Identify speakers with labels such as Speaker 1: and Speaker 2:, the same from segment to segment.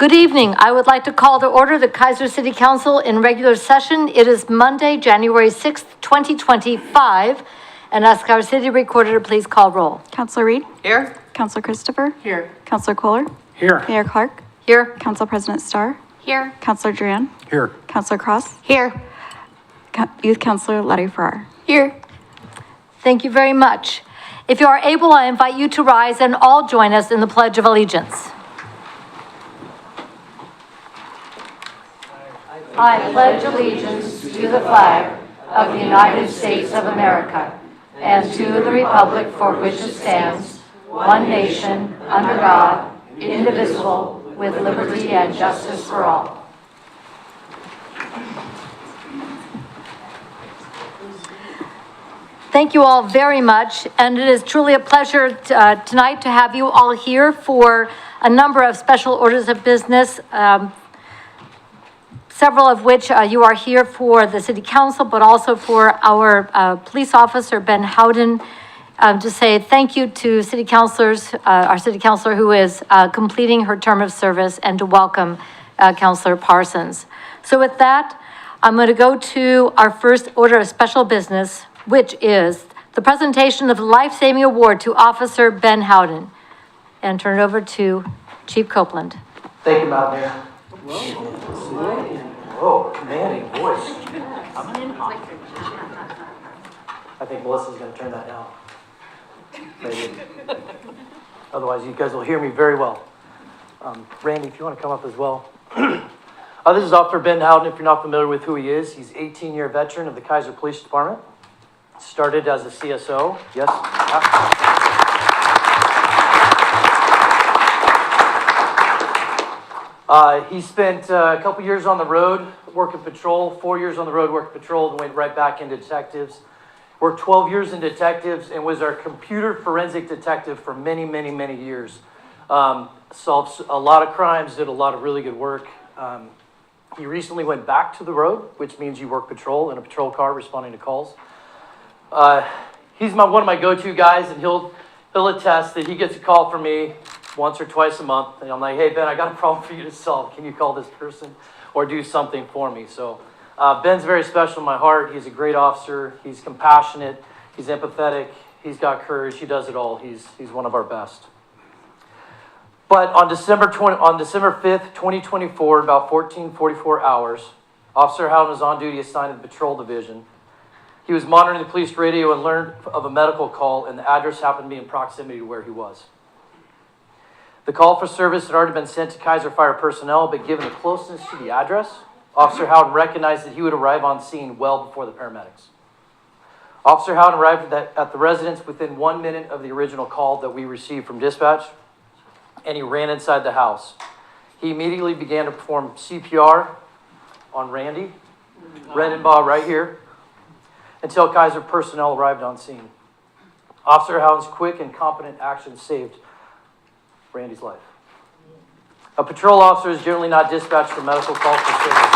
Speaker 1: Good evening. I would like to call to order the Kaiser City Council in regular session. It is Monday, January 6th, 2025, and ask our city recorder to please call roll.
Speaker 2: Councilor Reed?
Speaker 3: Here.
Speaker 2: Councilor Christopher?
Speaker 3: Here.
Speaker 2: Councilor Kohler?
Speaker 4: Here.
Speaker 2: Mayor Clark?
Speaker 1: Here.
Speaker 2: Council President Starr?
Speaker 3: Here.
Speaker 2: Councilor Duran?
Speaker 4: Here.
Speaker 2: Councilor Cross?
Speaker 3: Here.
Speaker 2: Youth Councilor Letty Farrar?
Speaker 3: Here.
Speaker 1: Thank you very much. If you are able, I invite you to rise and all join us in the Pledge of Allegiance. I pledge allegiance to the flag of the United States of America and to the republic for which it stands, one nation, under God, indivisible, with liberty and justice for all. Thank you all very much, and it is truly a pleasure tonight to have you all here for a number of special orders of business, several of which you are here for the City Council, but also for our police officer, Ben Howden, to say thank you to City Councilors, our City Councilor who is completing her term of service, and to welcome Councilor Parsons. So with that, I'm going to go to our first order of special business, which is the presentation of the Life Saving Award to Officer Ben Howden, and turn it over to Chief Copeland.
Speaker 5: Thank you, Madam Mayor. Whoa, commanding voice. I think Melissa's going to turn that down. Maybe. Otherwise, you guys will hear me very well. Randy, if you want to come up as well. This is Officer Ben Howden, if you're not familiar with who he is. He's an 18-year veteran of the Kaiser Police Department. Started as a CSO. Yes. He spent a couple years on the road working patrol, 4 years on the road working patrol, and went right back into detectives. Worked 12 years in detectives and was our computer forensic detective for many, many, many years. Solved a lot of crimes, did a lot of really good work. He recently went back to the road, which means you work patrol in a patrol car responding to calls. He's one of my go-to guys, and he'll attest that he gets a call from me once or twice a month, and I'm like, hey, Ben, I got a problem for you to solve. Can you call this person or do something for me? So Ben's very special in my heart. He's a great officer. He's compassionate. He's empathetic. He's got courage. He does it all. He's one of our best. But on December 5th, 2024, about 14:44 hours, Officer Howden was on duty assigned to the Patrol Division. He was monitoring the police radio and learned of a medical call, and the address happened to be in proximity to where he was. The call for service had already been sent to Kaiser Fire personnel, but given the closeness to the address, Officer Howden recognized that he would arrive on scene well before the paramedics. Officer Howden arrived at the residence within 1 minute of the original call that we received from dispatch, and he ran inside the house. He immediately began to perform CPR on Randy Redenbaugh right here until Kaiser personnel arrived on scene. Officer Howden's quick and competent action saved Randy's life. A patrol officer is generally not dispatched for medical calls for service.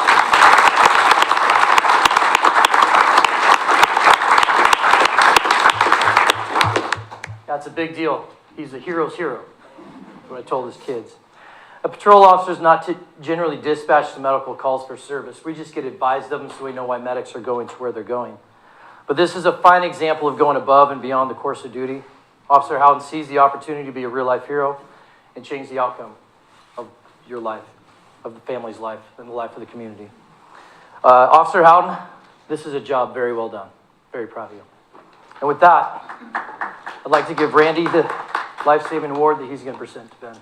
Speaker 5: That's a big deal. He's a hero's hero. That's what I told his kids. A patrol officer is not generally dispatched to medical calls for service. We just get advised of them so we know why medics are going to where they're going. But this is a fine example of going above and beyond the course of duty. Officer Howden sees the opportunity to be a real-life hero and change the outcome of your life, of the family's life, and the life of the community. Officer Howden, this is a job very well done. Very proud of you. And with that, I'd like to give Randy the life-saving award that he's going to present to Ben.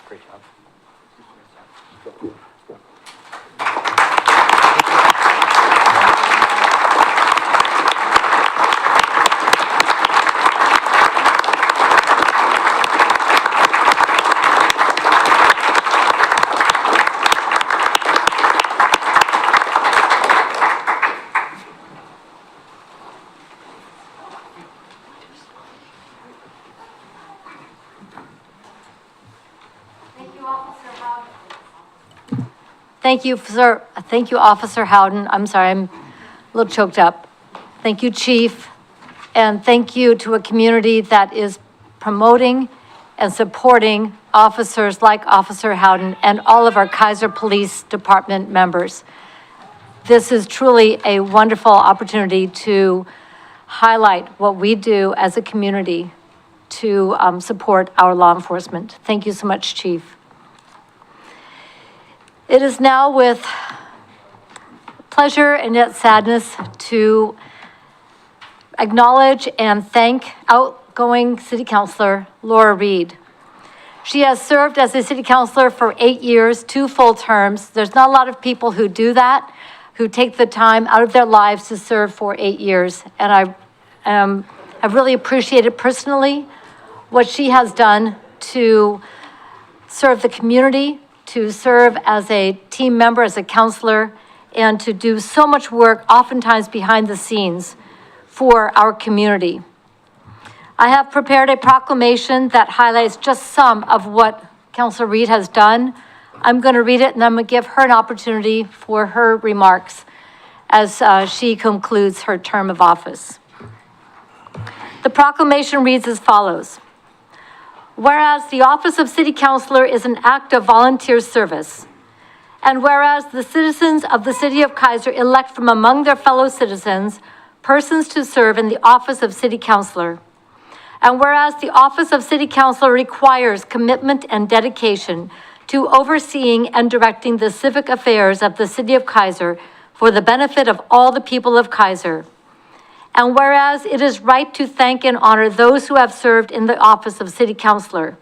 Speaker 5: Great job. Go.
Speaker 1: you, Officer Howden. Thank you, sir. Thank you, Officer Howden. I'm sorry, I'm a little choked up. Thank you, Chief. And thank you to a community that is promoting and supporting officers like Officer Howden and all of our Kaiser Police Department members. This is truly a wonderful opportunity to highlight what we do as a community to support our law enforcement. Thank you so much, Chief. It is now with pleasure and yet sadness to acknowledge and thank outgoing City Councilor Laura Reed. She has served as a city councilor for 8 years, 2 full terms. There's not a lot of people who do that, who take the time out of their lives to serve for 8 years. And I've really appreciated personally what she has done to serve the community, to serve as a team member, as a counselor, and to do so much work, oftentimes behind the scenes, for our community. I have prepared a proclamation that highlights just some of what Councilor Reed has done. I'm going to read it and I'm going to give her an opportunity for her remarks as she concludes her term of office. The proclamation reads as follows. Whereas the office of City Councilor is an act of volunteer service, and whereas the citizens of the City of Kaiser elect from among their fellow citizens persons to serve in the office of City Councilor, and whereas the office of City Councilor requires commitment and dedication to overseeing and directing the civic affairs of the City of Kaiser for the benefit of all the people of Kaiser, and whereas it is right to thank and honor those who have served in the office of City Councilor.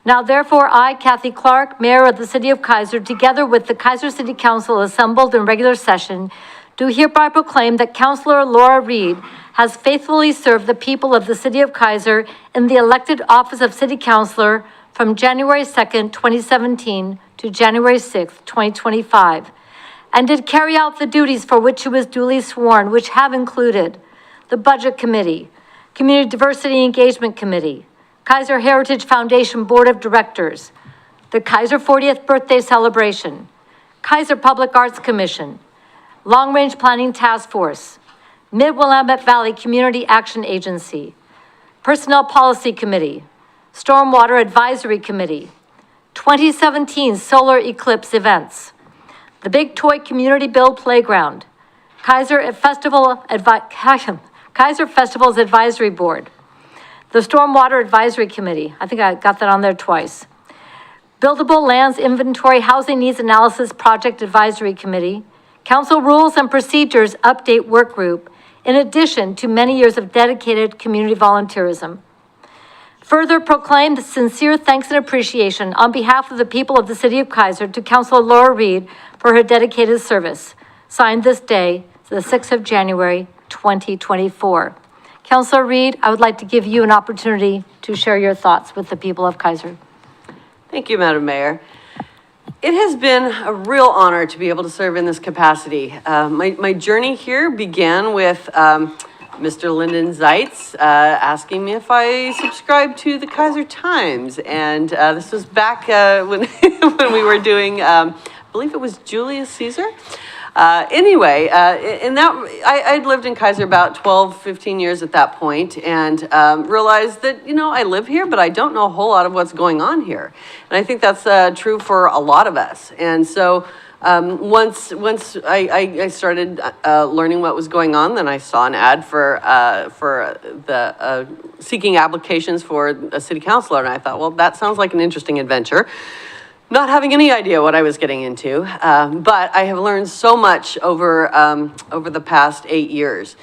Speaker 1: Now therefore, I, Kathy Clark, Mayor of the City of Kaiser, together with the Kaiser City Council assembled in regular session, do hereby proclaim that Councilor Laura Reed has faithfully served the people of the City of Kaiser in the elected office of City Councilor from January 2nd, 2017 to January 6th, 2025, and did carry out the duties for which she was duly sworn, which have included the Budget Committee, Community Diversity Engagement Committee, Kaiser Heritage Foundation Board of Directors, the Kaiser 40th Birthday Celebration, Kaiser Public Arts Commission, Long Range Planning Task Force, Mid-Willamette Valley Community Action Agency, Personnel Policy Committee, Stormwater Advisory Committee, 2017 Solar Eclipse Events, the Big Toy Community Build Playground, Kaiser Festivals Advisory Board, the Stormwater Advisory Committee, I think I got that on there twice, Buildable Lands Inventory Housing Needs Analysis Project Advisory Committee, Council Rules and Procedures Update Work Group, in addition to many years of dedicated community volunteerism. Further proclaim the sincere thanks and appreciation on behalf of the people of the City of Kaiser to Councilor Laura Reed for her dedicated service. Signed this day, the 6th of January, 2024. Councilor Reed, I would like to give you an opportunity to share your thoughts with the people of Kaiser.
Speaker 3: Thank you, Madam Mayor. It has been a real honor to be able to serve in this capacity. My journey here began with Mr. Lyndon Zeitz asking me if I subscribed to the Kaiser Times. And this was back when, when we were doing, I believe it was Julius Caesar. Anyway, in that, I'd lived in Kaiser about 12, 15 years at that point, and realized that, you know, I live here, but I don't know a whole lot of what's going on here. And I think that's true for a lot of us. And so once I started learning what was going on, then I saw an ad for the seeking applications for a city councilor, and I thought, well, that sounds like an interesting adventure. Not having any idea what I was getting into, but I have learned so much over the past 8 years.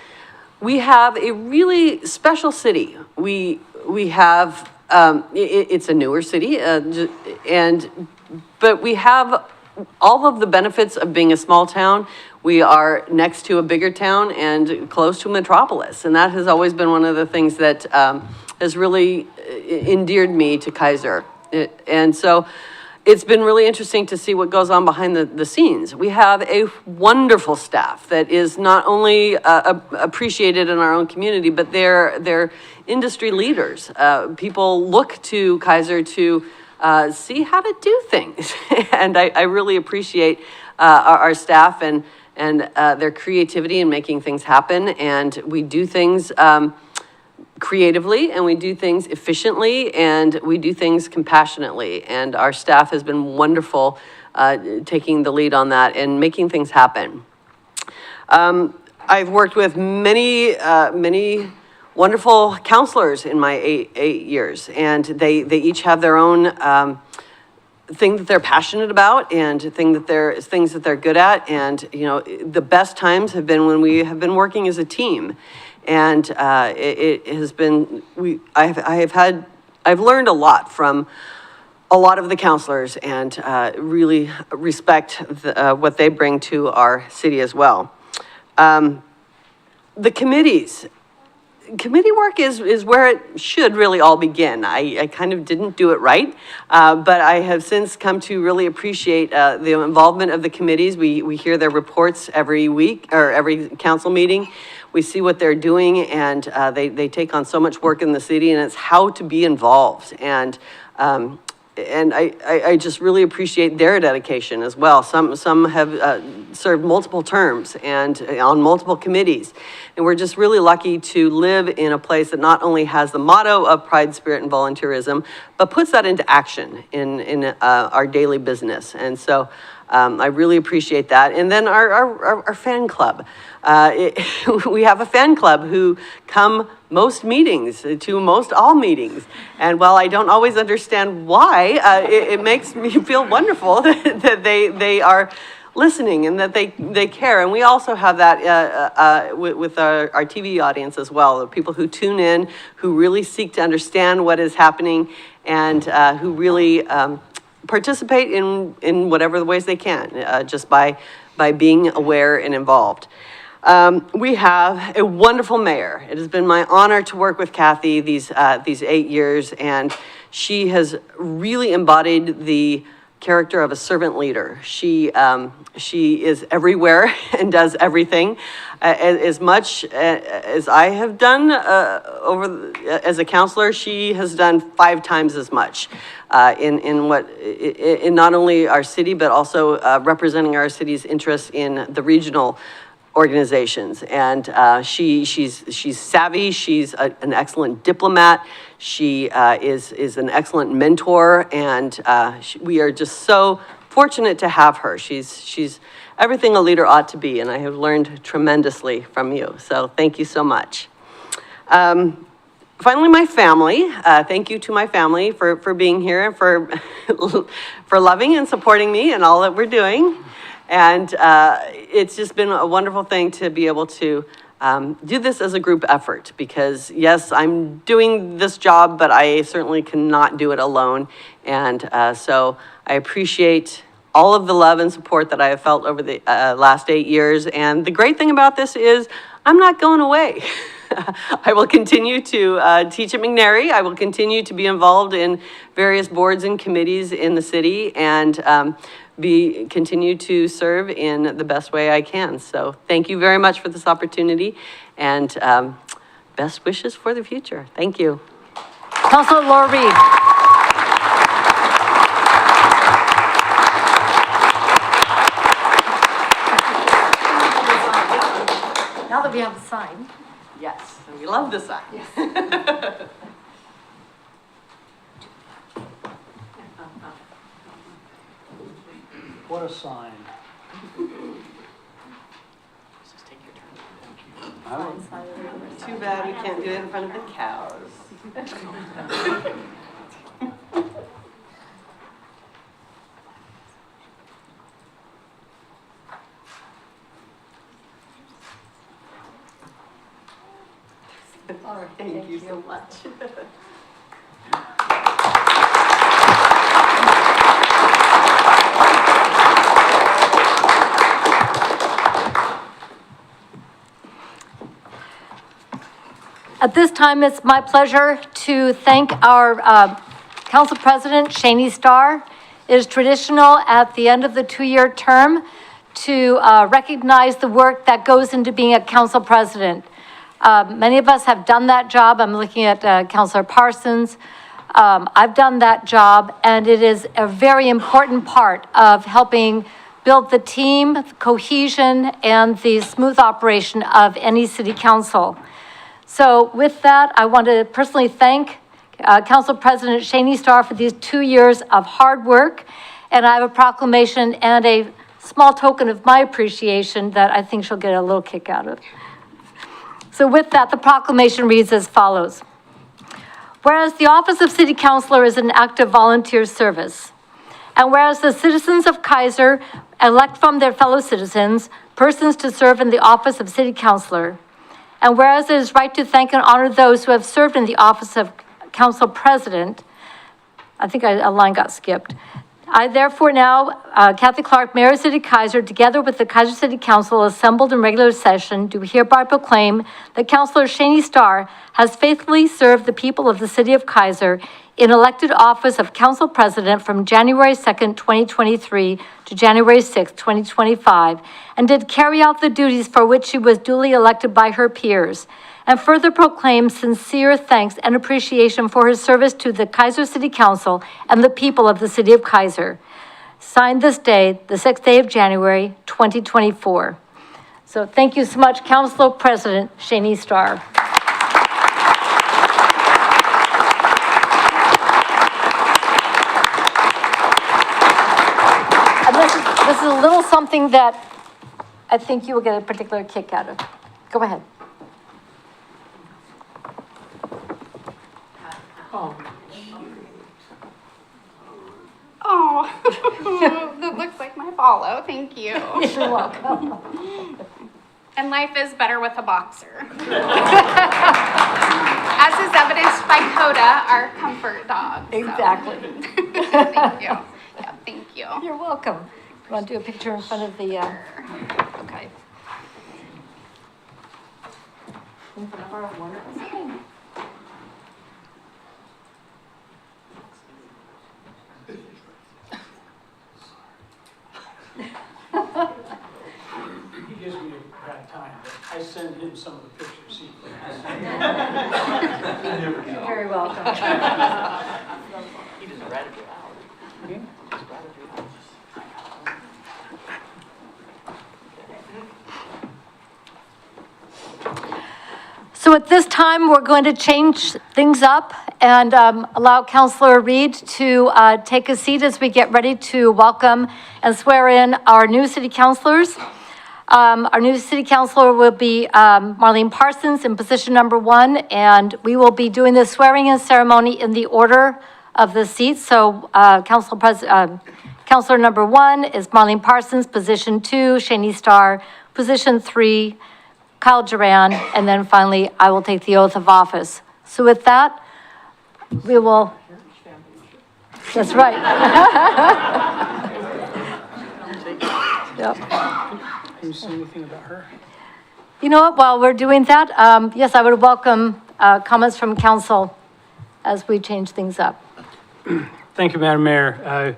Speaker 3: We have a really special city. We have it's a newer city, but we have all of the benefits of being a small town. We are next to a bigger town and close to a metropolis, and that has always been one of the things that has really endeared me to Kaiser, and so. It's been really interesting to see what goes on behind the scenes. We have a wonderful staff that is not only appreciated in our own community, but they're industry leaders. People look to Kaiser to see how to do things. And I really appreciate our staff and their creativity in making things happen. And we do things creatively, and we do things efficiently, and we do things compassionately. And our staff has been wonderful taking the lead on that and making things happen. I've worked with many wonderful counselors in my eight years, and they each have their own thing that they're passionate about and things that they're good at. And, you know, the best times have been when we have been working as a team. And it has been, I've learned a lot from a lot of the counselors, and really respect what they bring to our city as well. The committee work is where it should really all begin. I kind of didn't do it right, but I have since come to really appreciate the involvement of the committees. We hear their reports every week or every council meeting. We see what they're doing, and they take on so much work in the city, and it's how to be involved. And I just really appreciate their dedication as well. Some have served multiple terms and on multiple committees. And we're just really lucky to live in a place that not only has the motto of pride, spirit, and volunteerism, but puts that into action in our daily business. And so I really appreciate that. And then our fan club. We have a fan club who come most meetings, to most all meetings. And while I don't always understand why, it makes me feel wonderful that they are listening and that they care. And we also have that with our TV audience as well, the people who tune in, who really seek to understand what is happening, and who really participate in whatever the ways they can, just by being aware and involved. We have a wonderful mayor. It has been my honor to work with Kathy these 8 years, and she has really embodied the character of a servant leader. She is everywhere and does everything. As much as I have done as a counselor, she has done 5 times as much in not only our city, but also representing our city's interests in the regional organizations. And she's savvy. She's an excellent diplomat. She is an excellent mentor, and we are just so fortunate to have her. She's everything a leader ought to be, and I have learned tremendously from you. So thank you so much. Finally, my family. Thank you to my family for being here and for loving and supporting me and all that we're doing. And it's just been a wonderful thing to be able to do this as a group effort, because yes, I'm doing this job, but I certainly cannot do it alone. And so I appreciate all of the love and support that I have felt over the last 8 years. And the great thing about this is I'm not going away. I will continue to teach at McNary. I will continue to be involved in various boards and committees in the city, and continue to serve in the best way I can. So thank you very much for this opportunity, and best wishes for the future. Thank you.
Speaker 1: Councilor Laura Reed. Now that we have the sign.
Speaker 3: Yes, we love this sign.
Speaker 4: What a sign.
Speaker 3: Just take your turn. Too bad we can't do it in front of the cows.
Speaker 1: All right,
Speaker 3: Thank you so much.
Speaker 1: At this time, it's my pleasure to thank our Council President, Shani Starr. It is traditional at the end of the 2-year term to recognize the work that goes into being a council president. Many of us have done that job. I'm looking at Councilor Parsons, I've done that job, and it is a very important part of helping build the team, cohesion, and the smooth operation of any city council. So with that, I want to personally thank Council President Shaney Starr for these 2 years of hard work. And I have a proclamation and a small token of my appreciation that I think she'll get a little kick out of. So with that, the proclamation reads as follows. Whereas the office of City Councilor is an active volunteer service, and whereas the citizens of Kaiser elect from their fellow citizens persons to serve in the office of City Councilor, and whereas it is right to thank and honor those who have served in the office of Council President, I think a line got skipped. I therefore now, Kathy Clark, Mayor of City Kaiser, together with the Kaiser City Council assembled in regular session, do hereby proclaim that Councilor Shaney Starr has faithfully served the people of the city of Kaiser in elected office of Council President from January 2nd, 2023 to January 6th, 2025, and did carry out the duties for which she was duly elected by her peers, and further proclaim sincere thanks and appreciation for her service to the Kaiser City Council and the people of the city of Kaiser. Signed this day, the 6th day of January, 2024. So thank you so much, Council President Shaney Starr. And this is a little something that I think you will get a particular kick out of. Go ahead.
Speaker 6: Oh, that looks like my follow. Thank you.
Speaker 1: You're welcome.
Speaker 6: And life is better with a boxer. As is evidenced by Coda, our comfort dog. So.
Speaker 1: Exactly.
Speaker 6: Thank you. Yeah, thank you.
Speaker 1: You're welcome. You want to do a picture in front of the, okay. In front of our wonderful city.
Speaker 4: He gives me a bad time, but I send him some of the pictures he takes.
Speaker 1: You're very welcome.
Speaker 5: He just ratted you out.
Speaker 1: So at this time, we're going to change things up and allow Councilor Reed to take a seat as we get ready to welcome and swear in our new city councilors. Our new city councilor will be Marlene Parsons in position number 1, and we will be doing the swearing-in ceremony in the order of the seats. So Councilor number 1 is Marlene Parsons, position 2, Shaney Starr, position 3, Kyle Duran, and then finally, I will take the oath of office. So with that, we will, that's right. Yep.
Speaker 4: Have you seen anything about her?
Speaker 1: You know what, while we're doing that, yes, I would welcome comments from council as we change things up.
Speaker 4: Thank you, Madam Mayor.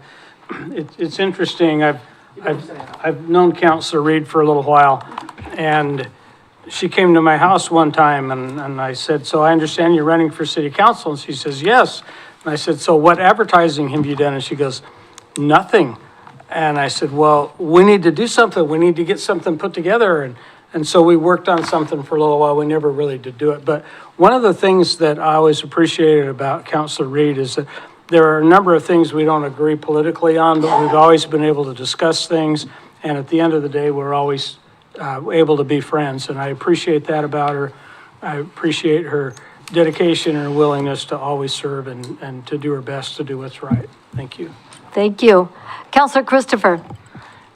Speaker 4: It's interesting. I've known Councilor Reed for a little while, and she came to my house one time, and I said, "So I understand you're running for city council?" And she says, "Yes." And I said, "So what advertising have you done?" And she goes, "Nothing." And I said, "Well, we need to do something. We need to get something put together." And so we worked on something for a little while. We never really did do it. But one of the things that I always appreciated about Councilor Reed is that there are a number of things we don't agree politically on, but we've always been able to discuss things. And at the end of the day, we're always able to be friends. And I appreciate that about her. I appreciate her dedication and her willingness to always serve and to do her best to do what's right. Thank you.
Speaker 1: Thank you. Councilor Christopher.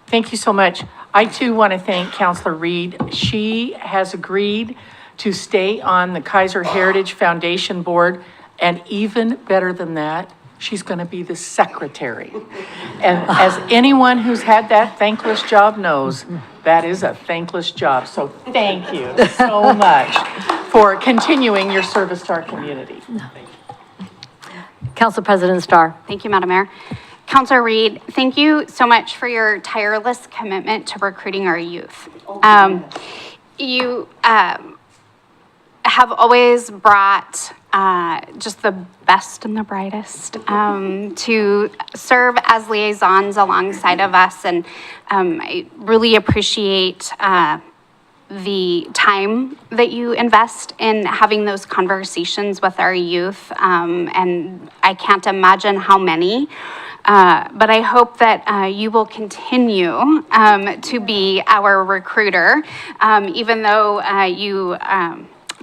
Speaker 7: Thank you so much. I too want to thank Councilor Reed. She has agreed to stay on the Kaiser Heritage Foundation Board, and even better than that, she's going to be the secretary. And as anyone who's had that thankless job knows, that is a thankless job. So thank you so much for continuing your service to our community.
Speaker 1: Council President Starr.
Speaker 6: Thank you, Madam Mayor. Councilor Reed, thank you so much for your tireless commitment to recruiting our youth. You have always brought just the best and the brightest to serve as liaisons alongside of us. And I really appreciate the time that you invest in having those conversations with our youth. And I can't imagine how many. But I hope that you will continue to be our recruiter, even though you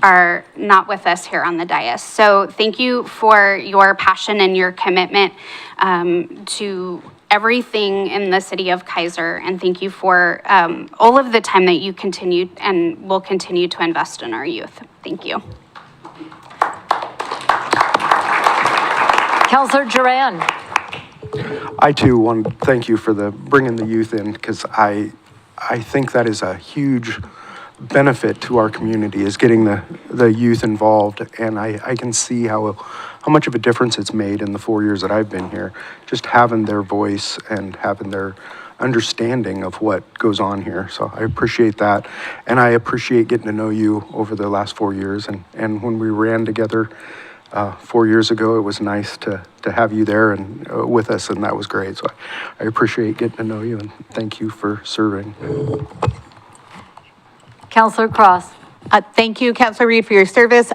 Speaker 6: are not with us here on the dais. So thank you for your passion and your commitment to everything in the city of Kaiser. And thank you for all of the time that you continue and will continue to invest in our youth. Thank you.
Speaker 1: Counselor Duran.
Speaker 8: I too want to thank you for bringing the youth in, because I think that is a huge benefit to our community, is getting the youth involved. And I can see how much of a difference it's made in the 4 years that I've been here, just having their voice and having their understanding of what goes on here. So I appreciate that. And I appreciate getting to know you over the last 4 years. And when we ran together 4 years ago, it was nice to have you there and with us, and that was great. So I appreciate getting to know you, and thank you for serving.
Speaker 1: Counselor Cross.
Speaker 9: Thank you, Councilor Reed, for your service.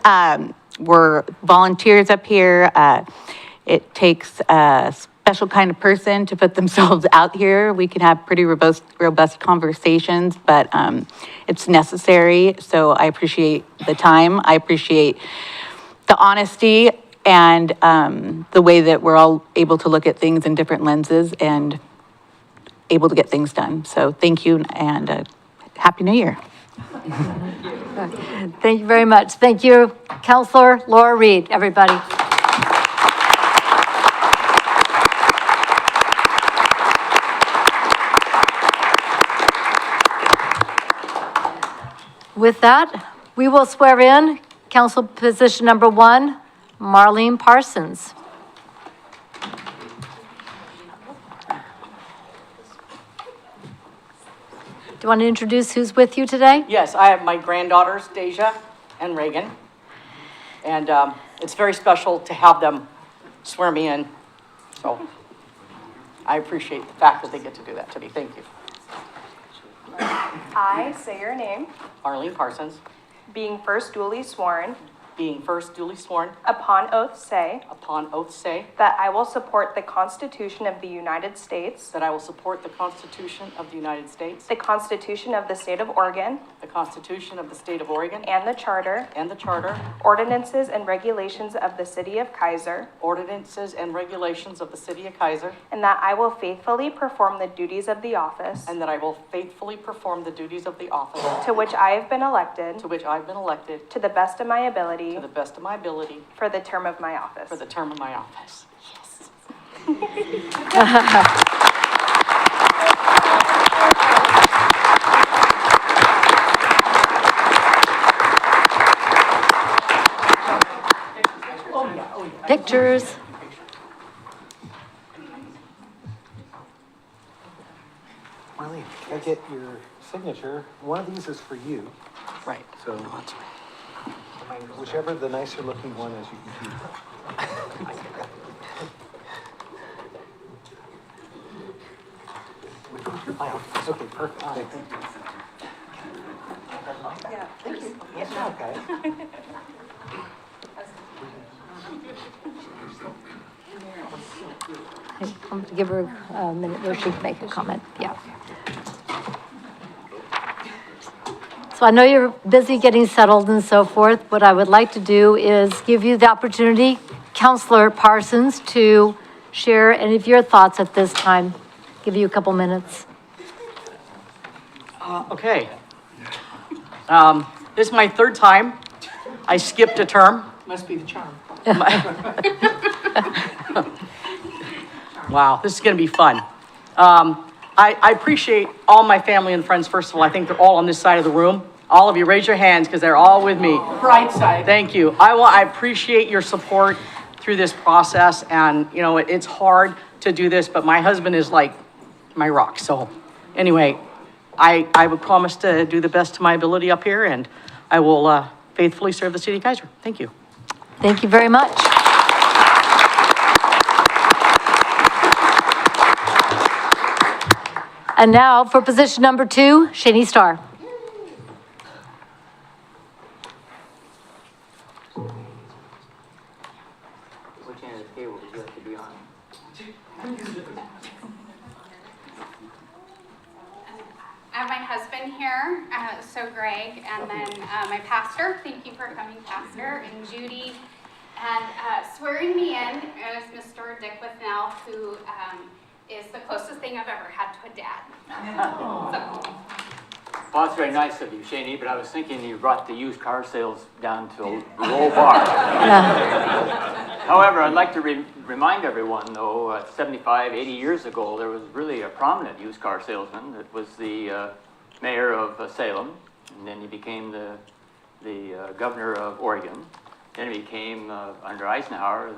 Speaker 9: We're volunteers up here. It takes a special kind of person to put themselves out here. We can have pretty robust conversations, but it's necessary. So I appreciate the time. I appreciate the honesty and the way that we're all able to look at things in different lenses and able to get things done. So thank you, and Happy New Year.
Speaker 1: Thank you very much. Thank you, Counselor Laura Reed, everybody. With that, we will swear in council position number 1, Marlene Parsons. Do you want to introduce who's with you today?
Speaker 10: Yes, I have my granddaughters, Deja and Reagan. And it's very special to have them swear me in. So I appreciate the fact that they get to do that to me. Thank you.
Speaker 11: I say your name,
Speaker 10: Marlene Parsons,
Speaker 11: being first duly sworn,
Speaker 10: being first duly sworn,
Speaker 11: upon oath say
Speaker 10: upon oath say
Speaker 11: that I will support the Constitution of the United States,
Speaker 10: that I will support the Constitution of the United States,
Speaker 11: the Constitution of the State of Oregon,
Speaker 10: the Constitution of the State of Oregon,
Speaker 11: and the Charter,
Speaker 10: and the Charter,
Speaker 11: ordinances and regulations of the City of Kaiser,
Speaker 10: ordinances and regulations of the City of Kaiser,
Speaker 11: and that I will faithfully perform the duties of the office
Speaker 10: and that I will faithfully perform the duties of the office
Speaker 11: to which I have been elected
Speaker 10: to which I've been elected
Speaker 11: to the best of my ability
Speaker 10: to the best of my ability
Speaker 11: for the term of my office.
Speaker 10: for the term of my office.
Speaker 1: Pictures.
Speaker 12: Marlene, can I get your signature? One of these is for you,
Speaker 10: Right.
Speaker 12: so whichever the nicer looking one is, you can keep. Okay, perfect. Thanks.
Speaker 11: Yeah, thank you.
Speaker 12: Okay.
Speaker 1: I'm going to give her a minute where she can make a comment. Yeah. So I know you're busy getting settled and so forth. What I would like to do is give you the opportunity, Counselor Parsons, to share any of your thoughts at this time. Give you a couple minutes.
Speaker 10: Okay. This is my third time. I skipped a term.
Speaker 7: Must be the charm.
Speaker 10: Wow, this is going to be fun. I appreciate all my family and friends, first of all. I think they're all on this side of the room. All of you, raise your hands because they're all with me.
Speaker 7: Bright side.
Speaker 10: Thank you. I appreciate your support through this process. And, you know, it's hard to do this, but my husband is like my rock. So anyway, I would promise to do the best to my ability up here, and I will faithfully serve the city of Kaiser. Thank you.
Speaker 1: Thank you very much. And now for position number 2, Shani Starr.
Speaker 13: Which end of the table would you like to be on?
Speaker 6: I have my husband here, so Greg, and then my pastor. Thank you for coming, Pastor, and Judy. And swearing me in is Mr. Dick Withnell, who is the closest thing I've ever had to a dad. So,
Speaker 13: Well, that's very nice of you, Shani, but I was thinking you brought the used car sales down to a low bar. However, I'd like to remind everyone, though, 75, 80 years ago, there was really a prominent used car salesman that was the mayor of Salem, and then he became the governor of Oregon. Then he became, under Eisenhower,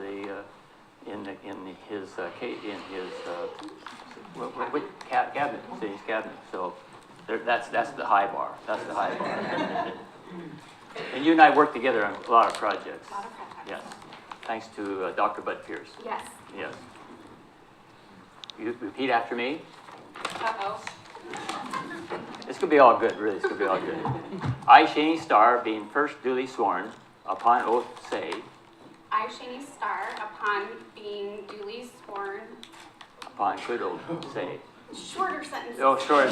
Speaker 13: cabinet, city's cabinet. So that's the high bar. That's the high bar. And you and I worked together on a lot of projects. Yes. Thanks to Dr. Bud Pierce.
Speaker 6: yes.
Speaker 13: Yes. You repeat after me.
Speaker 6: Uh-oh.
Speaker 13: This could be all good, really. This could be all good. I, Shani Starr, being first duly sworn, upon oath say,
Speaker 6: I, Shani Starr, upon being duly sworn,
Speaker 13: upon good oath say.
Speaker 6: shorter sentences.
Speaker 13: Oh, sure.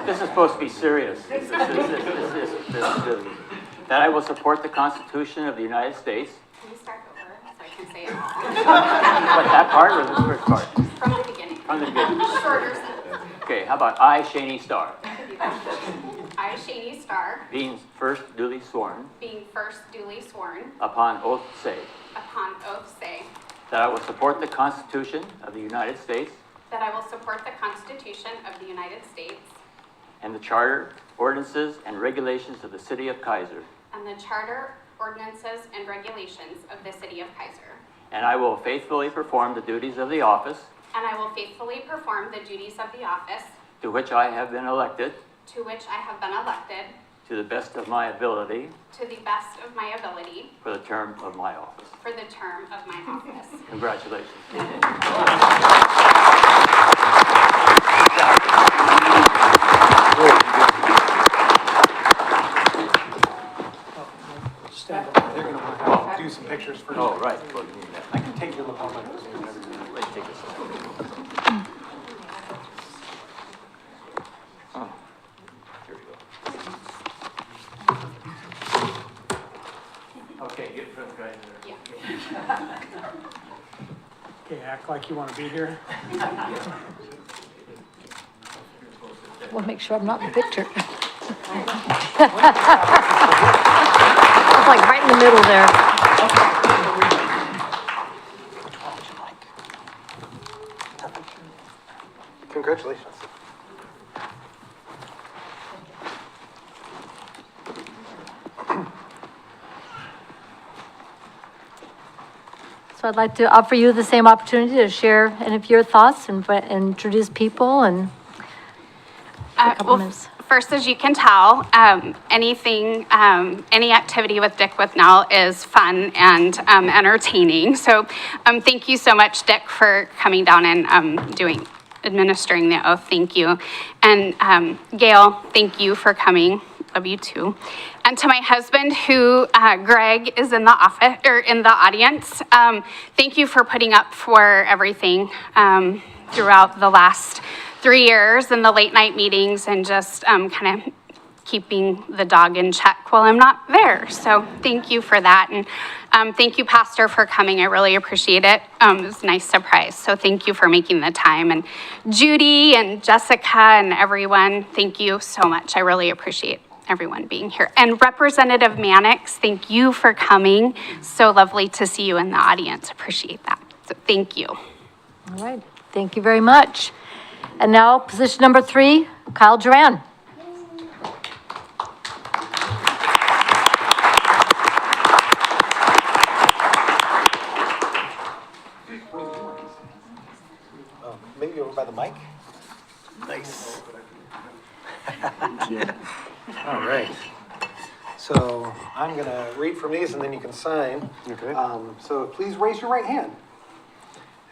Speaker 13: This is supposed to be serious. This is that I will support the Constitution of the United States.
Speaker 6: Can you start over so I can say it all?
Speaker 13: What, that part or the first part?
Speaker 6: From the beginning.
Speaker 13: From the beginning.
Speaker 6: Shorter sentences.
Speaker 13: Okay, how about I, Shani Starr,
Speaker 6: I, Shani Starr,
Speaker 13: being first duly sworn,
Speaker 6: being first duly sworn,
Speaker 13: upon oath say,
Speaker 6: upon oath say,
Speaker 13: that I will support the Constitution of the United States
Speaker 6: that I will support the Constitution of the United States
Speaker 13: and the Charter, ordinances, and regulations of the City of Kaiser,
Speaker 6: and the Charter, ordinances, and regulations of the City of Kaiser.
Speaker 13: and I will faithfully perform the duties of the office
Speaker 6: And I will faithfully perform the duties of the office
Speaker 13: to which I have been elected
Speaker 6: to which I have been elected
Speaker 13: to the best of my ability
Speaker 6: to the best of my ability
Speaker 13: for the term of my office.
Speaker 6: for the term of my office.
Speaker 13: Congratulations.
Speaker 12: Stand up. They're gonna want to do some pictures first.
Speaker 13: Oh, right. Well, you need that.
Speaker 12: I can take your lapel mic.
Speaker 13: Let's take this. Oh, here we go. Okay, get in front of the guy there.
Speaker 4: Okay, act like you want to be here.
Speaker 1: Want to make sure I'm not in the picture. It's like right in the middle there.
Speaker 12: Congratulations.
Speaker 1: So I'd like to offer you the same opportunity to share any of your thoughts and introduce people and a couple
Speaker 6: Well,
Speaker 1: minutes.
Speaker 6: first, as you can tell, any activity with Dick Withnell is fun and entertaining. So thank you so much, Dick, for coming down and administering the oath. Thank you. And Gail, thank you for coming. Love you too. And to my husband, who Greg is in the office or in the audience, thank you for putting up for everything throughout the last 3 years and the late night meetings and just kind of keeping the dog in check while I'm not there. So thank you for that. And thank you, Pastor, for coming. I really appreciate it. It was a nice surprise. So thank you for making the time. And Judy and Jessica and everyone, thank you so much. I really appreciate everyone being here. And Representative Mannix, thank you for coming. So lovely to see you in the audience. Appreciate that. So thank you.
Speaker 1: All right, thank you very much. And now, position number 3, Kyle Duran.
Speaker 12: Maybe over by the mic? Nice. All right. So I'm going to read from these and then you can sign.
Speaker 8: Okay.
Speaker 12: So please raise your right hand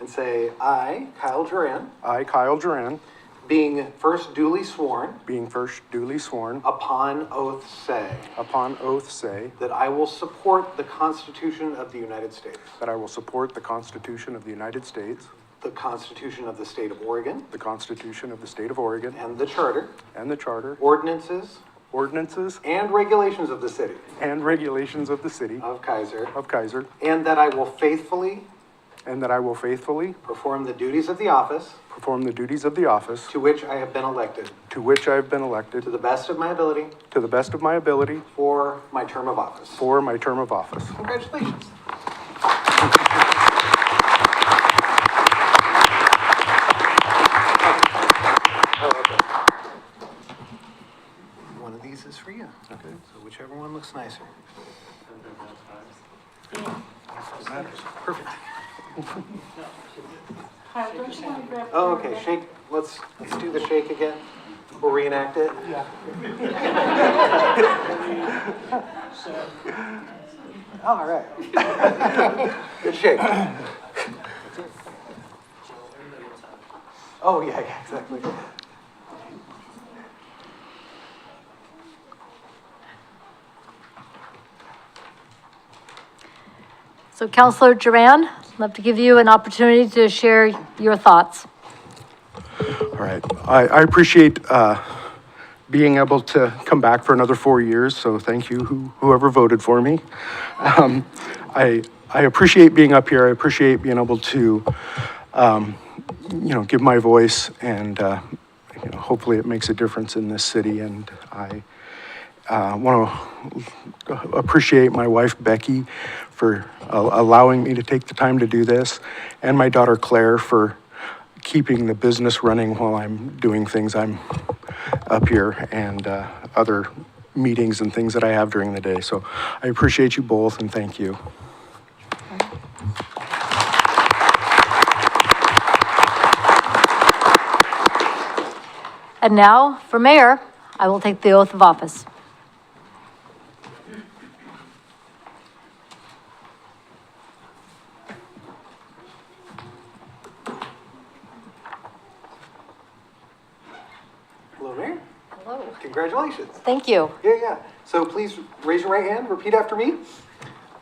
Speaker 12: and say, I, Kyle Duran,
Speaker 8: I, Kyle Duran,
Speaker 12: being first duly sworn,
Speaker 8: being first duly sworn,
Speaker 12: upon oath say,
Speaker 8: upon oath say
Speaker 12: that I will support the Constitution of the United States,
Speaker 8: that I will support the Constitution of the United States,
Speaker 12: the Constitution of the State of Oregon,
Speaker 8: the Constitution of the State of Oregon,
Speaker 12: and the Charter,
Speaker 8: and the Charter,
Speaker 12: ordinances,
Speaker 8: ordinances,
Speaker 12: and regulations of the city
Speaker 8: and regulations of the City
Speaker 12: of Kaiser,
Speaker 8: of Kaiser,
Speaker 12: and that I will faithfully
Speaker 8: and that I will faithfully
Speaker 12: perform the duties of the office
Speaker 8: perform the duties of the office
Speaker 12: to which I have been elected,
Speaker 8: to which I have been elected
Speaker 12: to the best of my ability,
Speaker 8: to the best of my ability
Speaker 12: for my term of office.
Speaker 8: for my term of office.
Speaker 12: Congratulations. One of these is for you. Okay. So whichever one looks nicer. Matters. Perfect. Oh, okay, shake, let's do the shake again. We'll reenact it. Yeah. All right. Good shake. Oh, yeah, exactly.
Speaker 1: So Counselor Duran, I'd love to give you an opportunity to share your thoughts.
Speaker 8: All right. I appreciate being able to come back for another 4 years, so thank you, whoever voted for me. I appreciate being up here. I appreciate being able to, give my voice, and hopefully it makes a difference in this city. And I want to appreciate my wife, Becky, for allowing me to take the time to do this, and my daughter, Claire, for keeping the business running while I'm doing things. I'm up here and other meetings and things that I have during the day. So I appreciate you both, and thank you.
Speaker 1: And now, for mayor, I will take the oath of office.
Speaker 12: Hello, Mayor.
Speaker 1: Hello.
Speaker 12: Congratulations.
Speaker 1: Thank you.
Speaker 12: Yeah. So please raise your right hand, repeat after me.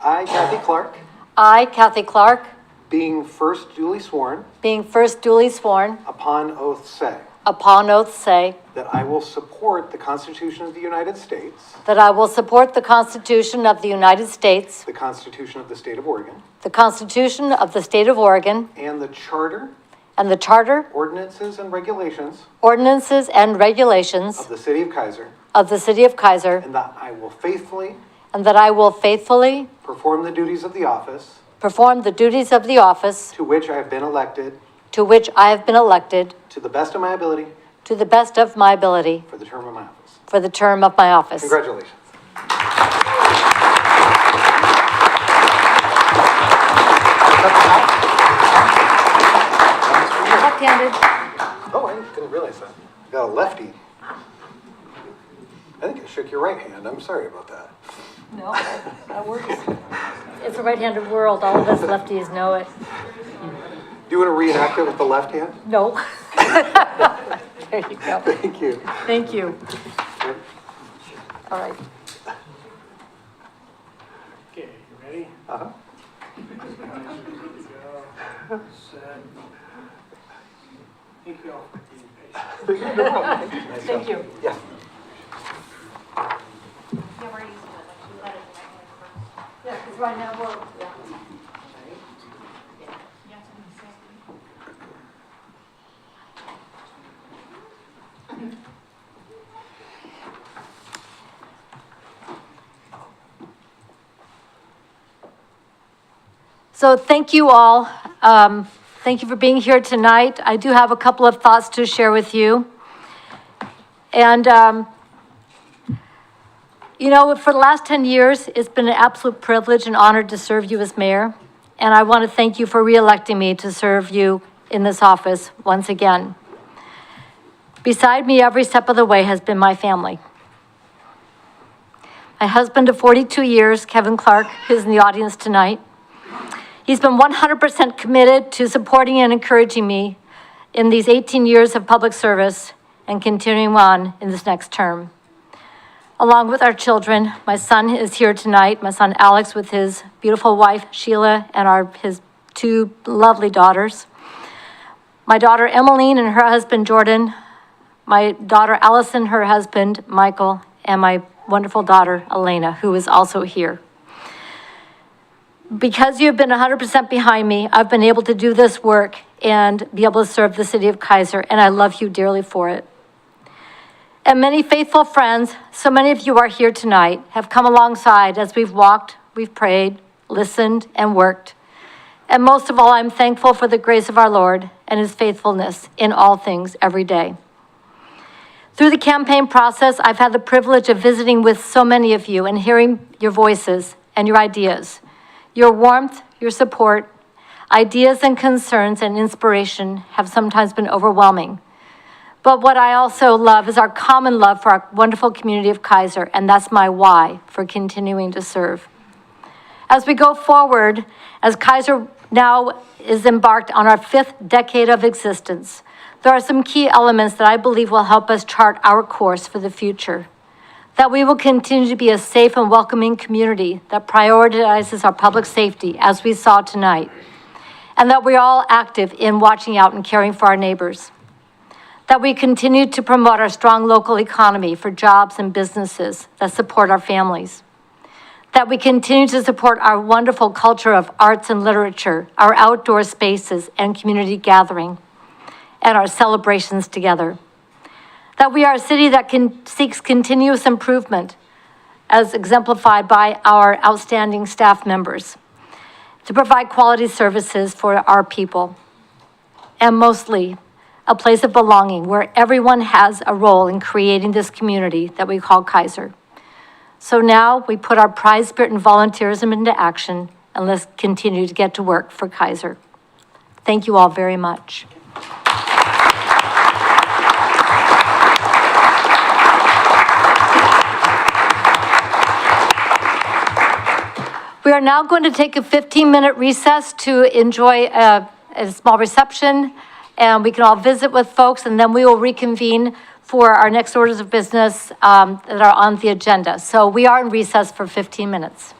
Speaker 12: I, Kathy Clark,
Speaker 1: I, Kathy Clark,
Speaker 12: being first duly sworn,
Speaker 1: being first duly sworn,
Speaker 12: upon oath say,
Speaker 1: upon oath say
Speaker 12: that I will support the Constitution of the United States,
Speaker 1: that I will support the Constitution of the United States,
Speaker 12: the Constitution of the State of Oregon,
Speaker 1: the Constitution of the State of Oregon,
Speaker 12: and the Charter,
Speaker 1: and the Charter,
Speaker 12: ordinances, and regulations
Speaker 1: ordinances, and regulations
Speaker 12: of the City of Kaiser,
Speaker 1: of the City of Kaiser,
Speaker 12: and that I will faithfully
Speaker 1: and that I will faithfully
Speaker 12: perform the duties of the office
Speaker 1: perform the duties of the office
Speaker 12: to which I have been elected
Speaker 1: to which I have been elected
Speaker 12: to the best of my ability
Speaker 1: to the best of my ability
Speaker 12: for the term of my office.
Speaker 1: for the term of my office.
Speaker 12: Congratulations.
Speaker 1: Left-handed.
Speaker 12: Oh, I didn't realize that. You got a lefty. I think I shook your right hand. I'm sorry about that.
Speaker 1: No, that works. It's a right-handed world. All of us lefties know it.
Speaker 12: Do you want to reenact it with the left hand?
Speaker 1: No. There you go.
Speaker 12: Thank you.
Speaker 1: Thank you. All right.
Speaker 4: Okay, you ready?
Speaker 12: Uh-huh.
Speaker 4: Set. Thank you all for being patient.
Speaker 1: Thank you.
Speaker 12: Yeah.
Speaker 1: Yeah, because right now we're, yeah. So thank you all. Thank you for being here tonight. I do have a couple of thoughts to share with you. And, for the last 10 years, it's been an absolute privilege and honor to serve you as mayor. And I want to thank you for re-electing me to serve you in this office once again. Beside me every step of the way has been my family. my husband of 42 years, Kevin Clark, who's in the audience tonight. He's been 100% committed to supporting and encouraging me in these 18 years of public service and continuing on in this next term. Along with our children, my son is here tonight, my son Alex with his beautiful wife Sheila and his two lovely daughters. My daughter Emmeline and her husband Jordan, my daughter Allison, her husband Michael, and my wonderful daughter Elena, who is also here. Because you've been 100% behind me, I've been able to do this work and be able to serve the city of Kaiser, and I love you dearly for it. And many faithful friends, so many of you are here tonight, have come alongside as we've walked, we've prayed, listened, and worked. And most of all, I'm thankful for the grace of our Lord and his faithfulness in all things every day. Through the campaign process, I've had the privilege of visiting with so many of you and hearing your voices and your ideas. Your warmth, your support, ideas and concerns and inspiration have sometimes been overwhelming. But what I also love is our common love for our wonderful community of Kaiser, and that's my why for continuing to serve. As we go forward, as Kaiser now is embarked on our 5th decade of existence, there are some key elements that I believe will help us chart our course for the future. That we will continue to be a safe and welcoming community that prioritizes our public safety, as we saw tonight, and that we're all active in watching out and caring for our neighbors. That we continue to promote our strong local economy for jobs and businesses that support our families. That we continue to support our wonderful culture of arts and literature, our outdoor spaces and community gathering, and our celebrations together. That we are a city that seeks continuous improvement, as exemplified by our outstanding staff members, to provide quality services for our people. And mostly, a place of belonging where everyone has a role in creating this community that we call Kaiser. So now we put our pride, spirit, and volunteerism into action, and let's continue to get to work for Kaiser. Thank you all very much. We are now going to take a 15-minute recess to enjoy a small reception, and we can all visit with folks, and then we will reconvene for our next orders of business that are on the agenda. So we are in recess for 15 minutes.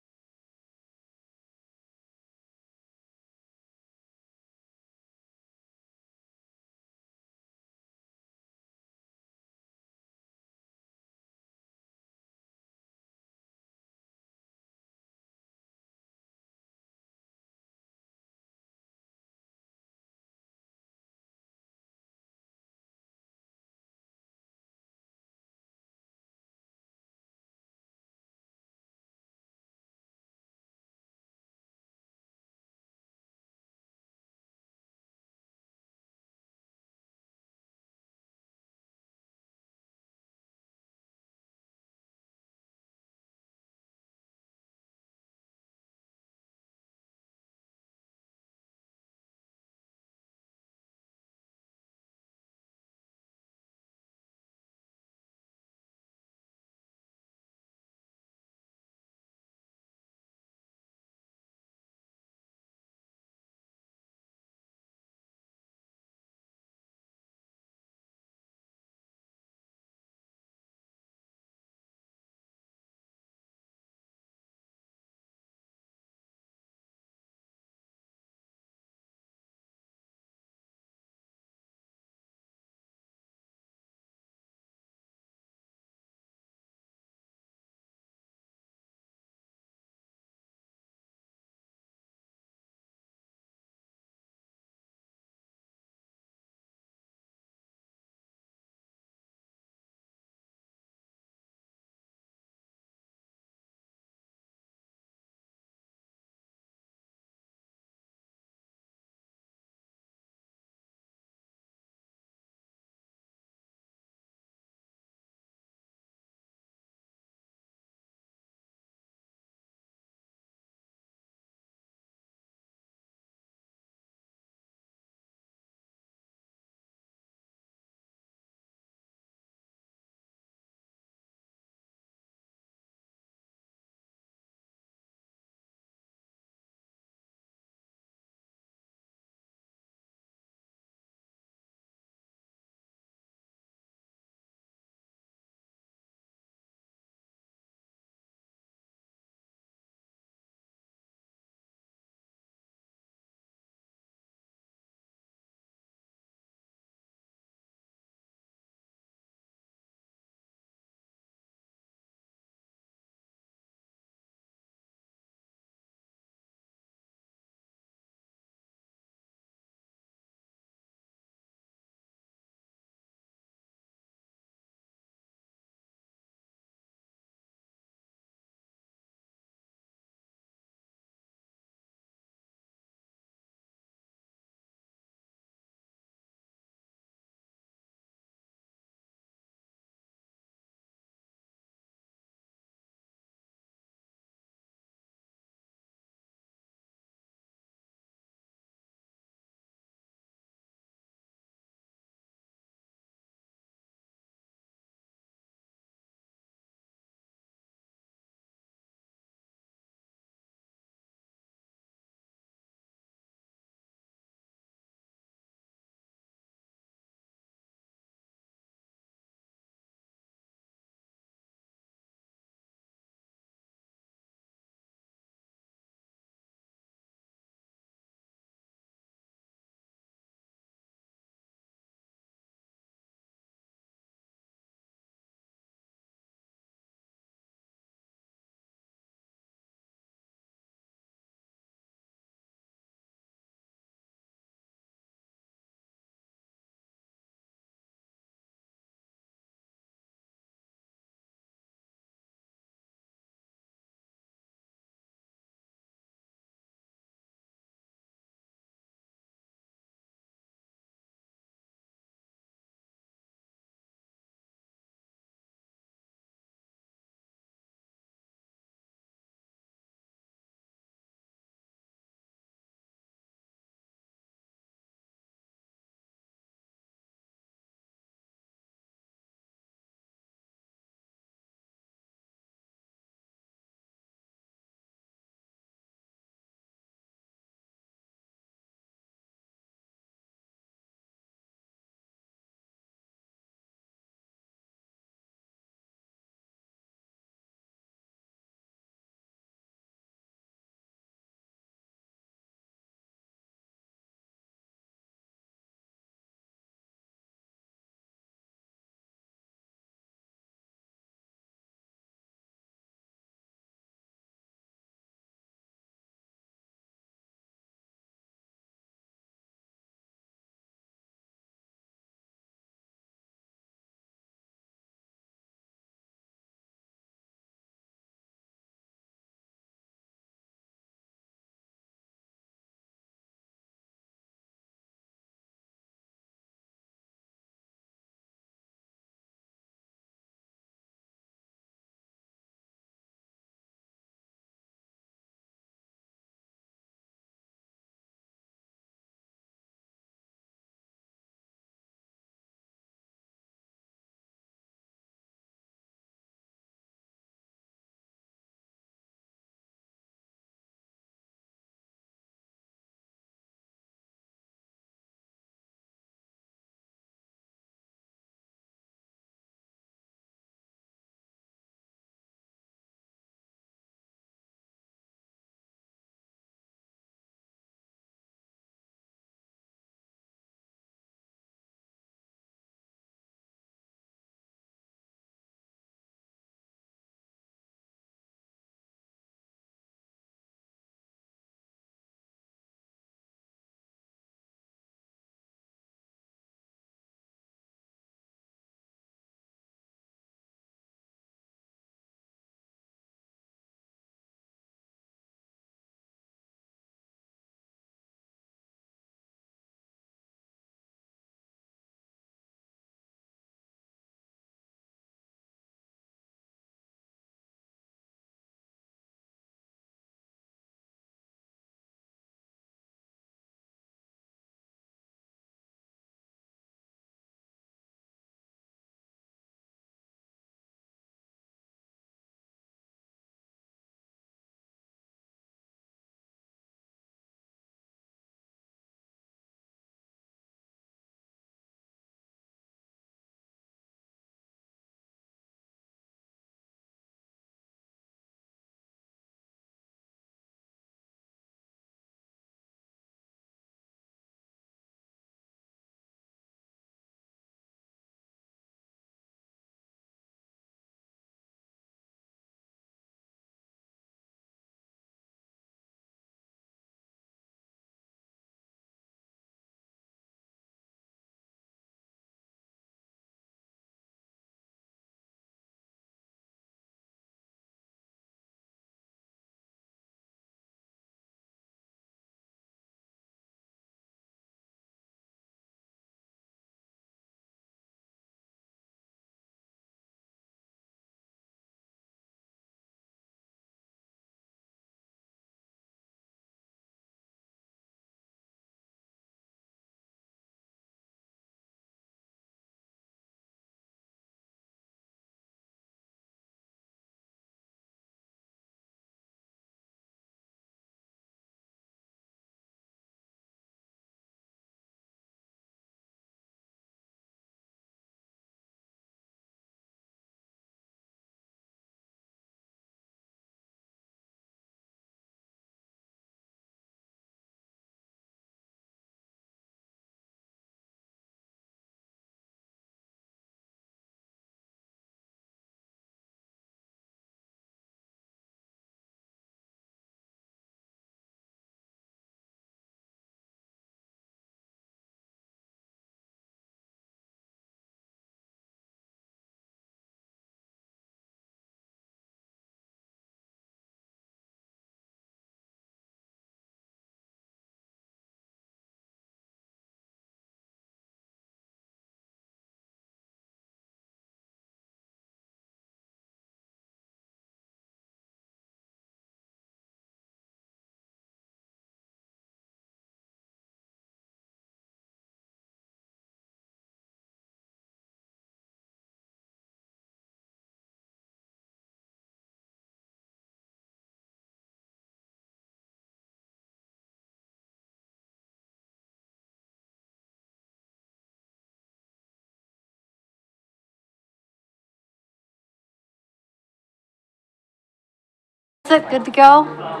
Speaker 1: it, good to go?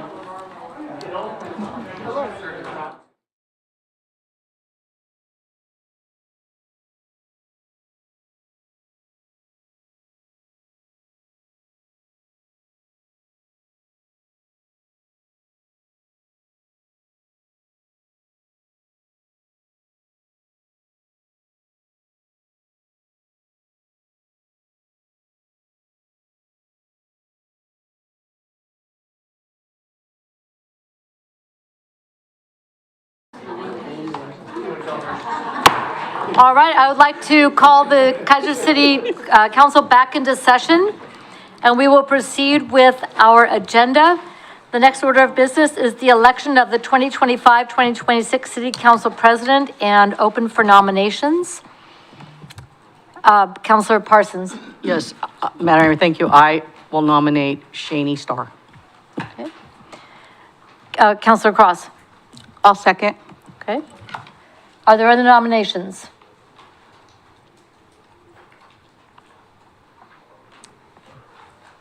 Speaker 1: All right, I would like to call the Kaiser City Council back into session, and we will proceed with our agenda. The next order of business is the election of the 2025-2026 City Council President and open for nominations. Councilor Parsons.
Speaker 10: Yes, Madam Mayor, thank you. I will nominate Shani Starr.
Speaker 1: Councilor Cross.
Speaker 9: I'll second.
Speaker 1: Okay. Are there other nominations?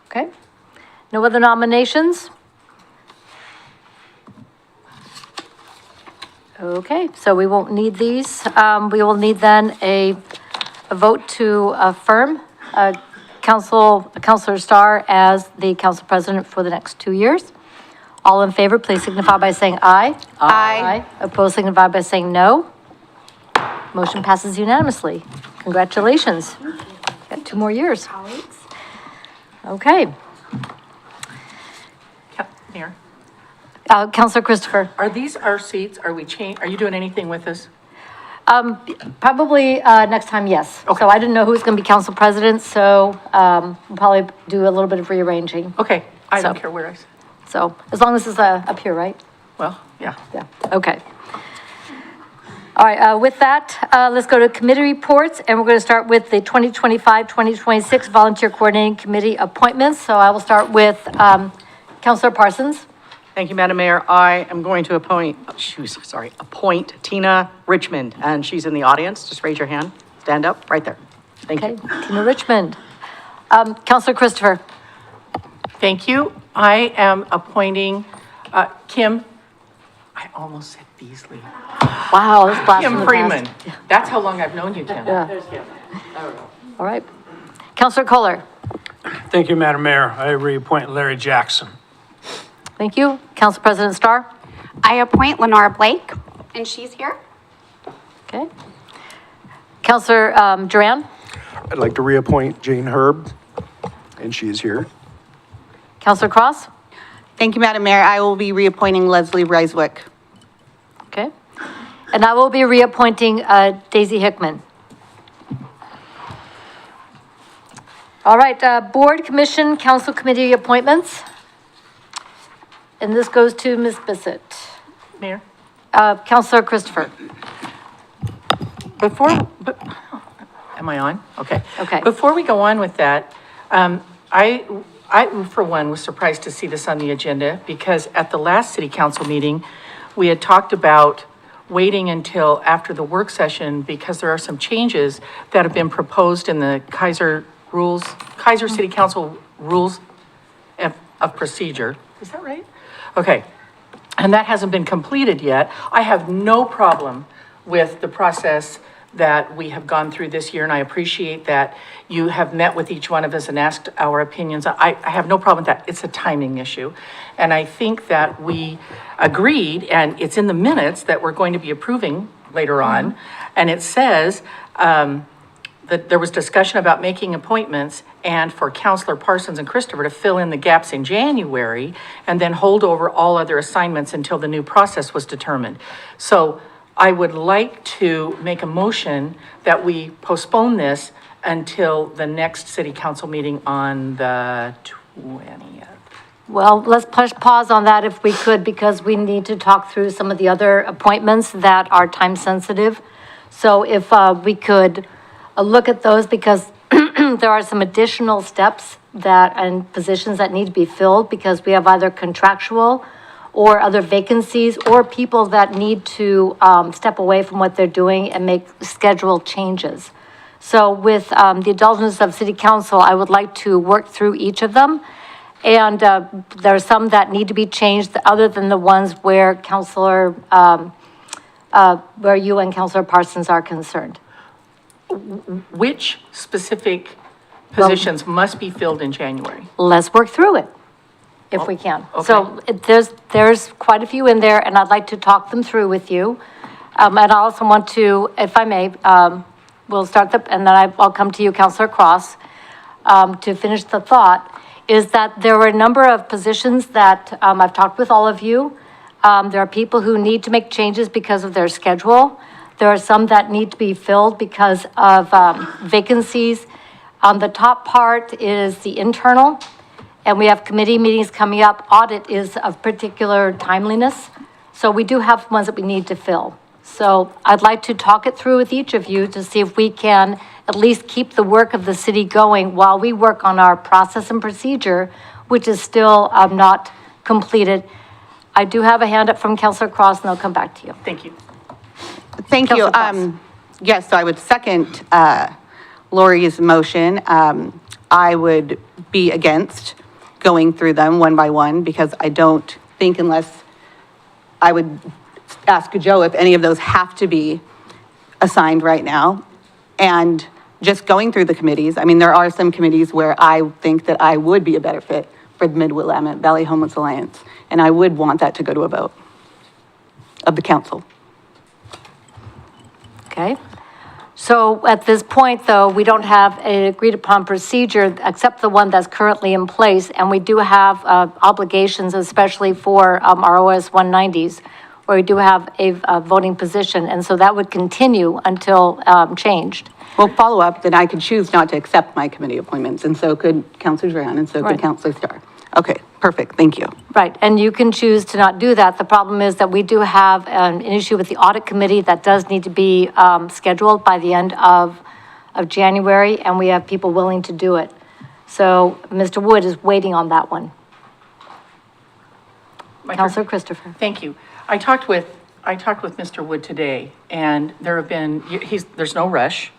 Speaker 1: Okay. No other nominations? Okay, so we won't need these. We will need then a vote to affirm Councilor Starr as the council president for the next 2 years. All in favor, please signify by saying aye.
Speaker 9: Aye.
Speaker 1: Opposed, signify by saying no. Motion passes unanimously. Congratulations. Got 2 more years. Okay.
Speaker 7: Mayor,
Speaker 1: Councilor Christopher.
Speaker 7: are these our seats? Are you doing anything with this?
Speaker 1: Probably, next time, yes.
Speaker 7: Okay.
Speaker 1: So I didn't know who was gonna be council president, so, we'll probably do a little bit of rearranging.
Speaker 7: Okay, I don't
Speaker 1: So-
Speaker 7: care where I sit.
Speaker 1: So, as long as it's, up here, right?
Speaker 7: Well, yeah.
Speaker 1: Yeah, okay. All right, with that, let's go to committee reports, and we're gonna start with the 2025-2026 Volunteer Coordinating Committee appointments. So I will start with, Councilor Parsons.
Speaker 10: Thank you, Madam Mayor. I am going to appoint Tina Richmond, and she's in the audience. Just raise your hand. Stand up, right there. Thank
Speaker 1: Okay,
Speaker 10: you.
Speaker 1: Tina Richmond. Councilor Christopher.
Speaker 7: Thank you. I am appointing, Kim, I almost said Beasley.
Speaker 1: Wow, this blast from
Speaker 7: Kim
Speaker 1: the
Speaker 7: Freeman.
Speaker 1: past.
Speaker 7: That's how long I've known you, Kim.
Speaker 1: Yeah. All right. Councilor Kohler.
Speaker 4: Thank you, Madam Mayor. I reappoint Larry Jackson.
Speaker 1: Thank you. Council President Starr.
Speaker 6: I appoint Lenora Blake, and she's here.
Speaker 1: Okay. Councilor Duran.
Speaker 8: I'd like to reappoint Jane Herb, and she is here.
Speaker 1: Councilor Cross.
Speaker 9: Thank you, Madam Mayor. I will be reappointing Leslie Reiswick.
Speaker 1: Okay. And I will be reappointing Daisy Hickman. All right, Board, Commission, Council Committee appointments. And this goes to Ms. Bissett.
Speaker 7: Mayor?
Speaker 1: Councilor Christopher.
Speaker 7: Am I on? Okay.
Speaker 1: Okay.
Speaker 7: Before we go on with that, I, for one, was surprised to see this on the agenda because at the last city council meeting, we had talked about waiting until after the work session because there are some changes that have been proposed in the Kaiser City Council rules of procedure. Is that right? Okay. And that hasn't been completed yet. I have no problem with the process that we have gone through this year, and I appreciate that you have met with each one of us and asked our opinions. I have no problem with that. It's a timing issue. And I think that we agreed, and it's in the minutes that we're going to be approving later on, and it says that there was discussion about making appointments and for Councilor Parsons and Christopher to fill in the gaps in January and then hold over all other assignments until the new process was determined. So I would like to make a motion that we postpone this until the next city council meeting on the 20th.
Speaker 1: Well, let's push pause on that if we could, because we need to talk through some of the other appointments that are time sensitive. So if we could look at those, because there are some additional steps and positions that need to be filled, because we have either contractual or other vacancies or people that need to step away from what they're doing and make schedule changes. So with the indulgence of city council, I would like to work through each of them And there are some that need to be changed, other than the ones where where you and Counselor Parsons are concerned.
Speaker 7: Which specific positions must be filled in January?
Speaker 1: Let's work through it, if we can. So there's quite a few in there, and I'd like to talk them through with you. And I also want to, if I may, we'll start and then I'll come to you, Counselor Cross, to finish the thought, is that there were a number of positions that I've talked with all of you. There are people who need to make changes because of their schedule. There are some that need to be filled because of vacancies. The top part is the internal, and we have committee meetings coming up. Audit is of particular timeliness. So we do have ones that we need to fill. So I'd like to talk it through with each of you to see if we can at least keep the work of the city going while we work on our process and procedure, which is still not completed. I do have a hand up from Councilor Cross, and I'll come back to you.
Speaker 7: Thank you.
Speaker 9: Thank you.
Speaker 1: Councilor Cross.
Speaker 9: Yes, so I would second Lori's motion. I would be against going through them one by one, because I don't think, unless I would ask Joe if any of those have to be assigned right now. And just going through the committees, I mean, there are some committees where I think that I would be a better fit for the Mid-Willamette Valley Homeless Alliance, and I would want that to go to a vote of the council.
Speaker 1: Okay. So at this point, though, we don't have an agreed upon procedure except the one that's currently in place. And we do have obligations, especially for our OS 190s, where we do have a voting position. And so that would continue until changed.
Speaker 9: Well, follow up, then I could choose not to accept my committee appointments, and so could Councilor Duran, and so could
Speaker 1: Right.
Speaker 9: Councilor Starr. Okay, perfect, thank you.
Speaker 1: Right, and you can choose to not do that. The problem is that we do have an issue with the audit committee that does need to be scheduled by the end of January, and we have people willing to do it. So Mr. Wood is waiting on that one.
Speaker 7: My turn.
Speaker 1: Counselor Christopher.
Speaker 7: Thank you. I talked with Mr. Wood today, and there's no rush.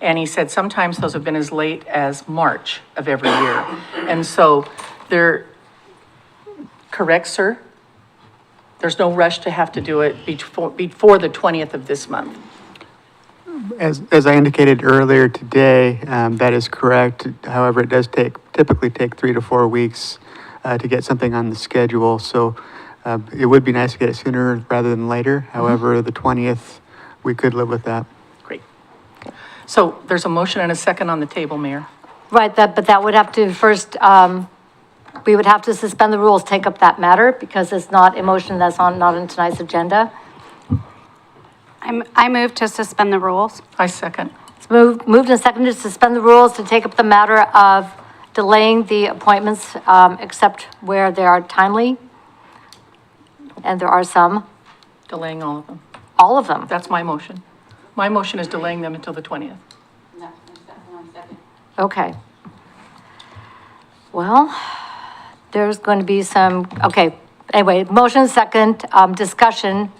Speaker 7: And he said sometimes those have been as late as March of every year. And so correct, sir? There's no rush to have to do it before the 20th of this month.
Speaker 14: As I indicated earlier today, that is correct. However, it does typically take 3 to 4 weeks to get something on the schedule. So it would be nice to get it sooner rather than later. However, the 20th, we could live with that.
Speaker 7: Great. So there's a motion and a second on the table, Mayor.
Speaker 1: Right, but that would have to first, we would have to suspend the rules, take up that matter, because it's not a motion that's not on tonight's agenda.
Speaker 6: I move to suspend the rules.
Speaker 7: I second.
Speaker 1: It's moved and seconded to suspend the rules to take up the matter of delaying the appointments, except where they are timely. And there are some,
Speaker 7: Delaying all of them.
Speaker 1: all of them.
Speaker 7: That's my motion. My motion is delaying them until the 20th.
Speaker 1: Okay. Well, there's going to be some, okay, anyway, motion second, discussion,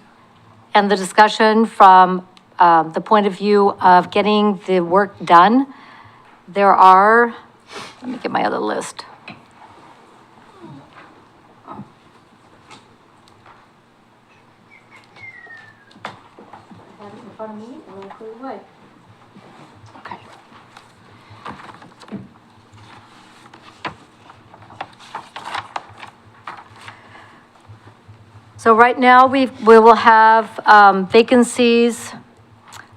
Speaker 1: and the discussion from the point of view of getting the work done. There are, let me get my other list.
Speaker 6: Okay.
Speaker 1: So right now, we will have vacancies,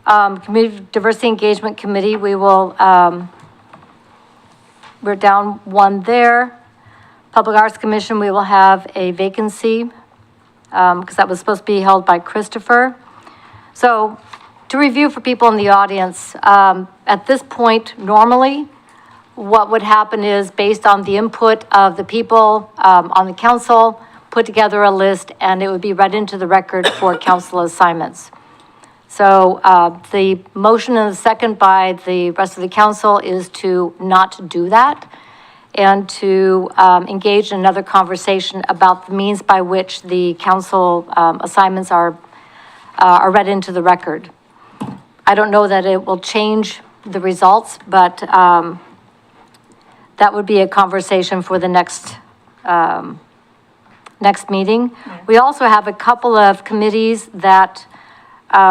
Speaker 1: Community Diversity Engagement Committee, we will, we're down one there. Public Arts Commission, we will have a vacancy, because that was supposed to be held by Christopher. So to review for people in the audience, at this point, normally, what would happen is, based on the input of the people on the council, put together a list, and it would be read into the record for council assignments. So the motion and the second by the rest of the council is to not do that, and to engage in another conversation about the means by which the council assignments are read into the record. I don't know that it will change the results, but that would be a conversation for the next next meeting. We also have a couple of committees that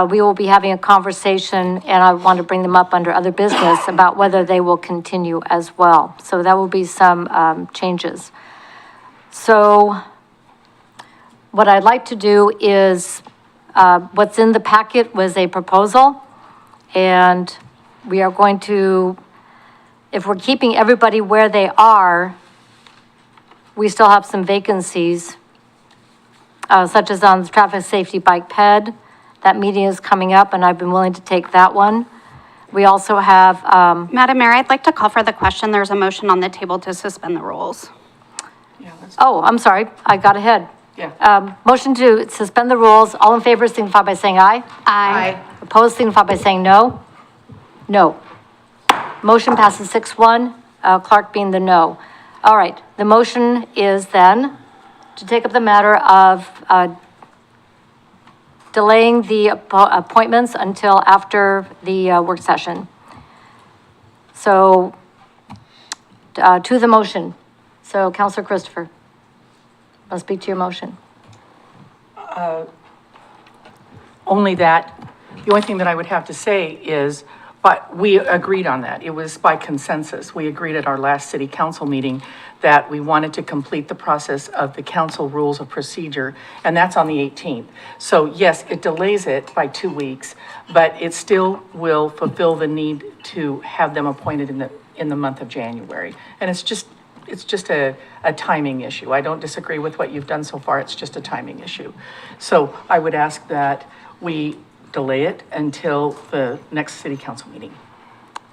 Speaker 1: we will be having a conversation, and I want to bring them up under other business about whether they will continue as well. So that will be some changes. So what I'd like to do is, what's in the packet was a proposal, and we are going to, if we're keeping everybody where they are, we still have some vacancies, such as on the traffic safety bike ped. That meeting is coming up, and I've been willing to take that one. We also have,
Speaker 6: Madam Mayor, I'd like to call for the question. There's a motion on the table to suspend the rules.
Speaker 1: oh, I'm sorry, I got ahead.
Speaker 7: Yeah.
Speaker 1: Motion to suspend the rules. All in favor signify by saying aye.
Speaker 6: Aye.
Speaker 1: Opposed signify by saying no. No. Motion passes 6-1, Clark being the no. All right, the motion is then to take up the matter of delaying the appointments until after the work session. So, to the motion. So, Counselor Christopher, I'll speak to your motion.
Speaker 7: Only that, the only thing that I would have to say is, but we agreed on that. It was by consensus. We agreed at our last city council meeting that we wanted to complete the process of the council rules of procedure, and that's on the 18th. So yes, it delays it by 2 weeks, but it still will fulfill the need to have them appointed in the month of January. And it's just a timing issue. I don't disagree with what you've done so far. It's just a timing issue. So I would ask that we delay it until the next city council meeting.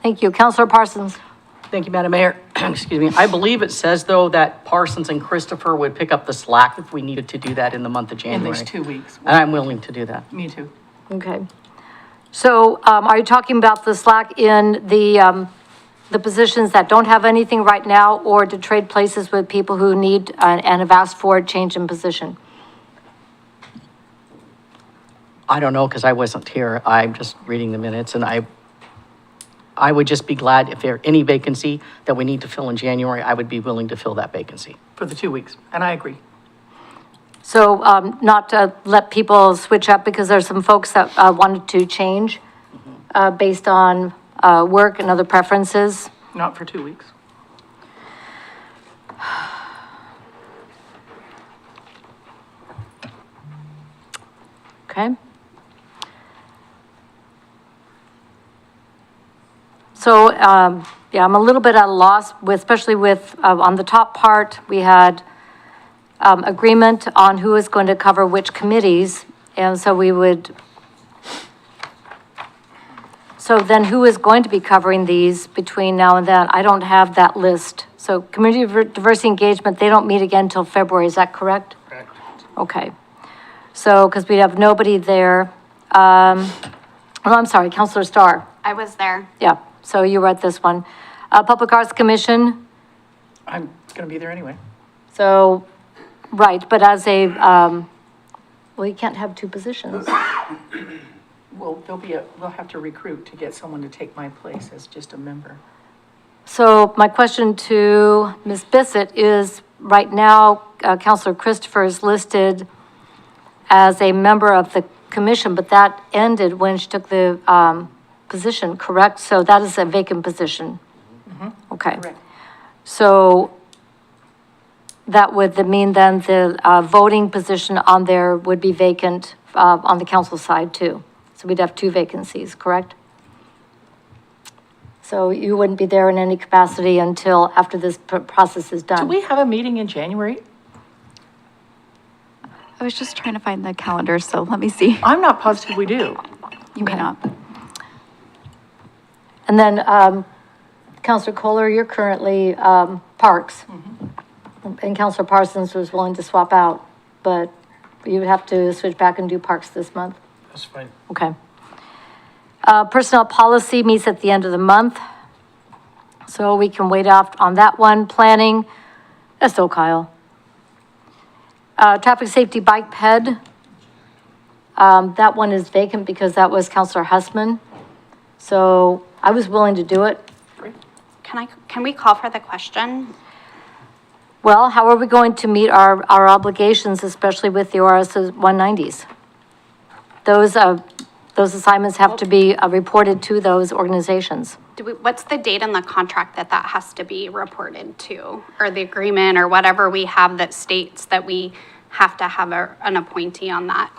Speaker 1: Thank you. Counselor Parsons.
Speaker 10: Thank you, Madam Mayor. Excuse me. I believe it says, though, that Parsons and Christopher would pick up the slack if we needed to do that in the month of
Speaker 7: In
Speaker 10: January.
Speaker 7: these 2 weeks.
Speaker 10: And I'm willing to do that.
Speaker 7: Me too.
Speaker 1: Okay. So, are you talking about the slack in the positions that don't have anything right now, or to trade places with people who need and have asked for a change in position?
Speaker 10: I don't know, because I wasn't here. I'm just reading the minutes, and I would just be glad if there any vacancy that we need to fill in January, I would be willing to fill that vacancy.
Speaker 7: For the 2 weeks, and I agree.
Speaker 1: So, not to let people switch up, because there's some folks that wanted to change based on work and other preferences.
Speaker 7: Not for 2 weeks.
Speaker 1: Okay. So, yeah, I'm a little bit at a loss with, especially with, on the top part, we had agreement on who is going to cover which committees. And so we would, so then who is going to be covering these between now and then? I don't have that list. So community diversity engagement, they don't meet again until February, is that correct?
Speaker 4: Correct.
Speaker 1: Okay. So, because we have nobody there. Oh, I'm sorry, Counselor Starr.
Speaker 6: I was there.
Speaker 1: Yeah, so you were at this one. Public Arts Commission,
Speaker 7: I'm going to be there anyway.
Speaker 1: so, right, but as a, well, you can't have two positions.
Speaker 7: Well, they'll have to recruit to get someone to take my place as just a member.
Speaker 1: So my question to Ms. Bissett is, right now, Counselor Christopher is listed as a member of the commission, but that ended when she took the position, correct? So that is a vacant position? Okay.
Speaker 7: Correct.
Speaker 1: So that would mean then the voting position on there would be vacant on the council side too. So we'd have two vacancies, correct? So you wouldn't be there in any capacity until after this process is done?
Speaker 7: Do we have a meeting in January?
Speaker 2: I was just trying to find the calendar, so let me see.
Speaker 7: I'm not positive we do.
Speaker 2: You may not.
Speaker 1: And then, Counselor Kohler, you're currently, Parks. And Counselor Parsons was willing to swap out, but you would have to switch back and do Parks this month.
Speaker 4: That's fine.
Speaker 1: Okay. Personnel policy meets at the end of the month, so we can wait off on that one. Planning, SO Kyle. Traffic safety bike ped, that one is vacant because that was Counselor Hussman. So I was willing to do it.
Speaker 6: Can we call for the question?
Speaker 1: Well, how are we going to meet our obligations, especially with the ORS 190s? Those assignments have to be reported to those organizations.
Speaker 6: What's the date in the contract that has to be reported to? Or the agreement or whatever we have that states that we have to have an appointee on that?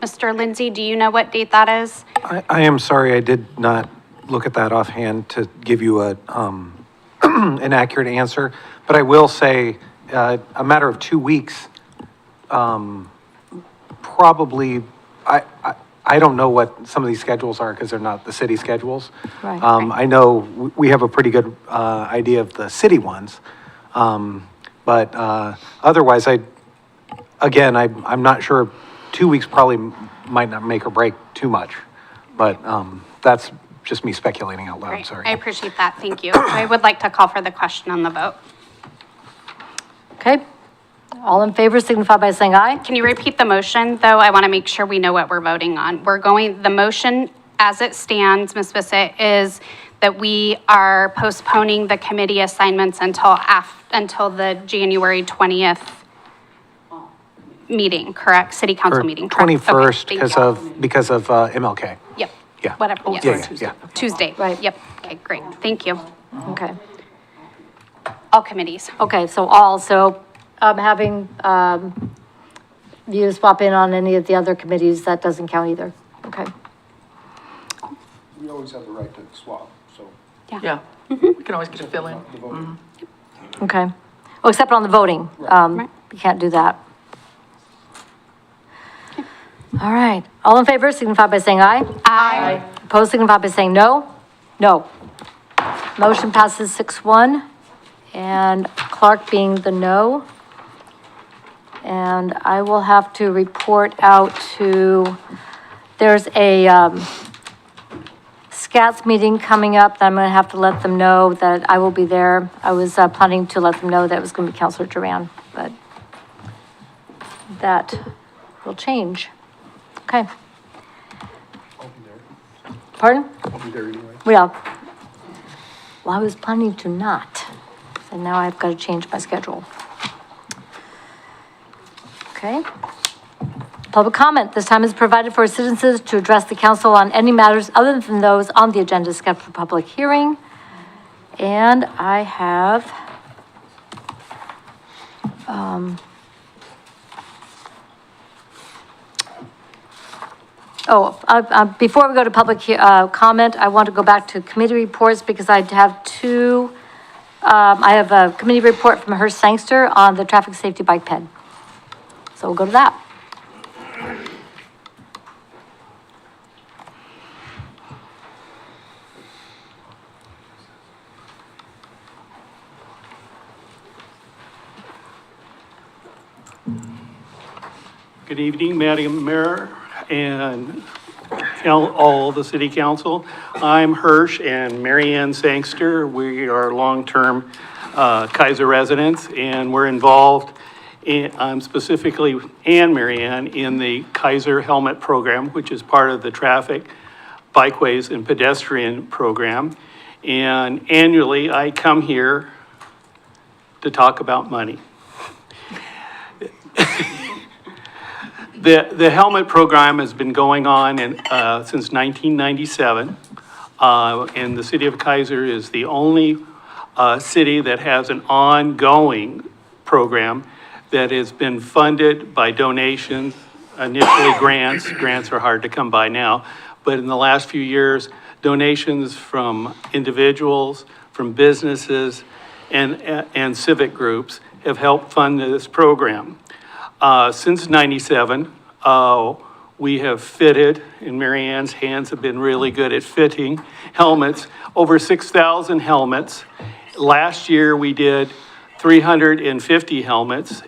Speaker 6: Mr. Lindsay, do you know what date that is?
Speaker 12: I am sorry, I did not look at that offhand to give you a, an accurate answer, but I will say, a matter of 2 weeks, probably, I don't know what some of these schedules are because they're not the city schedules.
Speaker 1: Right.
Speaker 12: I know we have a pretty good idea of the city ones, but otherwise, I'm not sure. 2 weeks probably might not make or break too much, but that's just me speculating out loud.
Speaker 6: Great.
Speaker 12: Sorry.
Speaker 6: I appreciate that. Thank you. I would like to call for the question on the vote.
Speaker 1: Okay? All in favor signify by saying aye.
Speaker 6: Can you repeat the motion, though? I want to make sure we know what we're voting on. The motion as it stands, Ms. Bissett, is that we are postponing the committee assignments until the January 20th meeting, correct? City council meeting, correct?
Speaker 12: 21st
Speaker 6: Okay,
Speaker 12: because of MLK.
Speaker 6: Yep.
Speaker 12: Yeah.
Speaker 6: Whatever,
Speaker 12: Yeah,
Speaker 6: yes.
Speaker 12: yeah.
Speaker 6: Tuesday.
Speaker 1: Right.
Speaker 6: Yep. Okay, great. Thank you.
Speaker 1: Okay.
Speaker 6: All committees.
Speaker 1: Okay, so having you swap in on any of the other committees, that doesn't count either. Okay.
Speaker 8: We always have the right to swap, so.
Speaker 7: Yeah, we can always get a fill-in.
Speaker 1: Okay. Oh, except on the voting. We can't do that. All right. All in favor signify by saying aye.
Speaker 6: Aye.
Speaker 1: Opposed signify by saying no. No. Motion passes 6-1, and Clark being the no. And I will have to report out there's a SCATS meeting coming up that I'm going to have to let them know that I will be there. I was planning to let them know that it was going to be Counselor Duran, but that will change. Okay.
Speaker 8: I'll be there.
Speaker 1: Pardon?
Speaker 8: I'll be there anyway.
Speaker 1: Well, I was planning to not, and now I've got to change my schedule. Okay. Public comment. This time is provided for citizens to address the council on any matters other than those on the agenda scheduled for public hearing. And I have, before we go to public comment, I want to go back to committee reports because I have two. I have a committee report from Hearst Sangster on the traffic safety bike ped. So we'll go to that.
Speaker 15: Good evening, Madam Mayor and all the city council. I'm Hirsch and Mary Ann Sangster. We are long-term Kaiser residents, and we're involved I'm specifically, and Mary Ann, in the Kaiser Helmet Program, which is part of the Traffic, Bikeways, and Pedestrian Program. And annually, I come here to talk about money. The helmet program has been going on since 1997. And the city of Kaiser is the only city that has an ongoing program that has been funded by donations, initially grants. Grants are hard to come by now. But in the last few years, donations from individuals, from businesses, and civic groups have helped fund this program. Since 97, we have fitted, and Mary Ann's hands have been really good at fitting helmets, over 6,000 helmets. Last year, we did 350 helmets,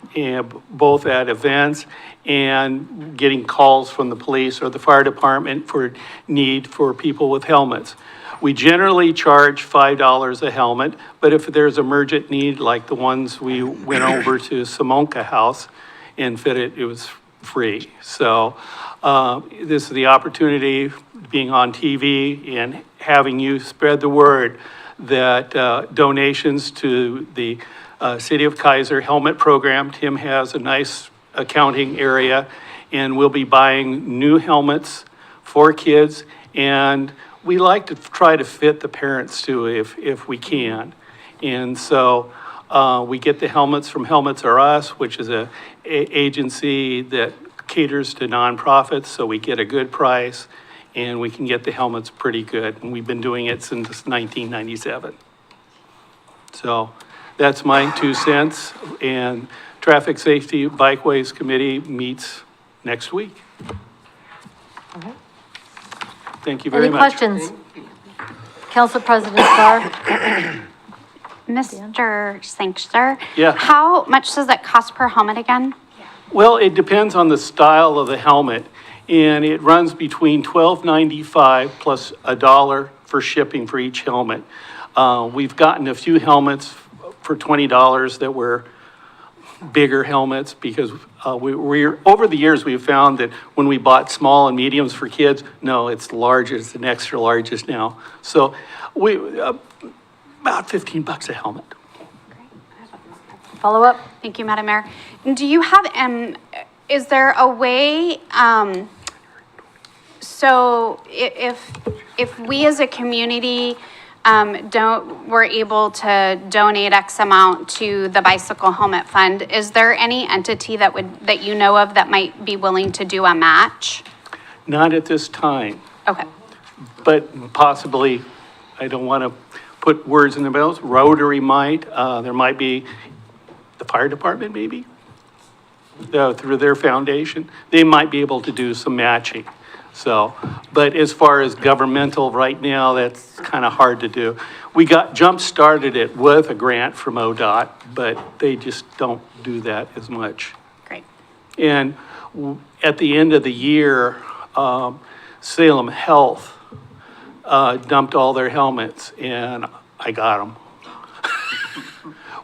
Speaker 15: both at events and getting calls from the police or the fire department for need for people with helmets. We generally charge $5 a helmet, but if there's emergent need, like the ones we went over to Simonka House and fit it, it was free. So this is the opportunity, being on TV and having you spread the word that donations to the City of Kaiser helmet program. Tim has a nice accounting area, and we'll be buying new helmets for kids. And we like to try to fit the parents too, if we can. And so we get the helmets from Helmets R Us, which is a agency that caters to nonprofits, so we get a good price, and we can get the helmets pretty good. And we've been doing it since 1997. So that's my 2 cents. And Traffic Safety Bikeways Committee meets next week. Thank you very
Speaker 1: Any
Speaker 15: much.
Speaker 1: questions? Council President Starr?
Speaker 6: Mr. Sangster?
Speaker 15: Yeah.
Speaker 6: How much does it cost per helmet again?
Speaker 15: Well, it depends on the style of the helmet, and it runs between $12.95 plus $1 for shipping for each helmet. We've gotten a few helmets for $20 that were bigger helmets because we're over the years we've found that when we bought small and mediums for kids, no, it's largest and extra largest now. So we about $15 a helmet.
Speaker 1: Follow up?
Speaker 6: Thank you, Madam Mayor. Do you have, is there a way, so if we as a community we're able to donate X amount to the Bicycle Helmet Fund, is there any entity that you know of that might be willing to do a match?
Speaker 15: Not at this time,
Speaker 6: Okay.
Speaker 15: but possibly, I don't want to put words in their mouths. Rotary might, there might be the fire department maybe, through their foundation. They might be able to do some matching. So, but as far as governmental right now, that's kind of hard to do. We jump-started it with a grant from ODOT, but they just don't do that as much.
Speaker 6: Great.
Speaker 15: And at the end of the year, Salem Health dumped all their helmets, and I got them.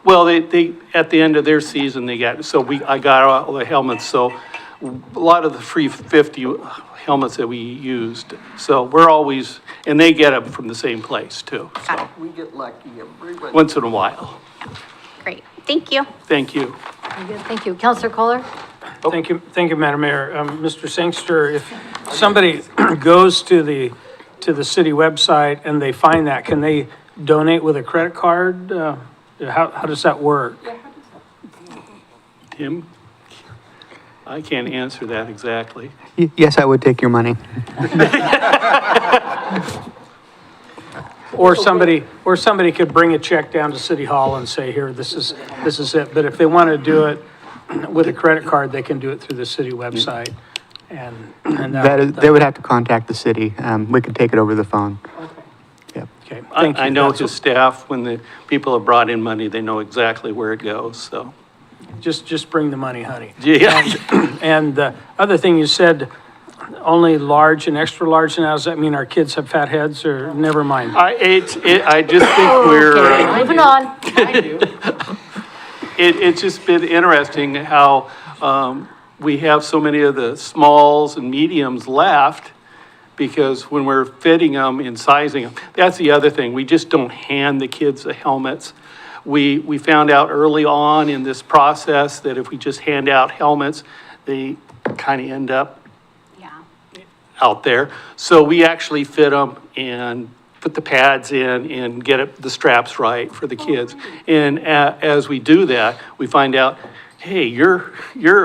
Speaker 15: Well, they at the end of their season, I got all the helmets, so a lot of the free 50 helmets that we used. So we're always, and they get them from the same place too. So
Speaker 3: We get lucky every
Speaker 15: once in a while.
Speaker 6: Great. Thank you.
Speaker 15: Thank you.
Speaker 1: Very good. Thank you. Councilor Kohler?
Speaker 4: Thank you, Madam Mayor. Mr. Sangster, if somebody goes to the city website and they find that, can they donate with a credit card? How does that work?
Speaker 15: Tim? I can't answer that exactly.
Speaker 14: Yes, I would take your money.
Speaker 4: Or somebody could bring a check down to City Hall and say, here, this is it. But if they want to do it with a credit card, they can do it through the city website. And
Speaker 14: They would have to contact the city. We could take it over the phone. Yep.
Speaker 4: Okay, thank you.
Speaker 15: I know
Speaker 4: That's
Speaker 15: his staff, when the people have brought in money, they know exactly where it goes, so.
Speaker 4: Just bring the money, honey.
Speaker 15: Yeah.
Speaker 4: And the other thing you said, only large and extra large now, does that mean our kids have fat heads, or never mind?
Speaker 15: I just think we're.
Speaker 1: Moving on.
Speaker 15: It's just been interesting how we have so many of the smalls and mediums left, because when we're fitting them and sizing them, that's the other thing. We just don't hand the kids the helmets. We found out early on in this process that if we just hand out helmets, they kind of end up out there. So we actually fit them and put the pads in and get the straps right for the kids. And as we do that, we find out, hey, you're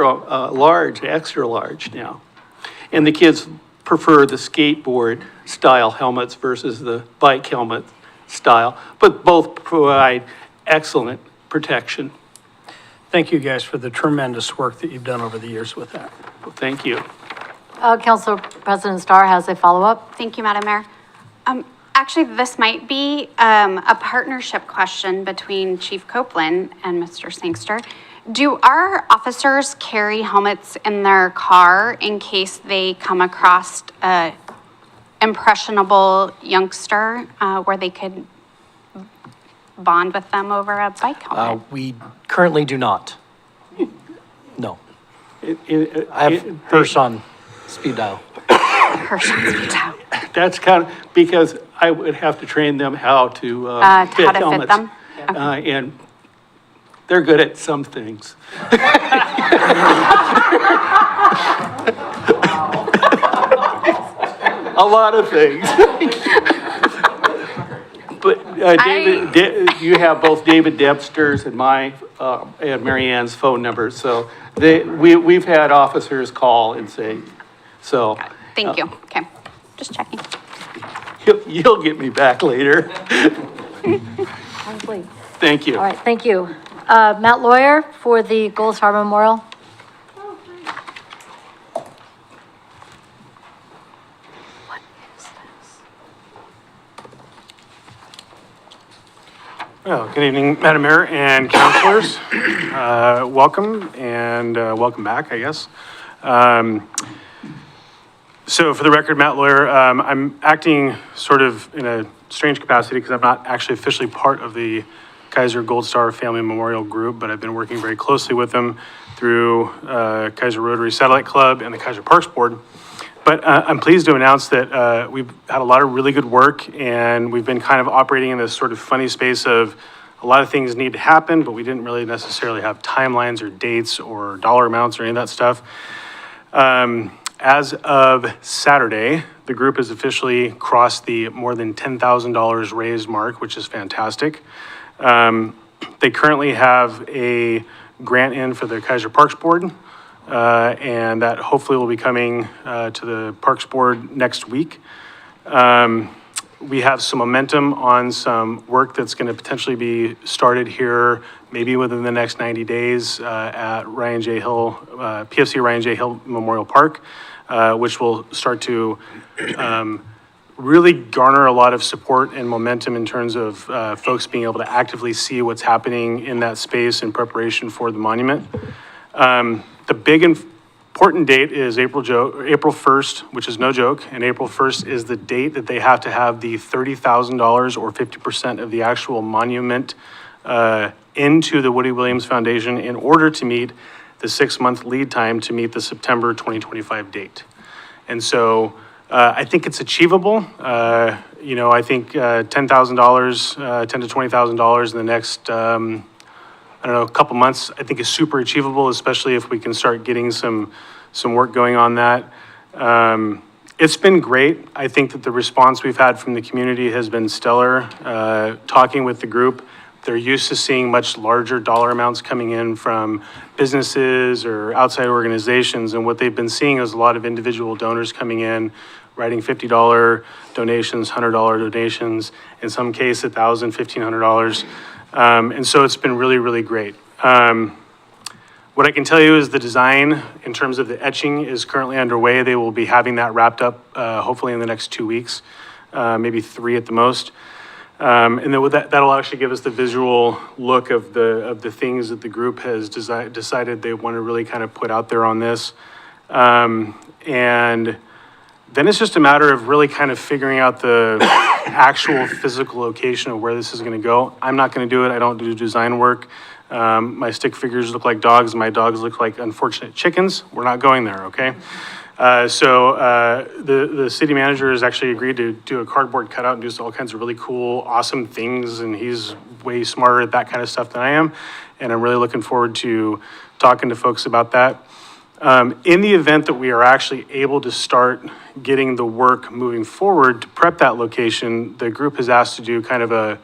Speaker 15: a large, extra large now. And the kids prefer the skateboard style helmets versus the bike helmet style, but both provide excellent protection.
Speaker 4: Thank you guys for the tremendous work that you've done over the years with that.
Speaker 15: Well, thank you.
Speaker 1: Council President Starr has a follow-up.
Speaker 6: Thank you, Madam Mayor. Actually, this might be a partnership question between Chief Copeland and Mr. Sangster. Do our officers carry helmets in their car in case they come across a impressionable youngster where they could bond with them over a bike helmet?
Speaker 5: We currently do not. No.
Speaker 15: I
Speaker 5: have Hirsch on speed dial.
Speaker 6: Hirsch on speed dial.
Speaker 15: That's kind of, because I would have to train them how to
Speaker 6: How
Speaker 15: fit
Speaker 6: to
Speaker 15: helmets.
Speaker 6: fit them?
Speaker 15: And they're good at some things. A lot of things. But you have both David Debster's and and Mary Ann's phone numbers, so we've had officers call and say, so.
Speaker 6: Thank you. Okay, just checking.
Speaker 15: You'll get me back later.
Speaker 1: Probably.
Speaker 15: Thank you.
Speaker 1: All right, thank you. Matt Lawyer for the Gold Star Memorial.
Speaker 16: Well, good evening, Madam Mayor and councilors. Welcome and welcome back, I guess. So for the record, Matt Lawyer, I'm acting sort of in a strange capacity because I'm not actually officially part of the Kaiser Gold Star Family Memorial Group, but I've been working very closely with them through Kaiser Rotary Satellite Club and the Kaiser Parks Board. But I'm pleased to announce that we've had a lot of really good work, and we've been kind of operating in this sort of funny space of a lot of things need to happen, but we didn't really necessarily have timelines or dates or dollar amounts or any of that stuff. As of Saturday, the group has officially crossed the more than $10,000 raised mark, which is fantastic. They currently have a grant in for the Kaiser Parks Board, and that hopefully will be coming to the Parks Board next week. We have some momentum on some work that's going to potentially be started here, maybe within the next 90 days at Ryan J. Hill, PFC Ryan J. Hill Memorial Park, which will start to really garner a lot of support and momentum in terms of folks being able to actively see what's happening in that space in preparation for the monument. The big important date is April 1st, which is no joke, and April 1st is the date that they have to have the $30,000 or 50% of the actual monument into the Woody Williams Foundation in order to meet the 6-month lead time to meet the September 2025 date. And so I think it's achievable. I think $10,000, $10,000 to $20,000 in the next, a couple months, I think is super achievable, especially if we can start getting some work going on that. It's been great. I think that the response we've had from the community has been stellar. Talking with the group, they're used to seeing much larger dollar amounts coming in from businesses or outside organizations, and what they've been seeing is a lot of individual donors coming in, writing $50 donations, $100 donations, in some case $1,000, $1,500. And so it's been really, really great. What I can tell you is the design in terms of the etching is currently underway. They will be having that wrapped up hopefully in the next 2 weeks, maybe 3 at the most. And then that'll actually give us the visual look of the things that the group has decided they want to really kind of put out there on this. And then it's just a matter of really kind of figuring out the actual physical location of where this is going to go. I'm not going to do it. I don't do design work. My stick figures look like dogs. My dogs look like unfortunate chickens. We're not going there, okay? So the city manager has actually agreed to do a cardboard cutout and do all kinds of really cool, awesome things, and he's way smarter at that kind of stuff than I am, and I'm really looking forward to talking to folks about that. In the event that we are actually able to start getting the work moving forward to prep that location, the group has asked to do kind of a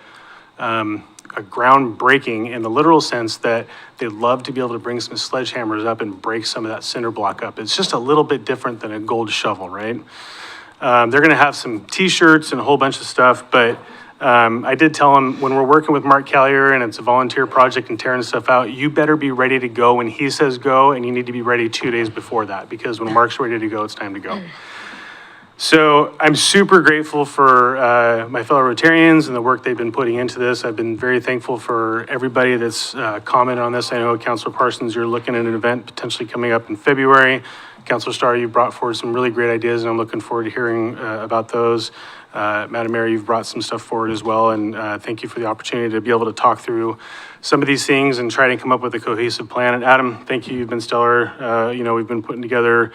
Speaker 16: groundbreaking in the literal sense that they'd love to be able to bring some sledgehammers up and break some of that cinder block up. It's just a little bit different than a gold shovel, right? They're going to have some T-shirts and a whole bunch of stuff, but I did tell them when we're working with Mark Callier and it's a volunteer project and tearing stuff out, you better be ready to go when he says go, and you need to be ready 2 days before that, because when Mark's ready to go, it's time to go. So I'm super grateful for my fellow Rotarians and the work they've been putting into this. I've been very thankful for everybody that's commented on this. I know, Councilor Parsons, you're looking at an event potentially coming up in February. Councilor Starr, you brought forward some really great ideas, and I'm looking forward to hearing about those. Madam Mayor, you've brought some stuff forward as well, and thank you for the opportunity to be able to talk through some of these things and try to come up with a cohesive plan. And Adam, thank you. You've been stellar. We've been putting together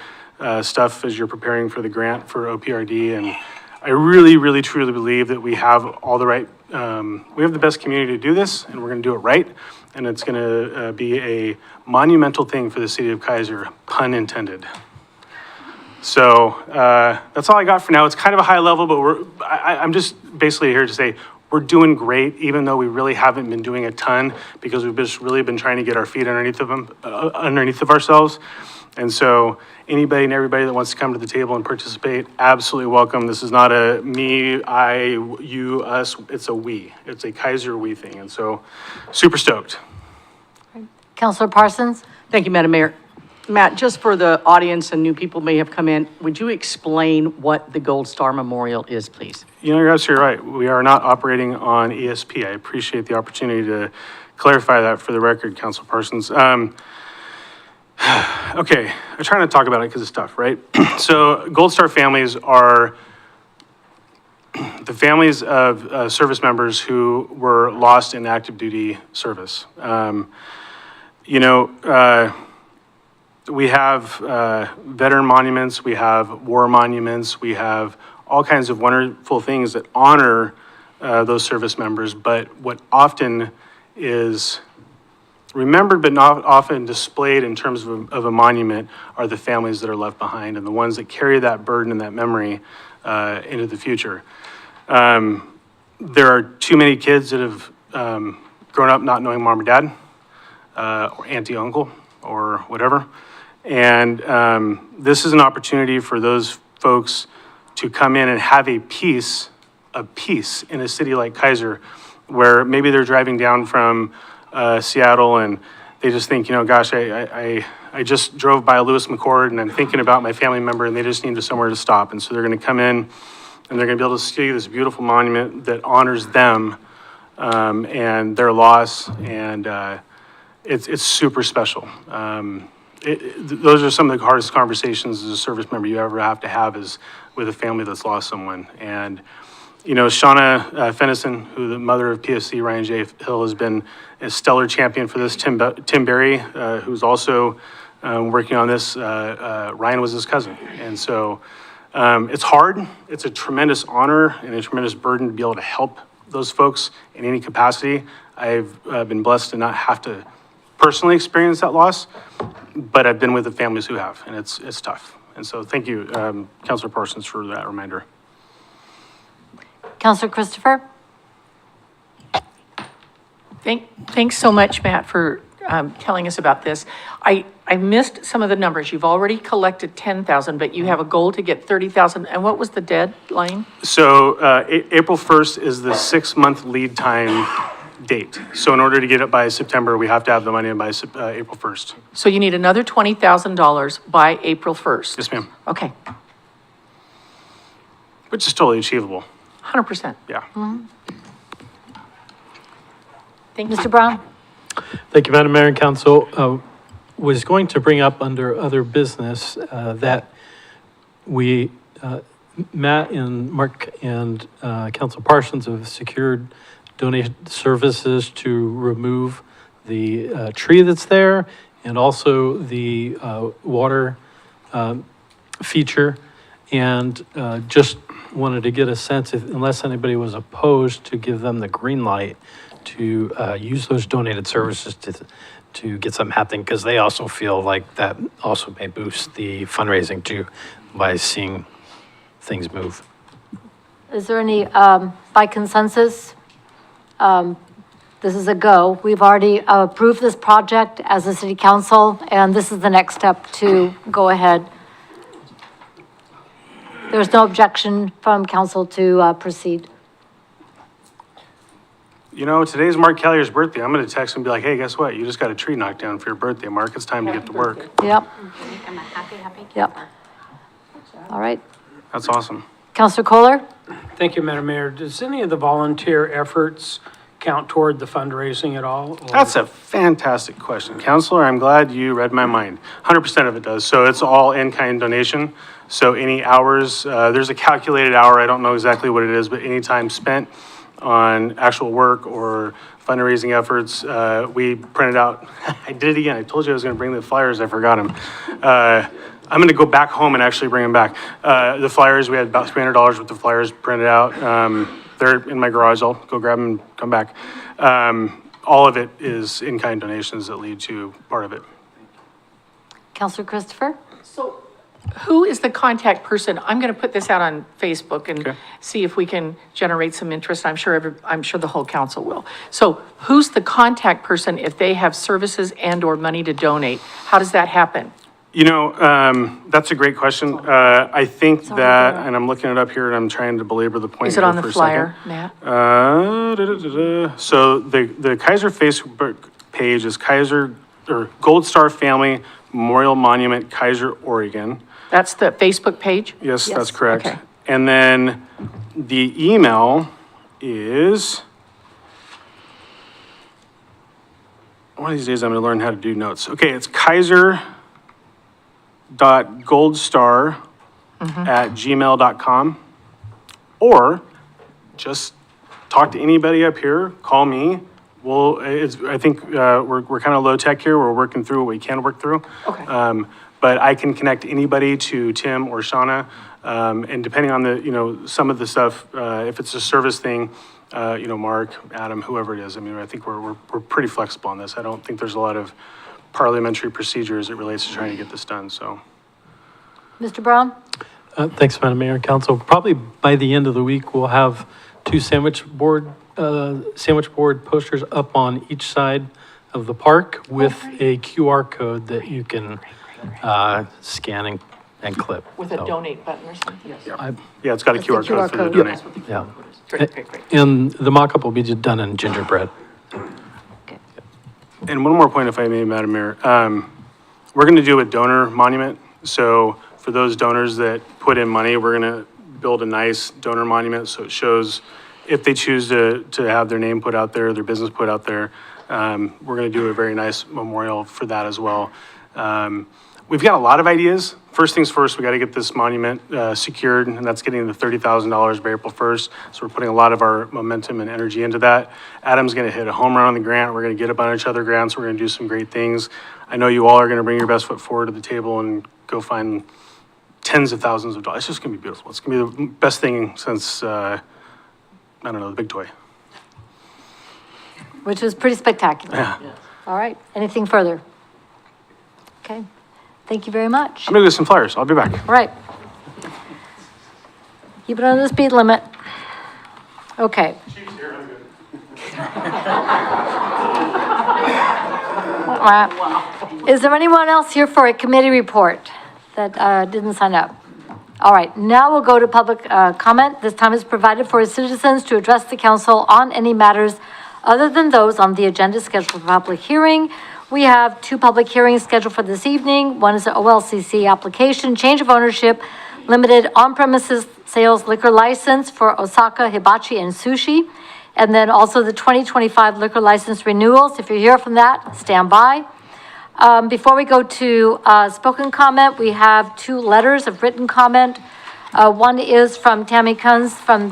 Speaker 16: stuff as you're preparing for the grant for OPRD, and I really, really, truly believe that we have all the right, we have the best community to do this, and we're going to do it right. and it's going to be a monumental thing for the city of Kaiser, pun intended. So that's all I got for now. It's kind of a high level, but I'm just basically here to say we're doing great, even though we really haven't been doing a ton because we've just really been trying to get our feet underneath of ourselves. And so anybody and everybody that wants to come to the table and participate, absolutely welcome. This is not a me, I, you, us. It's a we. It's a Kaiser we thing. And so super stoked.
Speaker 1: Counselor Parsons?
Speaker 10: Thank you, Madam Mayor. Matt, just for the audience and new people may have come in, would you explain what the Gold Star Memorial is, please?
Speaker 16: You know, you're absolutely right. We are not operating on ESP. I appreciate the opportunity to clarify that for the record, Council Parsons. Okay, I'm trying to talk about it because it's tough, right? So Gold Star families are the families of service members who were lost in active duty service. We have veteran monuments, we have war monuments, we have all kinds of wonderful things that honor those service members, but what often is remembered but not often displayed in terms of a monument are the families that are left behind and the ones that carry that burden and that memory into the future. There are too many kids that have grown up not knowing mom or dad, or auntie, uncle, or whatever. And this is an opportunity for those folks to come in and have a peace in a city like Kaiser, where maybe they're driving down from Seattle and they just think, you know, gosh, I just drove by a Lewis McCord and I'm thinking about my family member and they just need somewhere to stop. And so they're going to come in and they're going to be able to see this beautiful monument that honors them and their loss. And it's super special. Those are some of the hardest conversations as a service member you ever have to have is with a family that's lost someone. And, you know, Shauna Fennison, who the mother of PFC Ryan J. Hill, has been a stellar champion for this. Tim Berry, who's also working on this, Ryan was his cousin. And so it's hard. It's a tremendous honor and a tremendous burden to be able to help those folks in any capacity. I've been blessed to not have to personally experience that loss, but I've been with the families who have, and it's tough. And so thank you, Councilor Parsons, for that reminder.
Speaker 1: Counselor Christopher?
Speaker 7: Thanks so much, Matt, for telling us about this. I missed some of the numbers. You've already collected 10,000, but you have a goal to get 30,000. And what was the deadline?
Speaker 16: So April 1st is the 6-month lead time date. So in order to get it by September, we have to have the money in by April 1st.
Speaker 7: So you need another $20,000 by April 1st?
Speaker 16: Yes, ma'am.
Speaker 7: Okay.
Speaker 16: Which is totally achievable.
Speaker 7: 100%.
Speaker 16: Yeah.
Speaker 7: Thank you.
Speaker 1: Mr. Brown?
Speaker 17: Thank you, Madam Mayor and Council. Was going to bring up under other business that we, Matt and Mark and Council Parsons have secured donated services to remove the tree that's there and also the water feature. And just wanted to get a sense, unless anybody was opposed, to give them the green light to use those donated services to get something happening, because they also feel like that also may boost the fundraising too by seeing things move.
Speaker 1: Is there any, by consensus, this is a go. We've already approved this project as a city council, and this is the next step to go ahead. There's no objection from council to proceed.
Speaker 16: You know, today's Mark Callier's birthday. I'm going to text him and be like, hey, guess what? You just got a tree knocked down for your birthday, Mark. It's time to get to work.
Speaker 1: Yep. Yep. All right.
Speaker 16: That's awesome.
Speaker 1: Councilor Kohler?
Speaker 4: Thank you, Madam Mayor. Does any of the volunteer efforts count toward the fundraising at all? Or-
Speaker 16: That's a fantastic question. Counselor, I'm glad you read my mind. 100% of it does. So it's all in-kind donation. So any hours, there's a calculated hour. I don't know exactly what it is, but any time spent on actual work or fundraising efforts, we printed out. I did it again. I told you I was going to bring the flyers. I forgot them. I'm going to go back home and actually bring them back. The flyers, we had about $300 worth of flyers printed out. They're in my garage. I'll go grab them and come back. all of it is in-kind donations that lead to part of it.
Speaker 1: Counselor Christopher?
Speaker 7: So who is the contact person? I'm going to put this out on Facebook and
Speaker 16: Okay.
Speaker 7: see if we can generate some interest. I'm sure the whole council will. So who's the contact person if they have services and/or money to donate? How does that happen?
Speaker 16: You know, that's a great question. I think that, and I'm looking it up here and I'm trying to belabor the point
Speaker 7: Is it
Speaker 16: here
Speaker 7: on the
Speaker 16: for a
Speaker 7: flyer,
Speaker 16: second.
Speaker 7: Matt?
Speaker 16: So the Kaiser Facebook page is Kaiser, or Gold Star Family Memorial Monument, Kaiser, Oregon.
Speaker 7: That's the Facebook page?
Speaker 16: Yes,
Speaker 1: Yes.
Speaker 16: that's correct.
Speaker 7: Okay.
Speaker 16: And then the email is, one of these days I'm gonna learn how to do notes. Okay, it's kaiser.goldstar@gmail.com. Or just talk to anybody up here, call me. Well, I think we're kind of low tech here. We're working through what we can work through.
Speaker 7: Okay.
Speaker 16: But I can connect anybody to Tim or Shauna. And depending on some of the stuff, if it's a service thing, Mark, Adam, whoever it is, I mean, I think we're pretty flexible on this. I don't think there's a lot of parliamentary procedure as it relates to trying to get this done, so.
Speaker 1: Mr. Brown?
Speaker 17: Thanks, Madam Mayor and Council. Probably by the end of the week, we'll have two sandwich board posters up on each side of the park with a QR code that you can scan and clip.
Speaker 7: With a
Speaker 17: So,
Speaker 7: donate button or something?
Speaker 16: Yeah, it's got a
Speaker 1: That's the
Speaker 16: QR code for the
Speaker 1: QR code.
Speaker 16: donate.
Speaker 17: Yeah.
Speaker 7: Great, great, great.
Speaker 17: And the mock-up will be done in gingerbread.
Speaker 16: And one more point, if I may, Madam Mayor. We're going to do a donor monument. So for those donors that put in money, we're going to build a nice donor monument. So it shows if they choose to have their name put out there, their business put out there, we're going to do a very nice memorial for that as well. We've got a lot of ideas. First things first, we got to get this monument secured, and that's getting the $30,000 by April 1st. So we're putting a lot of our momentum and energy into that. Adam's going to hit a home run on the grant. We're going to get a bunch of other grants. We're going to do some great things. I know you all are going to bring your best foot forward to the table and go find tens of thousands of dollars. It's just going to be beautiful. It's going to be the best thing since, the big toy.
Speaker 1: Which is pretty spectacular.
Speaker 16: Yeah.
Speaker 1: All right, anything further? Okay, thank you very much.
Speaker 16: I'm going to get some flyers. I'll be back.
Speaker 1: All right. Keep it under the speed limit. Okay. Wow. Is there anyone else here for a committee report that didn't sign up? All right, now we'll go to public comment. This time is provided for citizens to address the council on any matters other than those on the agenda scheduled for public hearing. We have two public hearings scheduled for this evening. One is an OLCC application, change of ownership, limited on-premises sales liquor license for Osaka Hibachi and Sushi. And then also the 2025 liquor license renewals. If you're here from that, stand by. Before we go to spoken comment, we have two letters of written comment. One is from Tammy Kunz, from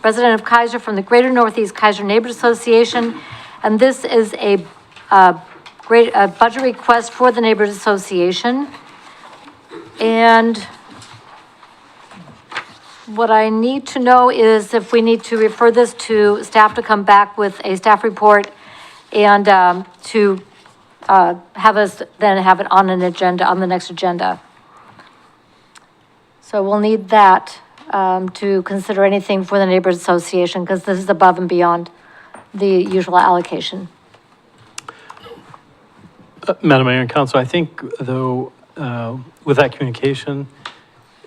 Speaker 1: resident of Kaiser, from the Greater Northeast Kaiser Neighborhood Association. And this is a budget request for the Neighborhood Association. And what I need to know is if we need to refer this to staff to come back with a staff report and to have us then have it on an agenda, on the next agenda. So we'll need that to consider anything for the Neighborhood Association, because this is above and beyond the usual allocation.
Speaker 17: Madam Mayor and Council, I think though, with that communication,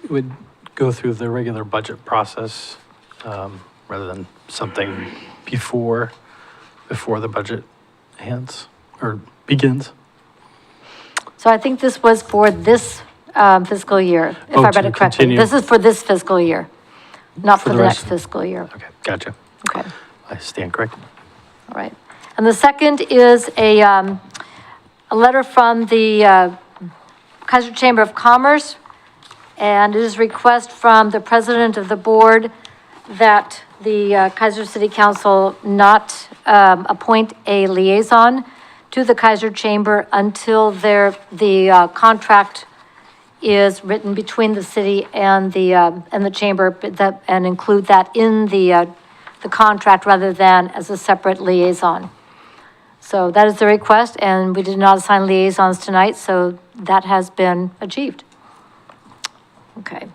Speaker 17: it would go through the regular budget process rather than something before the budget ends or begins.
Speaker 1: So I think this was for this fiscal year, if I read
Speaker 17: to
Speaker 1: it correctly.
Speaker 17: continue.
Speaker 1: This is for this fiscal year, not for the next
Speaker 17: rest.
Speaker 1: fiscal year.
Speaker 17: Okay, gotcha.
Speaker 1: Okay.
Speaker 17: I stand corrected.
Speaker 1: All right. And the second is a letter from the Kaiser Chamber of Commerce, and it is a request from the president of the board that the Kaiser City Council not appoint a liaison to the Kaiser Chamber until the contract is written between the city and the chamber, and include that in the contract rather than as a separate liaison. So that is the request, and we did not assign liaisons tonight, so that has been achieved. Okay.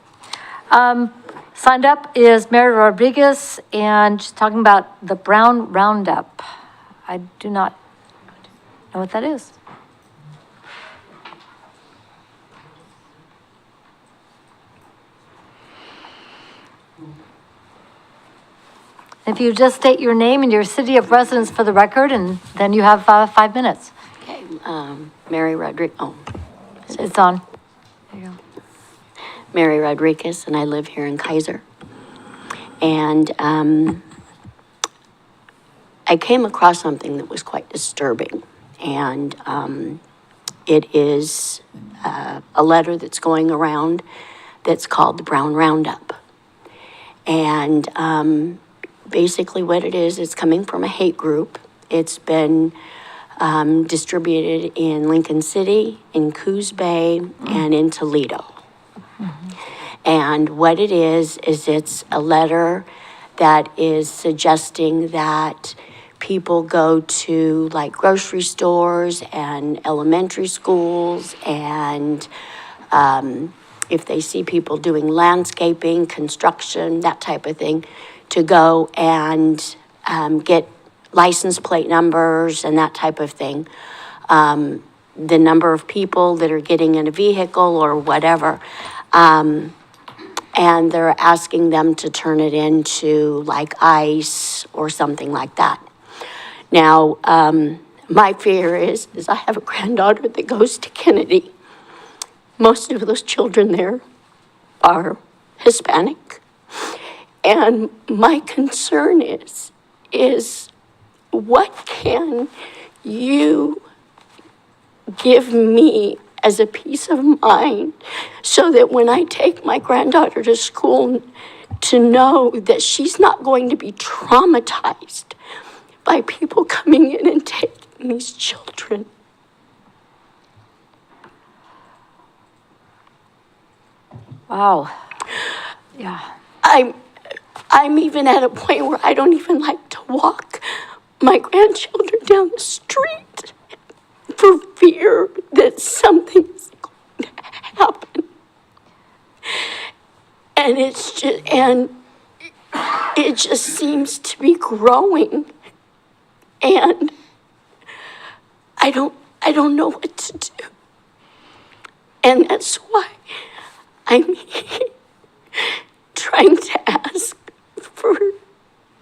Speaker 1: Signed up is Mary Rodriguez, and she's talking about the Brown Roundup. I do not know what that is. If you just state your name and your city of residence for the record, and then you have 5 minutes.
Speaker 18: Okay, Mary Rodriguez,
Speaker 1: It's on. There you go.
Speaker 18: Mary Rodriguez, and I live here in Kaiser. And I came across something that was quite disturbing. And it is a letter that's going around that's called the Brown Roundup. And basically what it is, it's coming from a hate group. It's been distributed in Lincoln City, in Coos Bay, and in Toledo. And what it is it's a letter that is suggesting that people go to like grocery stores and elementary schools, and if they see people doing landscaping, construction, that type of thing, to go and get license plate numbers and that type of thing. The number of people that are getting in a vehicle or whatever. And they're asking them to turn it into like ICE or something like that. Now, my fear is I have a granddaughter that goes to Kennedy. Most of those children there are Hispanic. And my concern is what can you give me as a peace of mind so that when I take my granddaughter to school, to know that she's not going to be traumatized by people coming in and taking these children.
Speaker 1: Wow. Yeah.
Speaker 18: I'm even at a point where I don't even like to walk my grandchildren down the street for fear that something's going to happen. And it just seems to be growing. And I don't know what to do. And that's why I'm here trying to ask for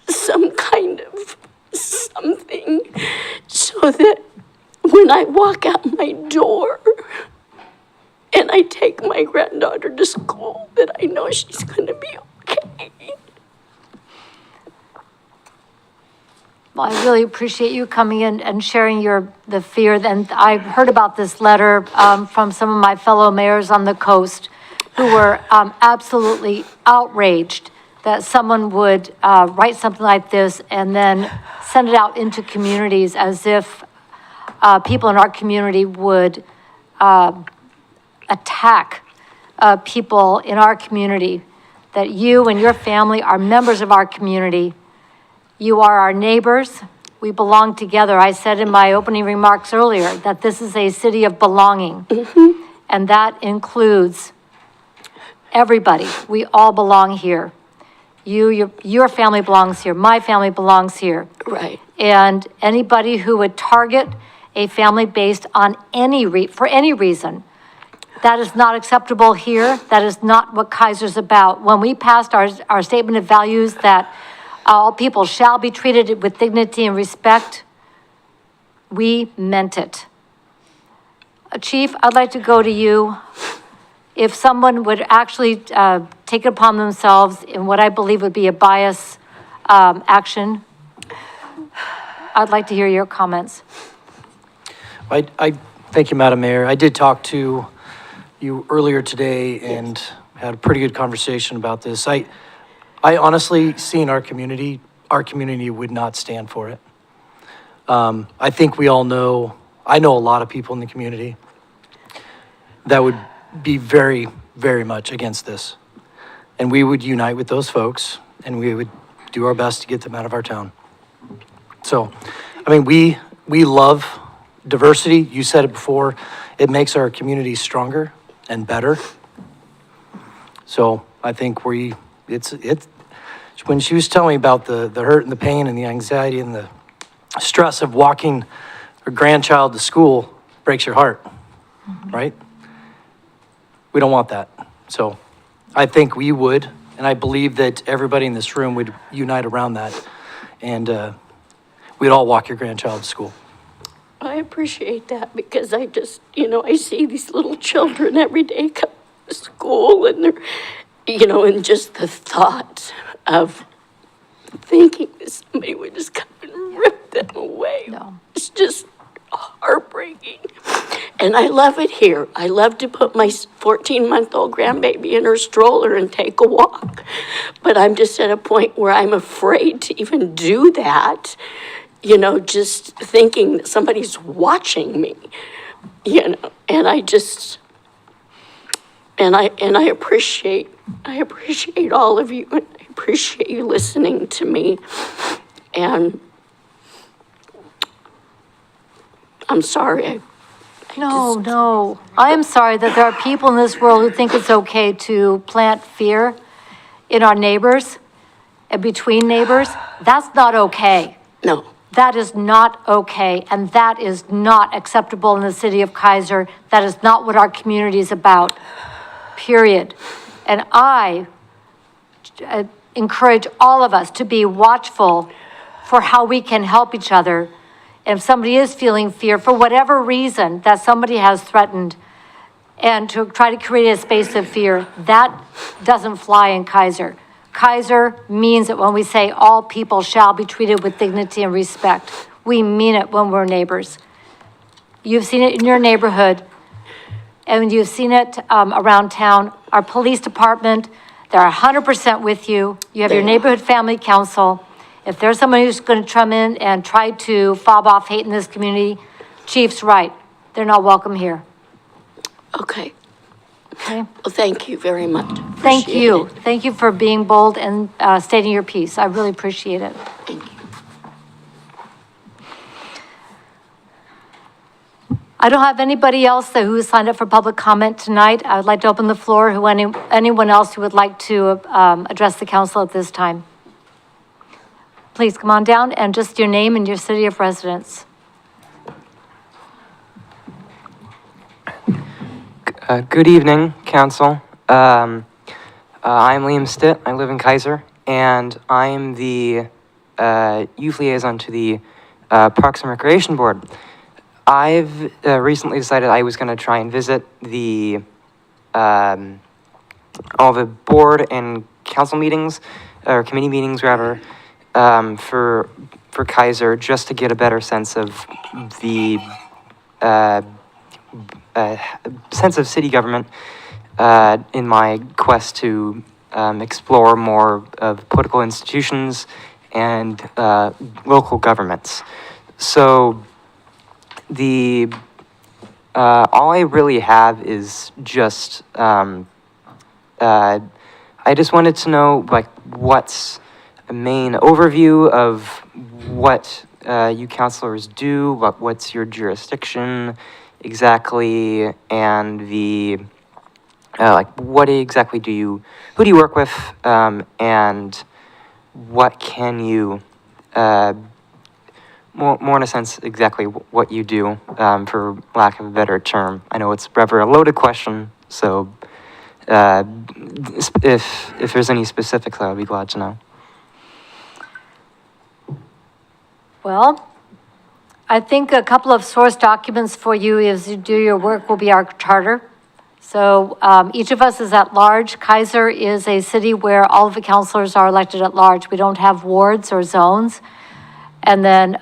Speaker 18: some kind of something so that when I walk out my door and I take my granddaughter to school, that I know she's going to be okay.
Speaker 1: Well, I really appreciate you coming in and sharing the fear. And I've heard about this letter from some of my fellow mayors on the coast who were absolutely outraged that someone would write something like this and then send it out into communities as if people in our community would attack people in our community, that you and your family are members of our community. You are our neighbors. We belong together. I said in my opening remarks earlier that this is a city of belonging. And that includes everybody. We all belong here. Your family belongs here. My family belongs here.
Speaker 18: Right.
Speaker 1: And anybody who would target a family based on for any reason, that is not acceptable here. That is not what Kaiser's about. When we passed our statement of values that all people shall be treated with dignity and respect, we meant it. Chief, I'd like to go to you. If someone would actually take it upon themselves in what I believe would be a bias action, I'd like to hear your comments.
Speaker 19: I thank you, Madam Mayor. I did talk to you earlier today and had a pretty good conversation about this. I honestly, seeing our community would not stand for it. I think we all know, I know a lot of people in the community that would be very, very much against this. And we would unite with those folks and we would do our best to get them out of our town. So, I mean, we we love diversity. You said it before. It makes our community stronger and better. So I think it's, when she was telling me about the hurt and the pain and the anxiety and the stress of walking her grandchild to school, breaks your heart, right? We don't want that. So I think we would, and I believe that everybody in this room would unite around that. And we'd all walk your grandchild to school.
Speaker 18: I appreciate that because I just, I see these little children every day come to school and they're, and just the thought of thinking that somebody would just come and rip them away.
Speaker 1: No.
Speaker 18: It's just heartbreaking. And I love it here. I love to put my 14-month-old grandbaby in her stroller and take a walk. But I'm just at a point where I'm afraid to even do that, just thinking that somebody's watching me, and I just, and I appreciate all of you, and I appreciate you listening to me, and I'm sorry.
Speaker 1: No. I am sorry that there are people in this world who think it's okay to plant fear in our neighbors and between neighbors. That's not okay.
Speaker 18: No.
Speaker 1: That is not okay, and that is not acceptable in the city of Kaiser. That is not what our community is about, period. And I encourage all of us to be watchful for how we can help each other. If somebody is feeling fear for whatever reason that somebody has threatened, and to try to create a space of fear, that doesn't fly in Kaiser. Kaiser means that when we say all people shall be treated with dignity and respect, we mean it when we're neighbors. You've seen it in your neighborhood, and you've seen it around town. Our police department, they're 100% with you. You have your neighborhood family council. If there's somebody who's going to come in and try to fob off hate in this community, Chief's right. They're not welcome here.
Speaker 18: Okay.
Speaker 1: Okay?
Speaker 18: Well, thank you very much.
Speaker 1: Thank
Speaker 18: Appreciate
Speaker 1: you.
Speaker 18: it.
Speaker 1: Thank you for being bold and stating your piece. I really appreciate it.
Speaker 18: Thank you.
Speaker 1: I don't have anybody else who has signed up for public comment tonight. I would like to open the floor to anyone else who would like to address the council at this time. Please come on down and just your name and your city of residence.
Speaker 20: Good evening, council. I'm Liam Stitt. I live in Kaiser, and I am the youth liaison to the Parks and Recreation Board. I've recently decided I was going to try and visit the all the board and council meetings, or committee meetings rather, for Kaiser, just to get a better sense of the sense of city government in my quest to explore more of political institutions and local governments. So all I really have is just I just wanted to know what's a main overview of what you councilors do, what's your jurisdiction exactly, and what exactly who do you work with, and what can you, more in a sense, exactly what you do, for lack of a better term. I know it's rather a loaded question, so if there's any specifics, I would be glad to know.
Speaker 1: Well, I think a couple of source documents for you as you do your work will be our charter. So each of us is at large. Kaiser is a city where all of the councilors are elected at large. We don't have wards or zones. And then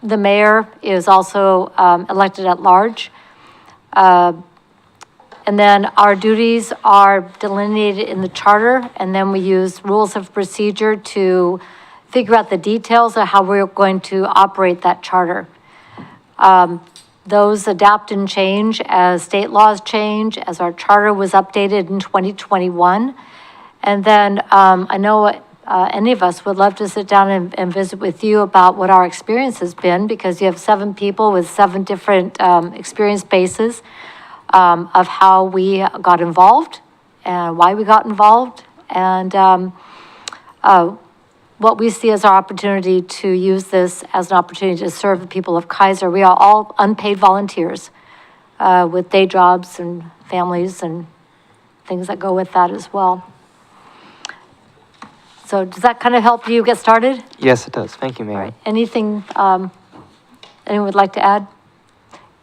Speaker 1: the mayor is also elected at large. And then our duties are delineated in the charter, and then we use rules of procedure to figure out the details of how we're going to operate that charter. Those adapt and change as state laws change, as our charter was updated in 2021. And then I know any of us would love to sit down and visit with you about what our experience has been, because you have 7 people with 7 different experience bases of how we got involved and why we got involved, and what we see as our opportunity to use this as an opportunity to serve the people of Kaiser. We are all unpaid volunteers with day jobs and families and things that go with that as well. So does that kind of help you get started?
Speaker 20: Yes, it does. Thank you, Mayor.
Speaker 1: Anything anyone would like to add?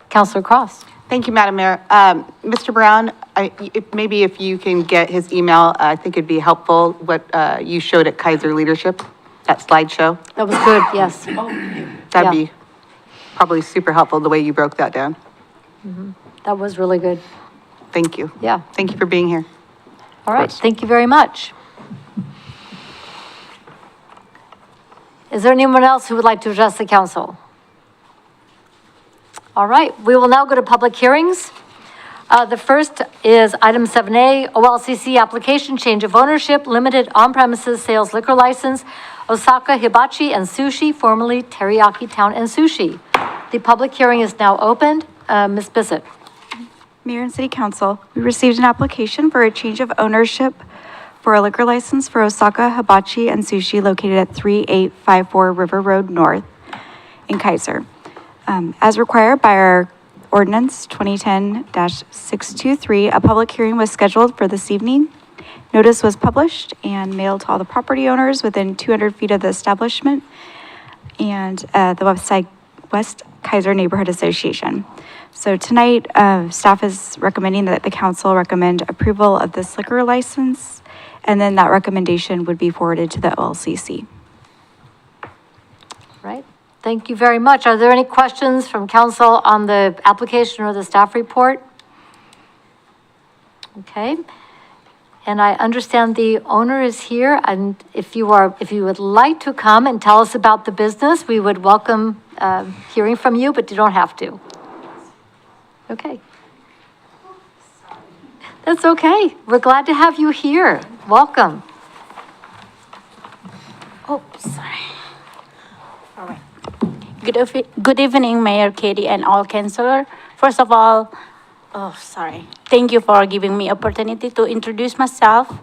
Speaker 1: Counselor Cross?
Speaker 9: Thank you, Madam Mayor. Mr. Brown, maybe if you can get his email, I think it'd be helpful what you showed at Kaiser Leadership, that slideshow.
Speaker 1: That was good, yes.
Speaker 9: That'd be probably super helpful, the way you broke that down.
Speaker 1: That was really good.
Speaker 9: Thank you.
Speaker 1: Yeah.
Speaker 9: Thank you for being here.
Speaker 1: All right, thank you very much. Is there anyone else who would like to address the council? All right, we will now go to public hearings. The first is item 7A, OLCC application, change of ownership, limited on-premises sales liquor license, Osaka Hibachi and Sushi, formerly Teriyaki Town and Sushi. The public hearing is now opened. Ms. Bissett.
Speaker 2: Mayor and City Council, we received an application for a change of ownership for a liquor license for Osaka Hibachi and Sushi located at 3854 River Road North in Kaiser. As required by our ordinance 2010-623, a public hearing was scheduled for this evening. Notice was published and mailed to all the property owners within 200 feet of the establishment and the website West Kaiser Neighborhood Association. So tonight, staff is recommending that the council recommend approval of this liquor license, and then that recommendation would be forwarded to the OLCC.
Speaker 1: Right, thank you very much. Are there any questions from council on the application or the staff report? Okay, and I understand the owner is here, and if you would like to come and tell us about the business, we would welcome hearing from you, but you don't have to. Okay. That's okay. We're glad to have you here. Welcome.
Speaker 21: Oh, sorry. All right. Good evening, Mayor Katie and all councilor. First of all, thank you for giving me opportunity to introduce myself.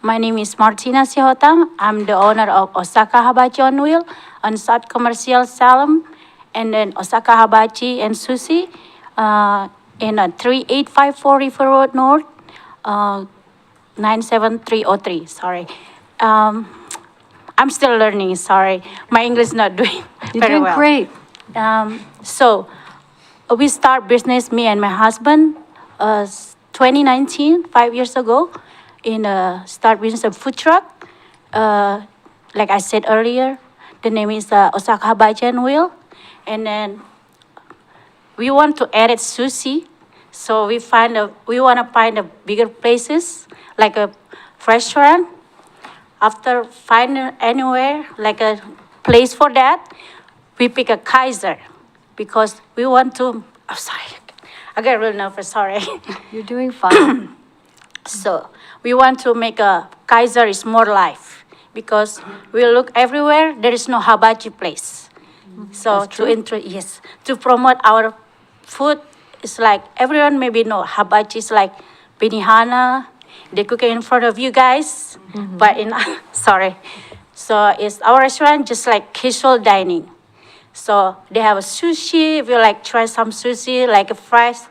Speaker 21: My name is Martina Sihotang. I'm the owner of Osaka Hibachi on Wheel on South Commercial Salem, and then Osaka Hibachi and Sushi in 3854 River Road North, 97303. Sorry. I'm still learning, sorry. My English is not doing very well.
Speaker 1: You're doing great.
Speaker 21: So we start business, me and my husband, 2019, 5 years ago, in start business of food truck. Like I said earlier, the name is Osaka Hibachi and Wheel. And then we want to add sushi. So we want to find a bigger places, like a restaurant. After finding anywhere, like a place for that, we pick a Kaiser because we want to, I got real nervous, sorry.
Speaker 1: You're doing fine.
Speaker 21: So we want to make a Kaiser is more life because we look everywhere, there is no hibachi place. So to promote our food, it's like everyone maybe know hibachi is like Benihana, they cook it in front of you guys, but sorry. So it's our restaurant just like casual dining. So they have a sushi, if you like try some sushi, like a fresh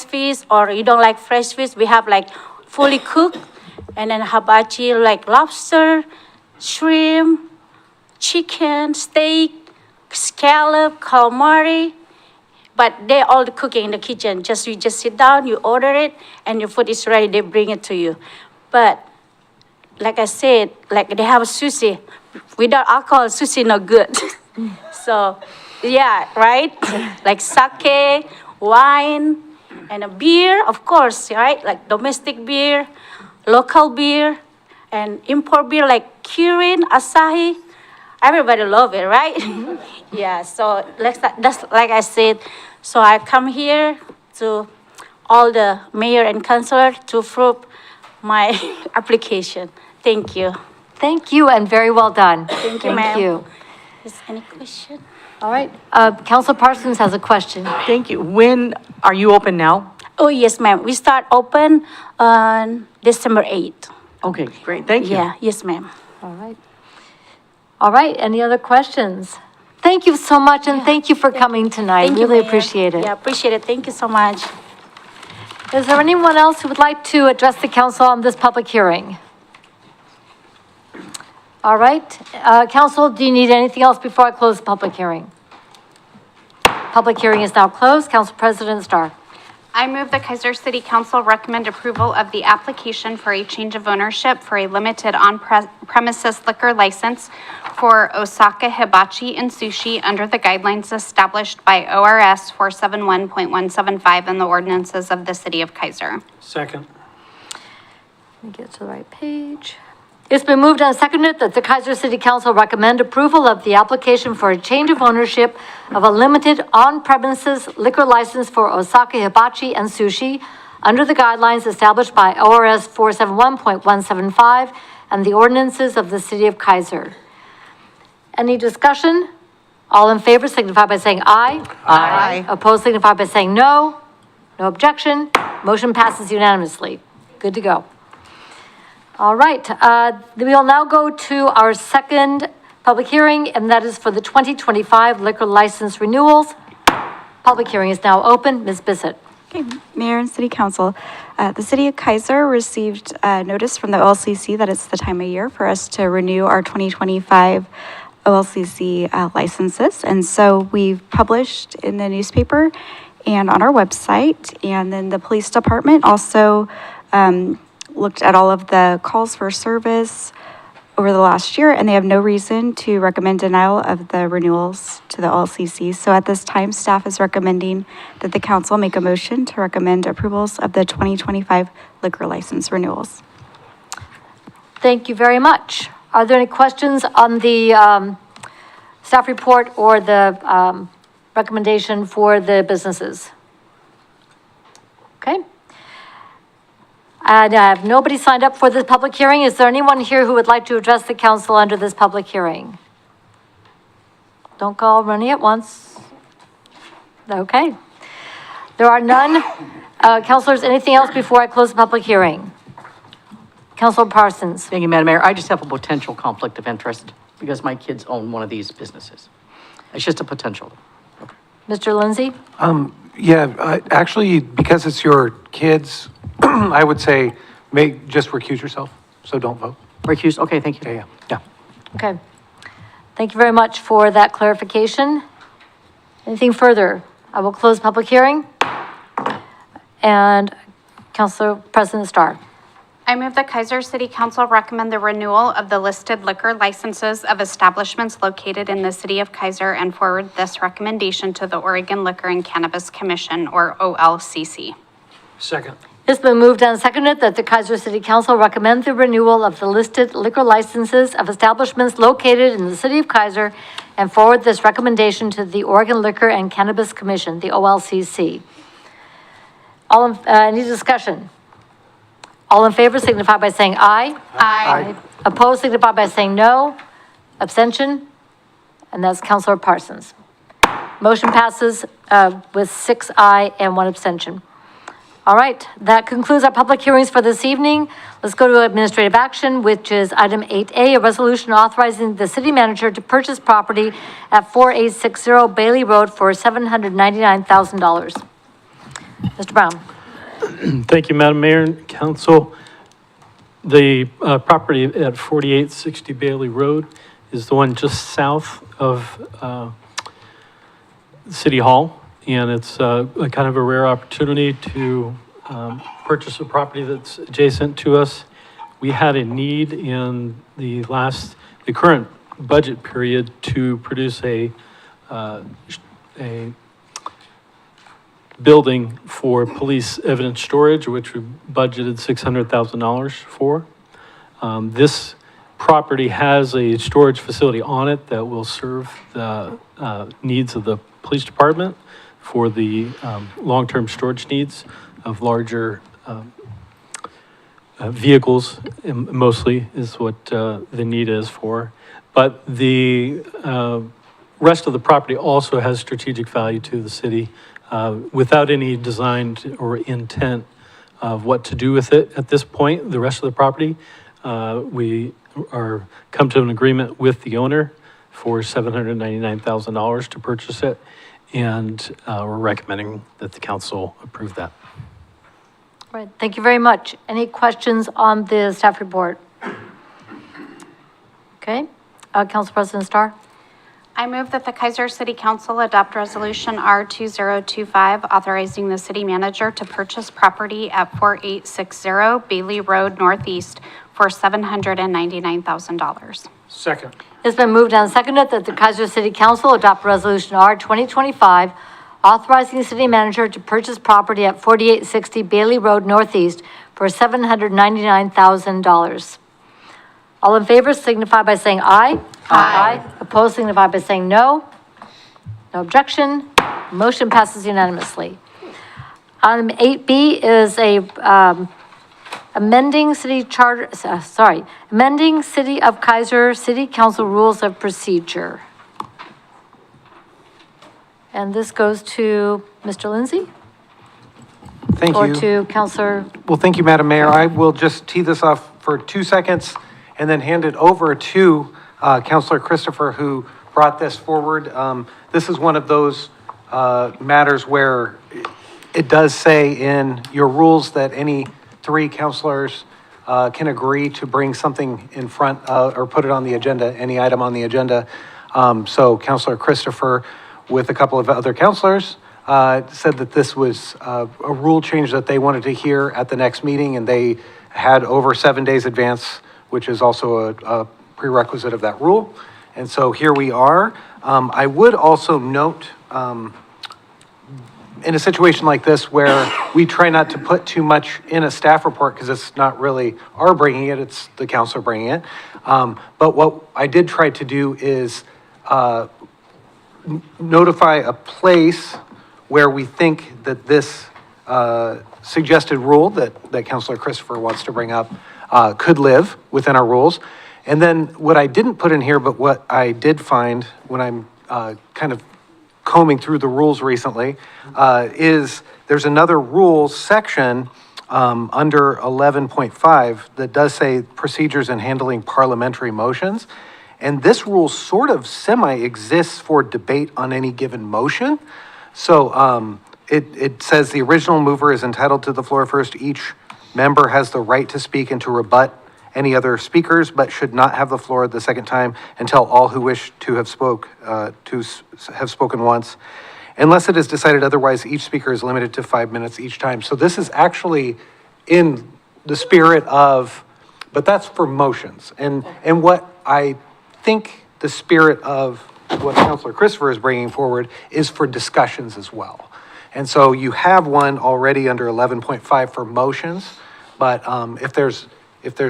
Speaker 21: fish, or you don't like fresh fish, we have like fully cooked. And then hibachi, like lobster, shrimp, chicken, steak, scallop, calamari. But they all cooking in the kitchen. You just sit down, you order it, and your food is ready, they bring it to you. But like I said, like they have a sushi. Without alcohol, sushi not good. So, yeah, right? Like sake, wine, and a beer, of course, right? Like domestic beer, local beer, and import beer like Kirin, Asahi. Everybody love it, right? Yeah, so that's like I said. So I come here to all the mayor and councilor to approve my application. Thank you.
Speaker 1: Thank you and very well done.
Speaker 21: Thank you, ma'am.
Speaker 1: Thank you.
Speaker 21: Is any question?
Speaker 1: All right, Council Parsons has a question.
Speaker 10: Thank you. When are you open now?
Speaker 21: Oh, yes, ma'am. We start open on December 8th.
Speaker 10: Okay, great. Thank you.
Speaker 21: Yeah, yes, ma'am.
Speaker 1: All right. All right, any other questions? Thank you so much and thank you for coming tonight.
Speaker 21: Thank you,
Speaker 1: Really
Speaker 21: Mayor.
Speaker 1: appreciate it.
Speaker 21: Yeah, appreciate it. Thank you so much.
Speaker 1: Is there anyone else who would like to address the council on this public hearing? All right, council, do you need anything else before I close the public hearing? Public hearing is now closed. Council President Starr.
Speaker 6: I move the Kaiser City Council recommend approval of the application for a change of ownership for a limited on-premises liquor license for Osaka Hibachi and Sushi under the guidelines established by ORS 471.175 and the ordinances of the City of Kaiser.
Speaker 4: Second.
Speaker 1: Let me get to the right page. It's been moved and seconded that the Kaiser City Council recommend approval of the application for a change of ownership of a limited on-premises liquor license for Osaka Hibachi and Sushi under the guidelines established by ORS 471.175 and the ordinances of the City of Kaiser. Any discussion? All in favor signify by saying aye.
Speaker 10: Aye.
Speaker 1: Opposed signify by saying no. No objection. Motion passes unanimously. Good to go. All right, we will now go to our second public hearing, and that is for the 2025 liquor license renewals. Public hearing is now open. Ms. Bissett.
Speaker 2: Okay, Mayor and City Council, the City of Kaiser received notice from the OLCC that it's the time of year for us to renew our 2025 OLCC licenses. And so we've published in the newspaper and on our website, and then the police department also looked at all of the calls for service over the last year, and they have no reason to recommend denial of the renewals to the OLCC. So at this time, staff is recommending that the council make a motion to recommend approvals of the 2025 liquor license renewals.
Speaker 1: Thank you very much. Are there any questions on the staff report or the recommendation for the businesses? Okay. And I have nobody signed up for this public hearing. Is there anyone here who would like to address the council under this public hearing? Don't go all running at once. Okay. There are none. Councilors, anything else before I close the public hearing? Councilor Parsons.
Speaker 10: Thank you, Madam Mayor. I just have a potential conflict of interest because my kids own one of these businesses. It's just a potential.
Speaker 1: Mr. Lindsay?
Speaker 12: Yeah, actually, because it's your kids, I would say, just recuse yourself, so don't vote.
Speaker 10: Recuse, okay, thank you.
Speaker 12: Yeah.
Speaker 1: Okay. Thank you very much for that clarification. Anything further? I will close public hearing. And Councilor President Starr.
Speaker 6: I move the Kaiser City Council recommend the renewal of the listed liquor licenses of establishments located in the City of Kaiser and forward this recommendation to the Oregon Liquor and Cannabis Commission, or OLCC.
Speaker 4: Second.
Speaker 1: It's been moved and seconded that the Kaiser City Council recommend the renewal of the listed liquor licenses of establishments located in the City of Kaiser and forward this recommendation to the Oregon Liquor and Cannabis Commission, the OLCC. Any discussion? All in favor signify by saying aye.
Speaker 6: Aye.
Speaker 1: Opposed signify by saying no. Abstention? And that's Councilor Parsons. Motion passes with 6 aye and 1 abstention. All right, that concludes our public hearings for this evening. Let's go to administrative action, which is item 8A, a resolution authorizing the city manager to purchase property at 4860 Bailey Road for $799,000. Mr. Brown.
Speaker 17: Thank you, Madam Mayor and Council. The property at 4860 Bailey Road is the one just south of City Hall, and it's a kind of a rare opportunity to purchase a property that's adjacent to us. We had a need in the current budget period to produce a building for police evidence storage, which we budgeted $600,000 for. This property has a storage facility on it that will serve the needs of the police department for the long-term storage needs of larger vehicles mostly is what the need is for. But the rest of the property also has strategic value to the city without any design or intent of what to do with it at this point. The rest of the property, we are come to an agreement with the owner for $799,000 to purchase it, and we're recommending that the council approve that.
Speaker 1: All right, thank you very much. Any questions on the staff report? Okay, Council President Starr?
Speaker 6: I move that the Kaiser City Council adopt Resolution R2025, authorizing the city manager to purchase property at 4860 Bailey Road Northeast for $799,000.
Speaker 4: Second.
Speaker 1: It's been moved and seconded that the Kaiser City Council adopt Resolution R 2025, authorizing the city manager to purchase property at 4860 Bailey Road Northeast for $799,000. All in favor signify by saying aye. Aye. Opposed signify by saying no. No objection. Motion passes unanimously. Item 8B is amending amending City of Kaiser City Council Rules of Procedure. And this goes to Mr. Lindsay?
Speaker 12: Thank you.
Speaker 1: Or to Councilor?
Speaker 12: Well, thank you, Madam Mayor. I will just tee this off for 2 seconds and then hand it over to Councilor Christopher, who brought this forward. This is one of those matters where it does say in your rules that any 3 councilors can agree to bring something in front or put it on the agenda, any item on the agenda. So Councilor Christopher, with a couple of other councilors, said that this was a rule change that they wanted to hear at the next meeting, and they had over 7 days advance, which is also a prerequisite of that rule. And so here we are. I would also note, in a situation like this where we try not to put too much in a staff report because it's not really our bringing it, it's the council bringing it. But what I did try to do is notify a place where we think that this suggested rule that Councilor Christopher wants to bring up could live within our rules. And then what I didn't put in here, but what I did find when I'm kind of combing through the rules recently, is there's another rules section under 11.5 that does say procedures in handling parliamentary motions. And this rule sort of semi-exists for debate on any given motion. So it says the original mover is entitled to the floor first. Each member has the right to speak and to rebut any other speakers, but should not have the floor the second time until all who wish to have spoken once. Unless it is decided otherwise, each speaker is limited to 5 minutes each time. So this is actually in the spirit of, but that's for motions. And what I think the spirit of what Councilor Christopher is bringing forward is for discussions as well. And so you have one already under 11.5 for motions, but if there's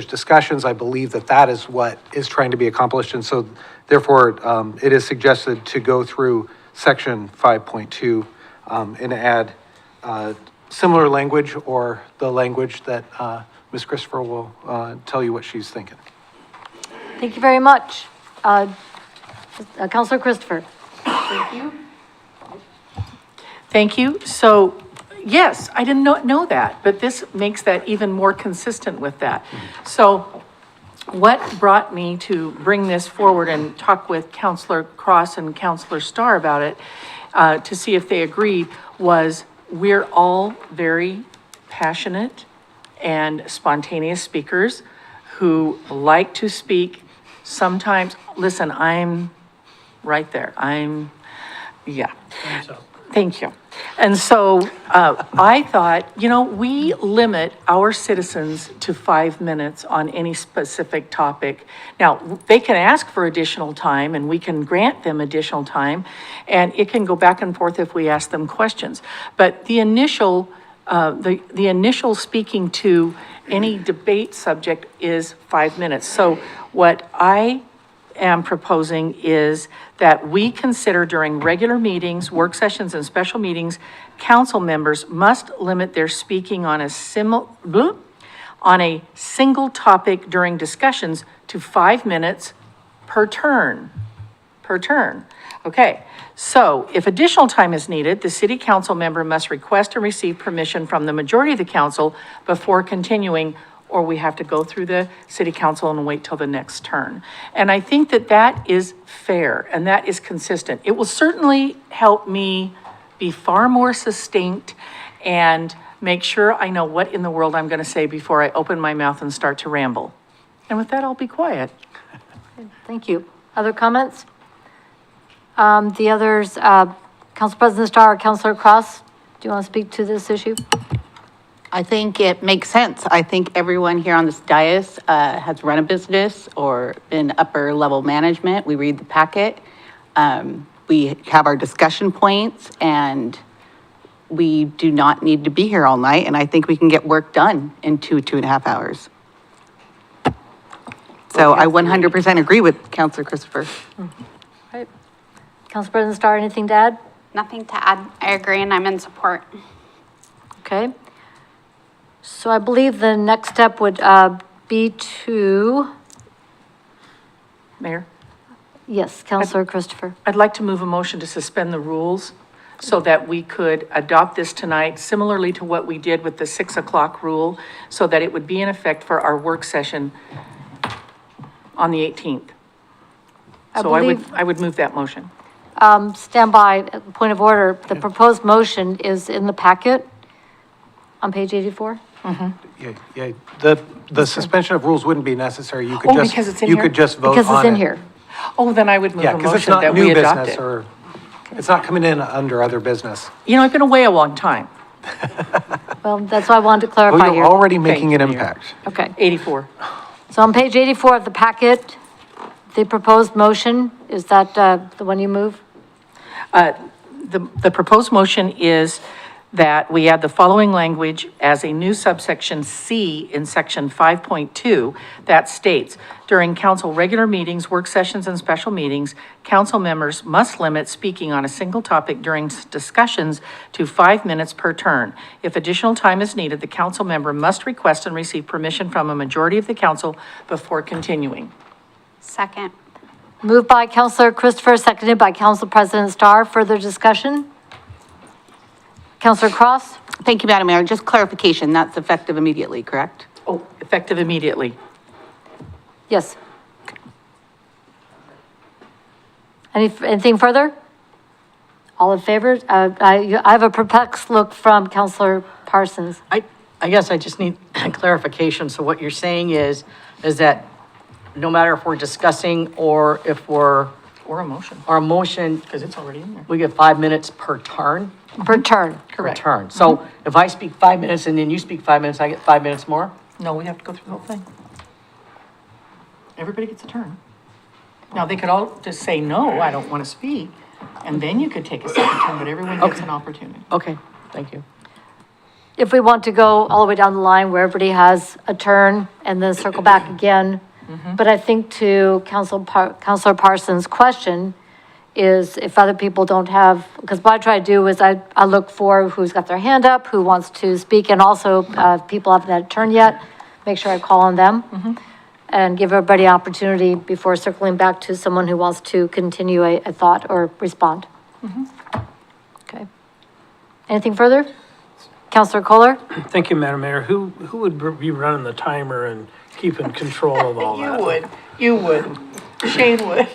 Speaker 12: discussions, I believe that is what is trying to be accomplished. And so therefore, it is suggested to go through section 5.2 and add similar language or the language that Ms. Christopher will tell you what she's thinking.
Speaker 1: Thank you very much. Councilor Christopher?
Speaker 7: Thank you. Thank you. So, yes, I didn't know that, but this makes that even more consistent with that. So what brought me to bring this forward and talk with Councilor Cross and Councilor Starr about it, to see if they agreed, was we're all very passionate and spontaneous speakers who like to speak. Sometimes, listen, I'm right there. Yeah. Thank you. And so I thought, we limit our citizens to 5 minutes on any specific topic. Now, they can ask for additional time and we can grant them additional time, and it can go back and forth if we ask them questions. But the initial speaking to any debate subject is 5 minutes. So what I am proposing is that we consider during regular meetings, work sessions, and special meetings, council members must limit their speaking on on a single topic during discussions to 5 minutes per turn. Per turn. Okay, so if additional time is needed, the city council member must request and receive permission from the majority of the council before continuing, or we have to go through the city council and wait till the next turn. And I think that that is fair and that is consistent. It will certainly help me be far more succinct and make sure I know what in the world I'm going to say before I open my mouth and start to ramble. And with that, I'll be quiet.
Speaker 1: Thank you. Other comments? The others, Council President Starr or Councilor Cross, do you want to speak to this issue?
Speaker 9: I think it makes sense. I think everyone here on this dais has run a business or been upper level management. We read the packet. We have our discussion points and we do not need to be here all night. And I think we can get work done in 2.5 hours. So I 100% agree with Councilor Christopher.
Speaker 1: Right. Council President Starr, anything to add?
Speaker 6: Nothing to add. I agree, and I'm in support.
Speaker 1: Okay. So I believe the next step would be to,
Speaker 7: Mayor?
Speaker 1: yes, Councilor Christopher.
Speaker 7: I'd like to move a motion to suspend the rules so that we could adopt this tonight, similarly to what we did with the 6 o'clock rule, so that it would be in effect for our work session on the 18th. So I would move that motion.
Speaker 1: Stand by, point of order. The proposed motion is in the packet on page 84.
Speaker 12: Yeah, the suspension of rules wouldn't be necessary. You could
Speaker 7: Oh,
Speaker 12: just,
Speaker 7: because it's in
Speaker 12: you
Speaker 7: here?
Speaker 12: could just vote on it.
Speaker 1: Because it's in here.
Speaker 7: Oh, then I would move
Speaker 12: Yeah,
Speaker 7: a
Speaker 12: because it's
Speaker 7: motion
Speaker 12: not
Speaker 7: that we
Speaker 12: new
Speaker 7: adopt
Speaker 12: business
Speaker 7: it.
Speaker 12: or, it's not coming in under other business.
Speaker 7: You know, I've been away a long time.
Speaker 1: Well, that's why I wanted to
Speaker 12: Oh,
Speaker 1: clarify
Speaker 12: you're
Speaker 1: here.
Speaker 12: already making an
Speaker 7: Thank you, Mayor.
Speaker 12: impact.
Speaker 1: Okay.
Speaker 7: 84.
Speaker 1: So on page 84 of the packet, the proposed motion, is that the one you move?
Speaker 7: The proposed motion is that we add the following language as a new subsection C in section 5.2 that states, during council regular meetings, work sessions, and special meetings, council members must limit speaking on a single topic during discussions to 5 minutes per turn. If additional time is needed, the council member must request and receive permission from a majority of the council before continuing.
Speaker 6: Second.
Speaker 1: Moved by Councilor Christopher, seconded by Council President Starr. Further discussion? Councilor Cross?
Speaker 9: Thank you, Madam Mayor. Just clarification, that's effective immediately, correct?
Speaker 7: Oh, effective immediately.
Speaker 1: Yes. Anything further? All in favor? I have a perplexed look from Councilor Parsons.
Speaker 10: I guess I just need clarification. So what you're saying is that no matter if we're discussing or if we're,
Speaker 7: Or a motion,
Speaker 10: our motion,
Speaker 7: because it's already in there.
Speaker 10: we get 5 minutes per turn?
Speaker 1: Per turn.
Speaker 10: Per turn. So if I speak 5 minutes and then you speak 5 minutes, I get 5 minutes more?
Speaker 7: No, we have to go through the whole thing. Everybody gets a turn. Now, they could all just say, no, I don't want to speak, and then you could take a second turn, but everyone gets an opportunity.
Speaker 10: Okay, thank you.
Speaker 1: If we want to go all the way down the line where everybody has a turn and then circle back again. But I think to Councilor Parsons' question is if other people don't have, because what I try to do is I look for who's got their hand up, who wants to speak, and also if people haven't had a turn yet, make sure I call on them. And give everybody an opportunity before circling back to someone who wants to continue a thought or respond. Okay. Anything further? Councilor Kohler?
Speaker 4: Thank you, Madam Mayor. Who would be running the timer and keeping control of all that?
Speaker 7: You would. Shane would.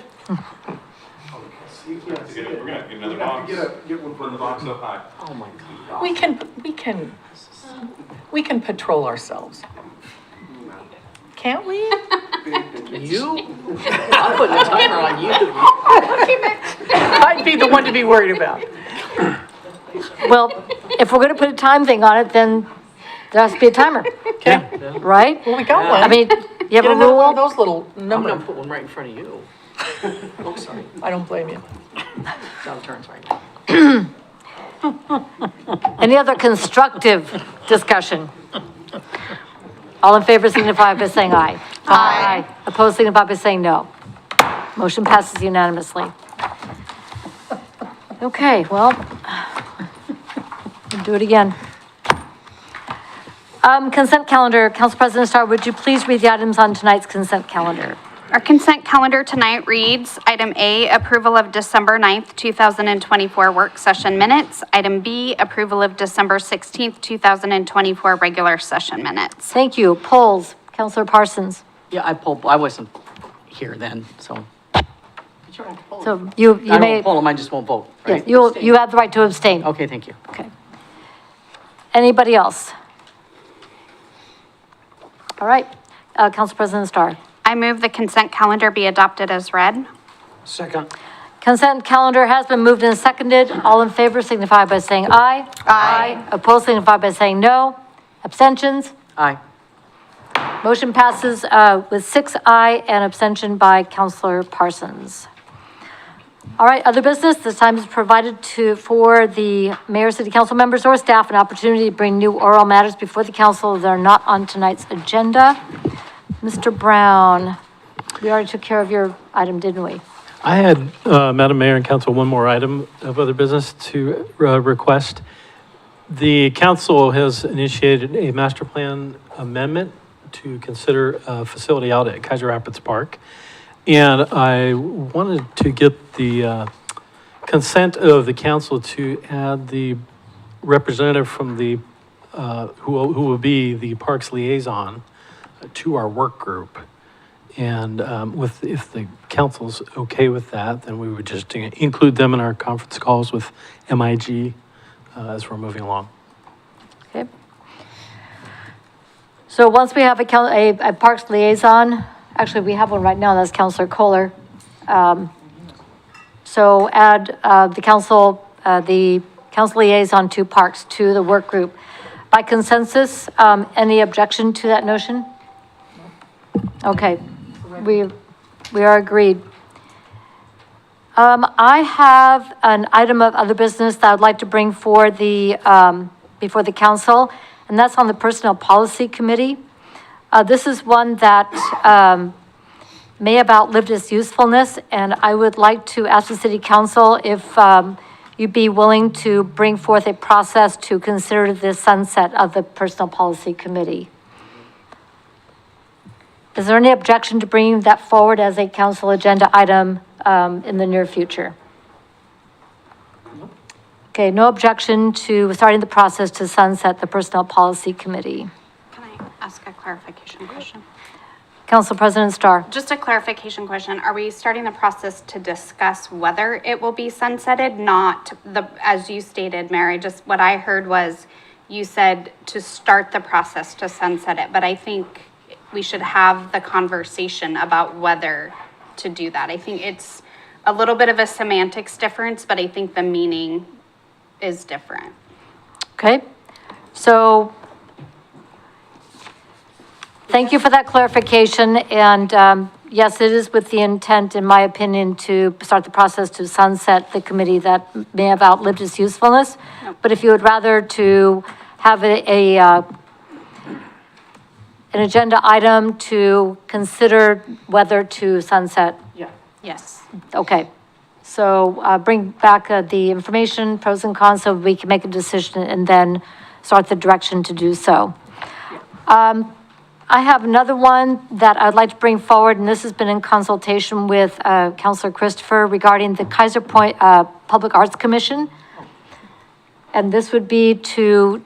Speaker 16: We're gonna get another box. Get one from the box up high.
Speaker 7: Oh, my God. We can patrol ourselves. Can't we?
Speaker 10: You? I'm putting a timer on you.
Speaker 7: I'd be the one to be worried about.
Speaker 1: Well, if we're gonna put a time thing on it, then there has to be a timer.
Speaker 7: Okay.
Speaker 1: Right?
Speaker 7: Well, we got one.
Speaker 1: I mean, you have
Speaker 7: Get
Speaker 1: a
Speaker 7: another one of
Speaker 1: rule?
Speaker 7: those little
Speaker 10: I'm
Speaker 7: numbers.
Speaker 10: gonna put one right in front of you. Oh, sorry.
Speaker 7: I don't blame you.
Speaker 10: It's out of turns right now.
Speaker 1: Any other constructive discussion? All in favor signify by saying aye. Aye. Opposed signify by saying no. Motion passes unanimously. Okay, well, we'll do it again. Consent calendar, Council President Starr, would you please read the items on tonight's consent calendar?
Speaker 6: Our consent calendar tonight reads, item A, approval of December 9th, 2024 work session minutes. Item B, approval of December 16th, 2024 regular session minutes.
Speaker 1: Thank you. Polls, Councilor Parsons.
Speaker 10: Yeah, I wasn't here then, so.
Speaker 1: So you
Speaker 10: I
Speaker 1: may,
Speaker 10: won't poll them, I just won't vote,
Speaker 1: yes,
Speaker 10: right?
Speaker 1: you have the right to abstain.
Speaker 10: Okay, thank you.
Speaker 1: Okay. Anybody else? All right, Council President Starr.
Speaker 6: I move the consent calendar be adopted as read.
Speaker 19: Second.
Speaker 1: Consent calendar has been moved and seconded. All in favor signify by saying aye. Aye. Opposed signify by saying no. Abstentions?
Speaker 10: Aye.
Speaker 1: Motion passes with 6 aye and abstention by Councilor Parsons. All right, other business. This time is provided for the mayor, city council members, or staff an opportunity to bring new oral matters before the council that are not on tonight's agenda. Mr. Brown, we already took care of your item, didn't we?
Speaker 17: I had, Madam Mayor and Council, one more item of other business to request. The council has initiated a master plan amendment to consider a facility out at Kaiser Rapids Park. And I wanted to get the consent of the council to add the representative from the, who will be the Parks Liaison to our work group. And if the council's okay with that, then we would just include them in our conference calls with MIG as we're moving along.
Speaker 1: Okay. So once we have a Parks Liaison, actually, we have one right now, that's Councilor Kohler. So add the council liaison to Parks to the work group. By consensus, any objection to that notion? Okay, we are agreed. I have an item of other business that I'd like to bring for before the council, and that's on the Personnel Policy Committee. This is one that may have outlived its usefulness, and I would like to ask the city council if you'd be willing to bring forth a process to consider the sunset of the Personnel Policy Committee. Is there any objection to bringing that forward as a council agenda item in the near future? Okay, no objection to starting the process to sunset the Personnel Policy Committee.
Speaker 6: Can I ask a clarification question?
Speaker 1: Council President Starr.
Speaker 6: Just a clarification question. Are we starting the process to discuss whether it will be sunsetted, not as you stated, Mary, just what I heard was you said to start the process to sunset it, but I think we should have the conversation about whether to do that. I think it's a little bit of a semantics difference, but I think the meaning is different.
Speaker 1: Okay, so thank you for that clarification. And yes, it is with the intent, in my opinion, to start the process to sunset the committee that may have outlived its usefulness. But if you would rather to have an agenda item to consider whether to sunset.
Speaker 7: Yeah.
Speaker 6: Yes.
Speaker 1: Okay, so bring back the information, pros and cons, so we can make a decision and then start the direction to do so. I have another one that I'd like to bring forward, and this has been in consultation with Councilor Christopher regarding the Kaiser Point Public Arts Commission. And this would be to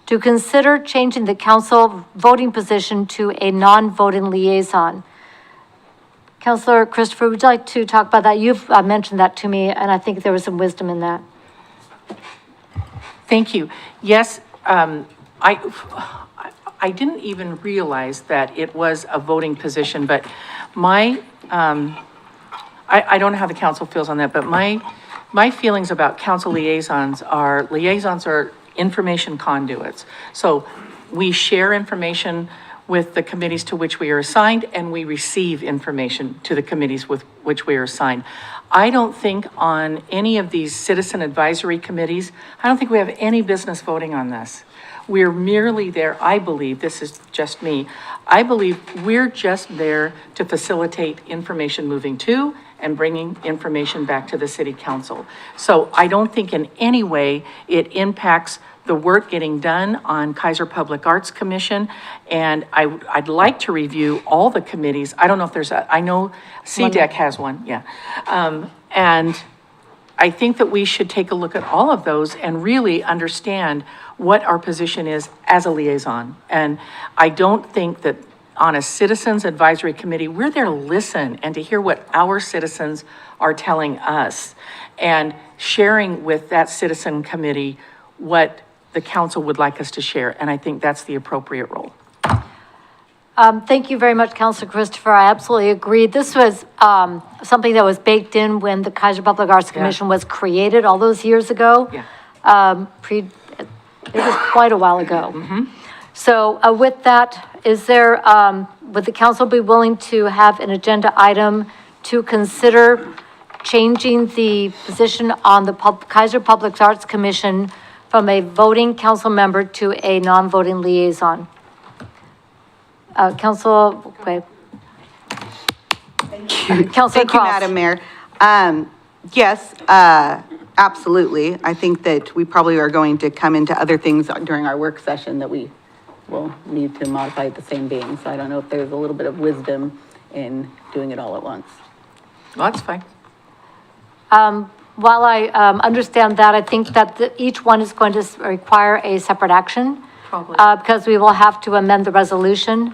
Speaker 1: consider changing the council voting position to a non-voting liaison. Councilor Christopher, would you like to talk about that? You've mentioned that to me, and I think there was some wisdom in that.
Speaker 7: Thank you. Yes, I didn't even realize that it was a voting position, but I don't know how the council feels on that, but my feelings about council liaisons are information conduits. So we share information with the committees to which we are assigned, and we receive information to the committees with which we are assigned. I don't think on any of these citizen advisory committees, I don't think we have any business voting on this. We're merely there, I believe, this is just me, I believe we're just there to facilitate information moving to and bringing information back to the city council. So I don't think in any way it impacts the work getting done on Kaiser Public Arts Commission. And I'd like to review all the committees. I don't know if there's I know CDEC has one, yeah. And I think that we should take a look at all of those and really understand what our position is as a liaison. And I don't think that on a Citizens Advisory Committee, we're there to listen and to hear what our citizens are telling us and sharing with that citizen committee what the council would like us to share. And I think that's the appropriate role.
Speaker 1: Thank you very much, Councilor Christopher. I absolutely agree. This was something that was baked in when the Kaiser Public Arts Commission was created all those years ago.
Speaker 7: Yeah.
Speaker 1: It was quite a while ago. So with that, is there, would the council be willing to have an agenda item to consider changing the position on the Kaiser Public Arts Commission from a voting council member to a non-voting liaison? Council, okay. Councilor
Speaker 11: Thank you,
Speaker 1: Cross.
Speaker 11: Madam Mayor. Yes, absolutely. I think that we probably are going to come into other things during our work session that we will need to modify the same being. So I don't know if there's a little bit of wisdom in doing it all at once.
Speaker 7: Well, that's fine.
Speaker 1: While I understand that, I think that each one is going to require a separate action.
Speaker 7: Probably.
Speaker 1: Because we will have to amend the resolution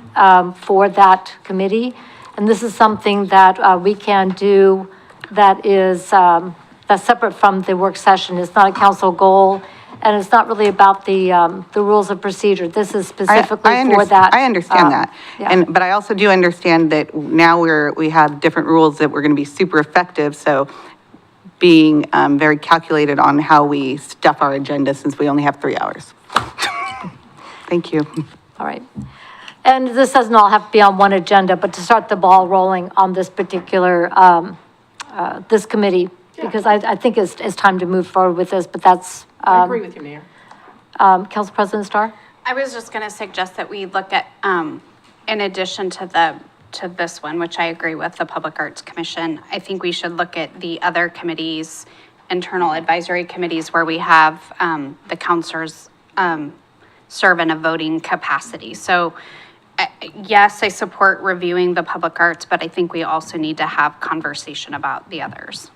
Speaker 1: for that committee. And this is something that we can do that is, that's separate from the work session. It's not a council goal, and it's not really about the rules of procedure. This is specifically for that.
Speaker 11: I understand that.
Speaker 1: yeah.
Speaker 11: But I also do understand that now we have different rules that we're going to be super effective. So being very calculated on how we stuff our agenda since we only have 3 hours. Thank you.
Speaker 1: All right. And this doesn't all have to be on one agenda, but to start the ball rolling on this particular, this committee, because I think it's time to move forward with this, but that's.
Speaker 7: I agree with you, Mayor.
Speaker 1: Council President Starr?
Speaker 6: I was just going to suggest that we look at, in addition to this one, which I agree with, the Public Arts Commission, I think we should look at the other committees, internal advisory committees where we have the counselors serve in a voting capacity. So yes, I support reviewing the public arts, but I think we also need to have conversation about the others.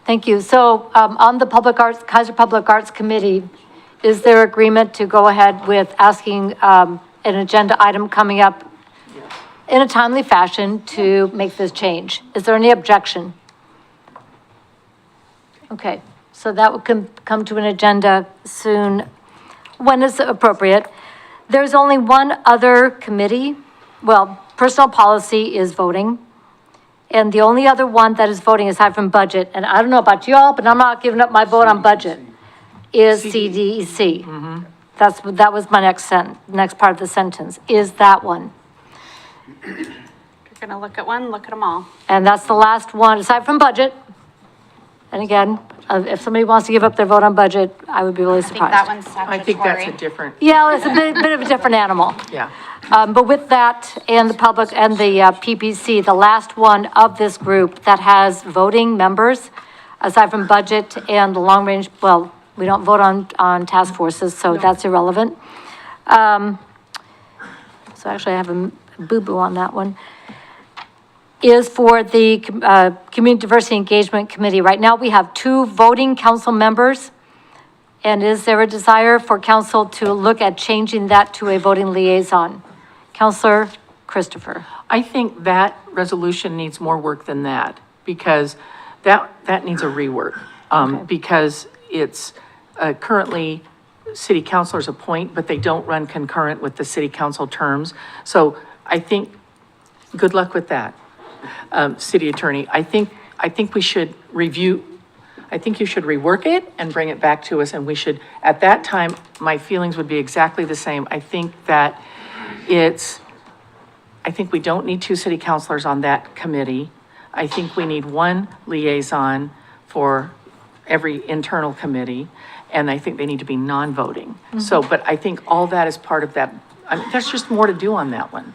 Speaker 1: Thank you. So on the Public Arts, Kaiser Public Arts Committee, is there agreement to go ahead with asking an agenda item coming up in a timely fashion to make this change? Is there any objection? Okay, so that would come to an agenda soon, when it's appropriate. There's only one other committee. Well, personnel policy is voting. And the only other one that is voting aside from budget, and I don't know about y'all, but I'm not giving up my vote on budget, is CDEC. That was my next part of the sentence, is that one.
Speaker 6: If you're going to look at one, look at them all.
Speaker 1: And that's the last one, aside from budget. And again, if somebody wants to give up their vote on budget, I would be really
Speaker 6: I think
Speaker 1: surprised.
Speaker 6: that one's statutory.
Speaker 7: I think that's a different.
Speaker 1: Yeah, it's a bit of a different animal.
Speaker 7: Yeah.
Speaker 1: But with that and the public and the PPC, the last one of this group that has voting members, aside from budget and the long range, well, we don't vote on task forces, so that's irrelevant. So actually I have a boo-boo on that one, is for the Community Diversity Engagement Committee. Right now we have 2 voting council members. And is there a desire for council to look at changing that to a voting liaison? Councilor Christopher.
Speaker 7: I think that resolution needs more work than that, because that needs a rework. Because it's currently city councilors appoint, but they don't run concurrent with the city council terms. So I think, good luck with that, city attorney. I think we should review, I think you should rework it and bring it back to us, and we should, at that time, my feelings would be exactly the same. I think that I think we don't need 2 city councilors on that committee. I think we need 1 liaison for every internal committee, and I think they need to be non-voting. So, but I think all that is part of that. I mean, there's just more to do on that one.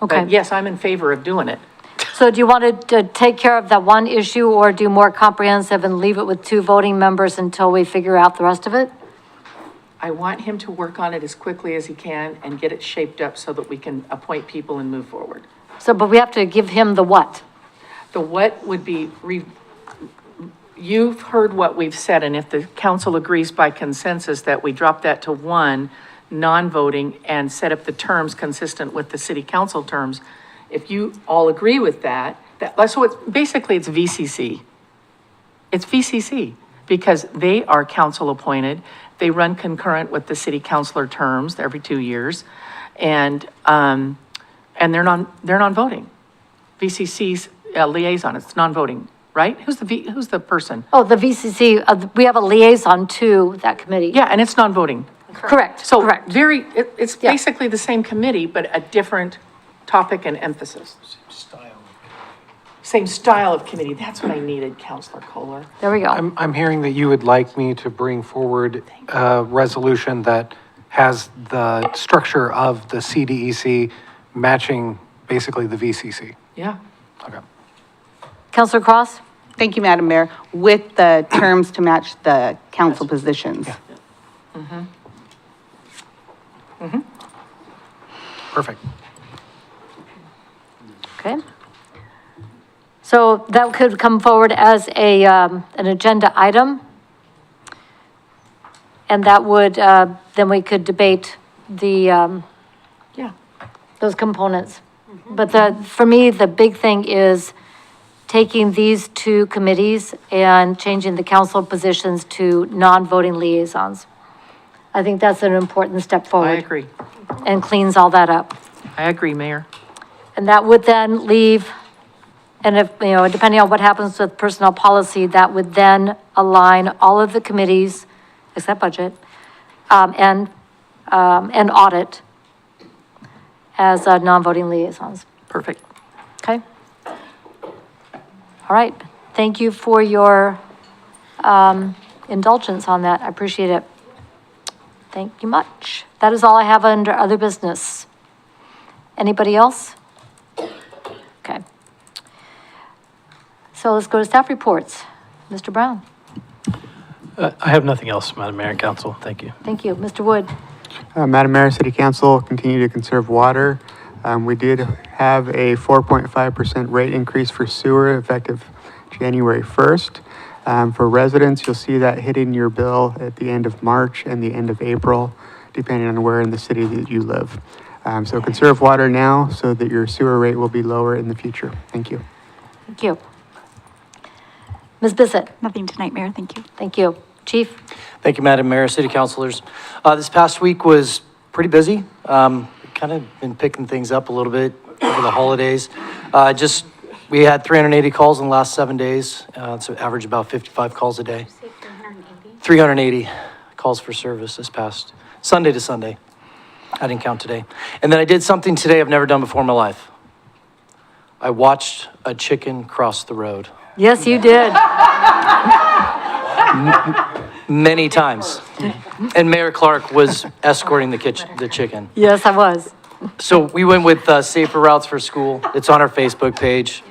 Speaker 1: Okay.
Speaker 7: But yes, I'm in favor of doing it.
Speaker 1: So do you want to take care of that one issue or do more comprehensive and leave it with 2 voting members until we figure out the rest of it?
Speaker 7: I want him to work on it as quickly as he can and get it shaped up so that we can appoint people and move forward.
Speaker 1: So, but we have to give him the what?
Speaker 7: The what would be, you've heard what we've said, and if the council agrees by consensus that we drop that to one, non-voting, and set up the terms consistent with the city council terms, if you all agree with that, so it's, basically it's VCC. It's VCC, because they are council appointed. They run concurrent with the city councilor terms every 2 years, and they're non-voting. VCC's liaison, it's non-voting, right? Who's the person?
Speaker 1: Oh, the VCC, we have a liaison to that committee.
Speaker 7: Yeah, and it's non-voting.
Speaker 1: Correct,
Speaker 7: So
Speaker 1: correct.
Speaker 7: it's basically the same committee, but a different topic and emphasis. Same style of committee. That's what I needed, Counselor Kohler.
Speaker 1: There we go.
Speaker 12: I'm hearing that you would like me to bring forward a resolution that has the structure of the CDEC matching basically the VCC.
Speaker 7: Yeah.
Speaker 12: Okay.
Speaker 1: Counselor Cross?
Speaker 11: Thank you, Madam Mayor. With the terms to match the council positions.
Speaker 12: Perfect.
Speaker 1: Okay. So that could come forward as an agenda item. And that would, then we could debate the, those components. But for me, the big thing is taking these two committees and changing the council positions to non-voting liaisons. I think that's an important step forward.
Speaker 7: I agree.
Speaker 1: And cleans all that up.
Speaker 7: I agree, Mayor.
Speaker 1: And that would then leave, and if, depending on what happens with personnel policy, that would then align all of the committees, except budget, and audit as non-voting liaisons.
Speaker 7: Perfect.
Speaker 1: Okay? All right. Thank you for your indulgence on that. I appreciate it. Thank you much. That is all I have under other business. Anybody else? Okay. So let's go to staff reports. Mr. Brown?
Speaker 17: I have nothing else, Madam Mayor and Council. Thank you.
Speaker 1: Thank you. Mr. Wood?
Speaker 14: Madam Mayor, City Council, continue to conserve water. We did have a 4.5% rate increase for sewer effective January 1st. For residents, you'll see that hitting your bill at the end of March and the end of April, depending on where in the city that you live. So conserve water now so that your sewer rate will be lower in the future. Thank you.
Speaker 1: Thank you. Ms. Bissett?
Speaker 2: Nothing tonight, Mayor. Thank you.
Speaker 1: Thank you. Chief?
Speaker 19: Thank you, Madam Mayor, City Councilors. This past week was pretty busy. Kind of been picking things up a little bit over the holidays. We had 380 calls in the last 7 days. So average about 55 calls a day. 380 calls for service this past Sunday to Sunday. I didn't count today. And then I did something today I've never done before in my life. I watched a chicken cross the road.
Speaker 1: Yes, you did.
Speaker 19: Many times. And Mayor Clark was escorting the chicken.
Speaker 1: Yes, I was.
Speaker 19: So we went with Safer Routes for School. It's on our Facebook page.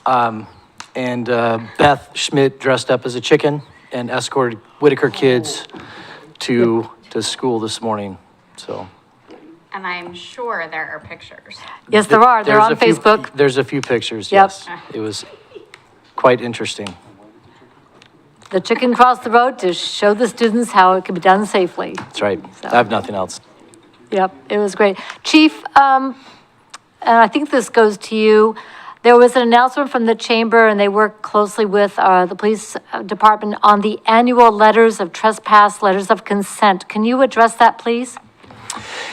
Speaker 19: And Beth Schmidt dressed up as a chicken and escorted Whitaker kids to school this morning, so.
Speaker 6: And I'm sure there are pictures.
Speaker 1: Yes, there are. They're on Facebook.
Speaker 19: There's a few pictures,
Speaker 1: Yep.
Speaker 19: yes. It was quite interesting.
Speaker 1: The chicken crossed the road to show the students how it can be done safely.
Speaker 19: That's right.
Speaker 1: So.
Speaker 19: I have nothing else.
Speaker 1: Yep, it was great. Chief, and I think this goes to you. There was an announcement from the chamber, and they work closely with the police department on the annual letters of trespass, letters of consent. Can you address that, please?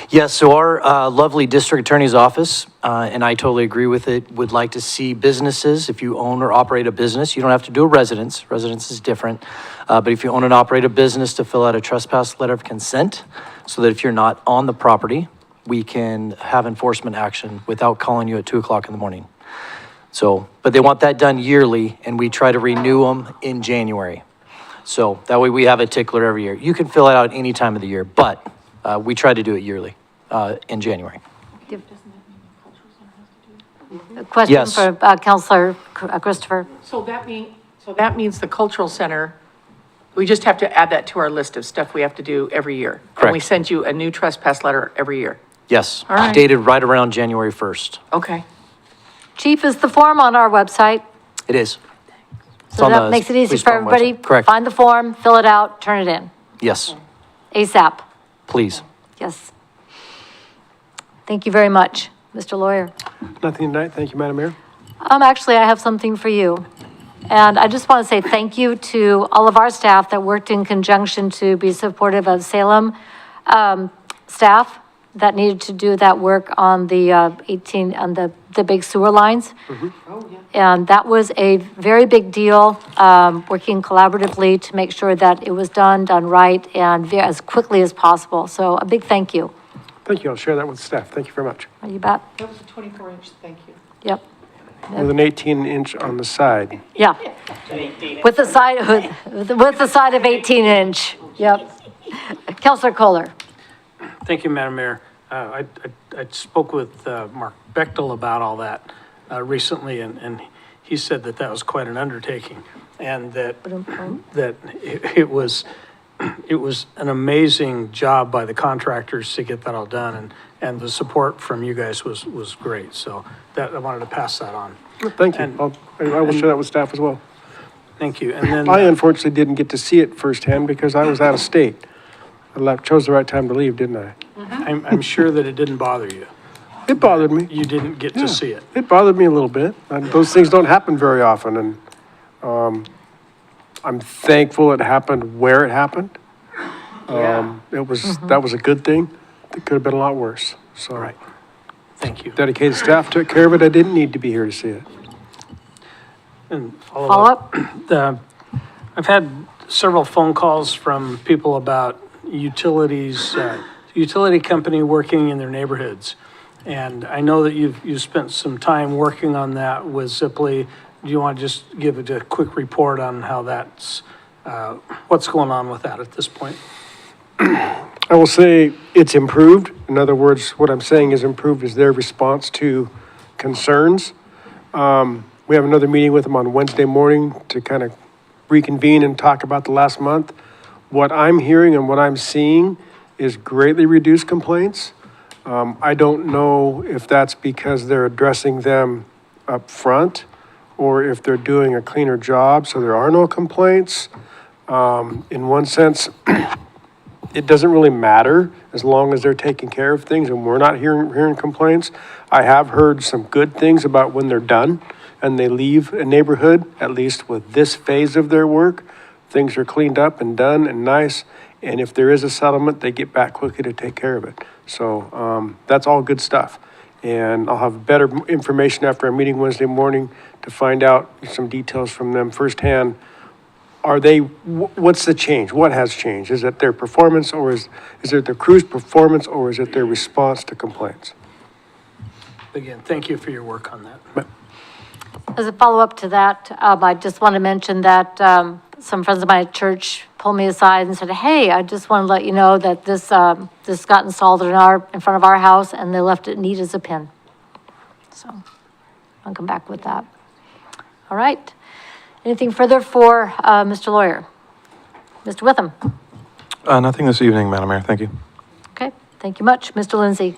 Speaker 19: Yes, so our lovely district attorney's office, and I totally agree with it, would like to see businesses, if you own or operate a business, you don't have to do a residence. Residence is different. But if you own and operate a business, to fill out a trespass letter of consent, so that if you're not on the property, we can have enforcement action without calling you at 2 o'clock in the morning. So, but they want that done yearly, and we try to renew them in January. So that way we have a tickler every year. You can fill it out any time of the year, but we try to do it yearly in January.
Speaker 1: A question
Speaker 19: Yes.
Speaker 1: for Counselor Christopher.
Speaker 7: So that means the cultural center We just have to add that to our list of stuff we have to do every year. And we
Speaker 19: Correct.
Speaker 7: send you a new trespass letter every year.
Speaker 19: Yes,
Speaker 7: All right.
Speaker 19: dated right around January 1st.
Speaker 7: Okay.
Speaker 1: Chief, is the form on our website?
Speaker 19: It is. It's
Speaker 1: So
Speaker 19: on
Speaker 1: that
Speaker 19: the
Speaker 1: makes it easy
Speaker 19: police
Speaker 1: for
Speaker 19: department
Speaker 1: everybody?
Speaker 19: website. Correct.
Speaker 1: Find the form, fill it out, turn it in.
Speaker 19: Yes,
Speaker 1: ASAP.
Speaker 19: please.
Speaker 1: Yes. Thank you very much, Mr. Lawyer.
Speaker 13: Nothing tonight. Thank you, Madam Mayor.
Speaker 1: Actually, I have something for you. And I just want to say thank you to all of our staff that worked in conjunction to be supportive of Salem staff that needed to do that work on the 18, on the big sewer lines. And that was a very big deal, working collaboratively to make sure that it was done right, and as quickly as possible. So a big thank you.
Speaker 13: Thank you. I'll share that with staff. Thank you very much.
Speaker 1: You bet.
Speaker 7: That was a 24-inch, thank you.
Speaker 1: Yep.
Speaker 13: With an 18-inch on the side.
Speaker 1: Yeah. With the side, with the side of 18-inch. Yep. Counselor Kohler.
Speaker 4: Thank you, Madam Mayor. I spoke with Mark Bechtel about all that recently, and he said that that was quite an undertaking, and that it was an amazing job by the contractors to get that all done, and the support from you guys was great. So that I wanted to pass that on.
Speaker 13: Thank you. I will share that with staff as well.
Speaker 4: Thank you. And then
Speaker 13: I unfortunately didn't get to see it firsthand because I was out of state. I chose the right time to leave, didn't I?
Speaker 4: I'm sure that it didn't bother you.
Speaker 13: It bothered me.
Speaker 4: You didn't get to see it.
Speaker 13: It bothered me a little bit. And those things don't happen very often, and I'm thankful it happened where it happened. That was a good thing. It could have been a lot worse. So,
Speaker 4: Right. Thank you.
Speaker 13: dedicated staff took care of it. I didn't need to be here to see it.
Speaker 4: And
Speaker 1: Follow up?
Speaker 4: I've had several phone calls from people about utilities, utility company working in their neighborhoods. And I know that you've spent some time working on that with Zipley. Do you want to just give a quick report on how that's, what's going on with that at this point?
Speaker 13: I will say it's improved. In other words, what I'm saying is improved is their response to concerns. We have another meeting with them on Wednesday morning to kind of reconvene and talk about the last month. What I'm hearing and what I'm seeing is greatly reduced complaints. I don't know if that's because they're addressing them up front or if they're doing a cleaner job, so there are no complaints. In one sense, it doesn't really matter as long as they're taking care of things and we're not hearing complaints. I have heard some good things about when they're done and they leave a neighborhood, at least with this phase of their work. Things are cleaned up and done and nice. And if there is a settlement, they get back quickly to take care of it. So that's all good stuff. And I'll have better information after our meeting Wednesday morning to find out some details from them firsthand. What's the change? What has changed? Is it their performance or is it the crew's performance or is it their response to complaints?
Speaker 4: Again, thank you for your work on that.
Speaker 1: As a follow-up to that, I just want to mention that some friends of mine at church pulled me aside and said, hey, I just want to let you know that this got installed in front of our house and they left it neat as a pin. So I'll come back with that. All right. Anything further for Mr. Lawyer? Mr. Witham?
Speaker 22: Nothing this evening, Madam Mayor. Thank you.
Speaker 1: Okay, thank you much. Mr. Lindsay?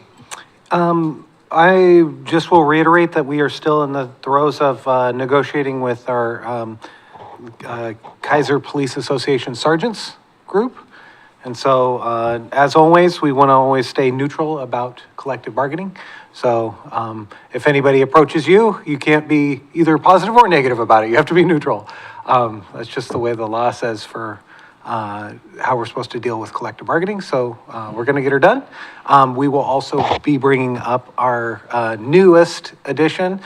Speaker 12: I just will reiterate that we are still in the throes of negotiating with our Kaiser Police Association Sergeants group. And so, as always, we want to always stay neutral about collective bargaining. So, if anybody approaches you, you can't be either positive or negative about it. You have to be neutral. That's just the way the law says for how we're supposed to deal with collective bargaining. So, we're going to get her done. We will also be bringing up our newest addition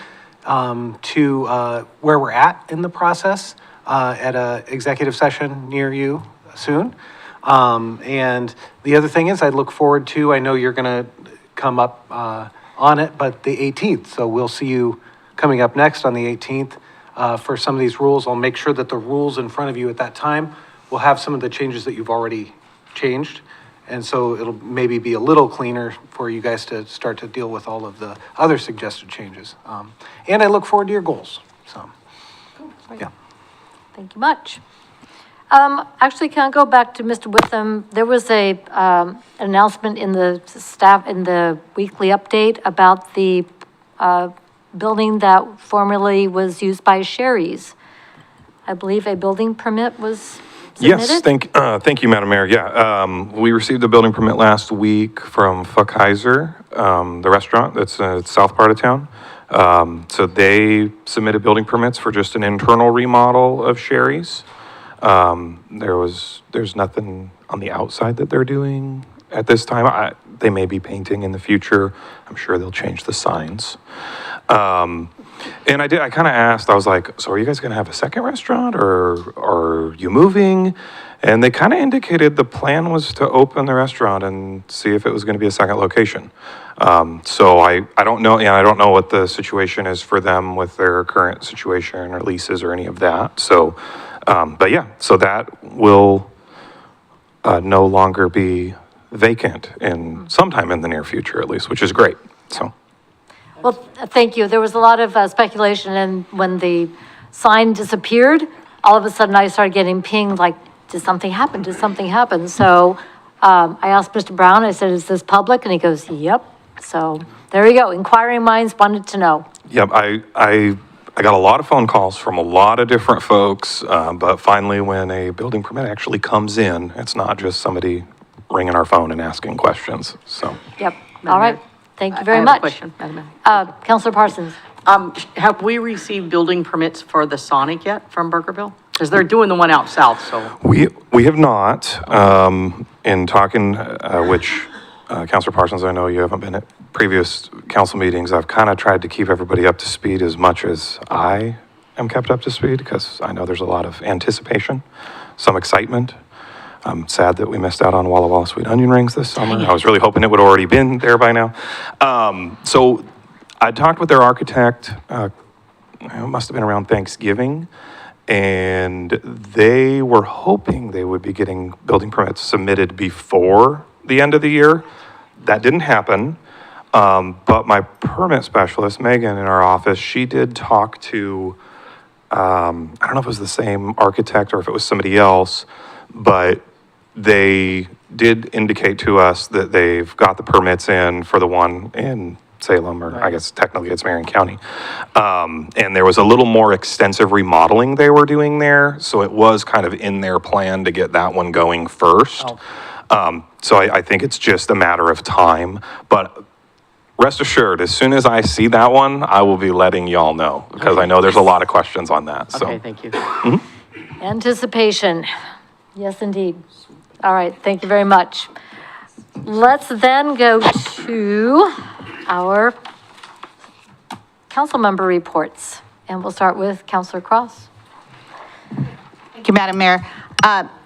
Speaker 12: to where we're at in the process at a executive session near you soon. And the other thing is I look forward to, I know you're going to come up on it, but the 18th. So we'll see you coming up next on the 18th for some of these rules. I'll make sure that the rules in front of you at that time will have some of the changes that you've already changed. And so it'll maybe be a little cleaner for you guys to start to deal with all of the other suggested changes. And I look forward to your goals. So, yeah.
Speaker 1: Thank you much. Actually, can I go back to Mr. Witham? There was a, announcement in the staff, in the weekly update about the, building that formerly was used by Sherry's. I believe a building permit was
Speaker 22: Yes,
Speaker 1: submitted?
Speaker 22: thank you, Madam Mayor. Yeah, we received a building permit last week from Kaiser, the restaurant that's south part of town. So they submitted building permits for just an internal remodel of Sherry's. There's nothing on the outside that they're doing at this time. They may be painting in the future. I'm sure they'll change the signs. And I kind of asked, I was like, so are you guys going to have a second restaurant or are you moving? And they kind of indicated the plan was to open the restaurant and see if it was going to be a second location. So I don't know, I don't know what the situation is for them with their current situation or leases or any of that. So, but yeah, so that will no longer be vacant in sometime in the near future at least, which is great, so.
Speaker 1: Well, thank you. There was a lot of speculation, and when the sign disappeared, all of a sudden I started getting pinged, like, did something happen? Did something happen? So I asked Mr. Brown, I said, is this public? And he goes, yep. So there you go. Inquiring minds wanted to know.
Speaker 22: Yep, I got a lot of phone calls from a lot of different folks, but finally when a building permit actually comes in, it's not just somebody ringing our phone and asking questions, so.
Speaker 1: Yep. All right. Thank you very
Speaker 10: I have
Speaker 1: much.
Speaker 10: a question, Madam Mayor.
Speaker 1: Counselor Parsons.
Speaker 10: Have we received building permits for the Sonic yet from Burgerville? Because they're doing the one out south, so.
Speaker 22: We have not, in talking, which, Councilor Parsons, I know you haven't been at previous council meetings. I've kind of tried to keep everybody up to speed as much as I am kept up to speed, because I know there's a lot of anticipation, some excitement. I'm sad that we missed out on Walla Walla Sweet Onion Rings this summer. I was really hoping it would already been there by now. So I talked with their architect, it must have been around Thanksgiving, and they were hoping they would be getting building permits submitted before the end of the year. That didn't happen, but my permit specialist, Megan, in our office, she did talk to, I don't know if it was the same architect or if it was somebody else, but they did indicate to us that they've got the permits in for the one in Salem, or I guess technically it's Marion County. And there was a little more extensive remodeling they were doing there, so it was kind of in their plan to get that one going first. So I think it's just a matter of time, but rest assured, as soon as I see that one, I will be letting y'all know, because I know there's a lot of questions on that, so.
Speaker 10: Okay, thank you.
Speaker 1: Anticipation. Yes, indeed. All right, thank you very much. Let's then go to our council member reports, and we'll start with Councilor Cross.
Speaker 11: Thank you, Madam Mayor.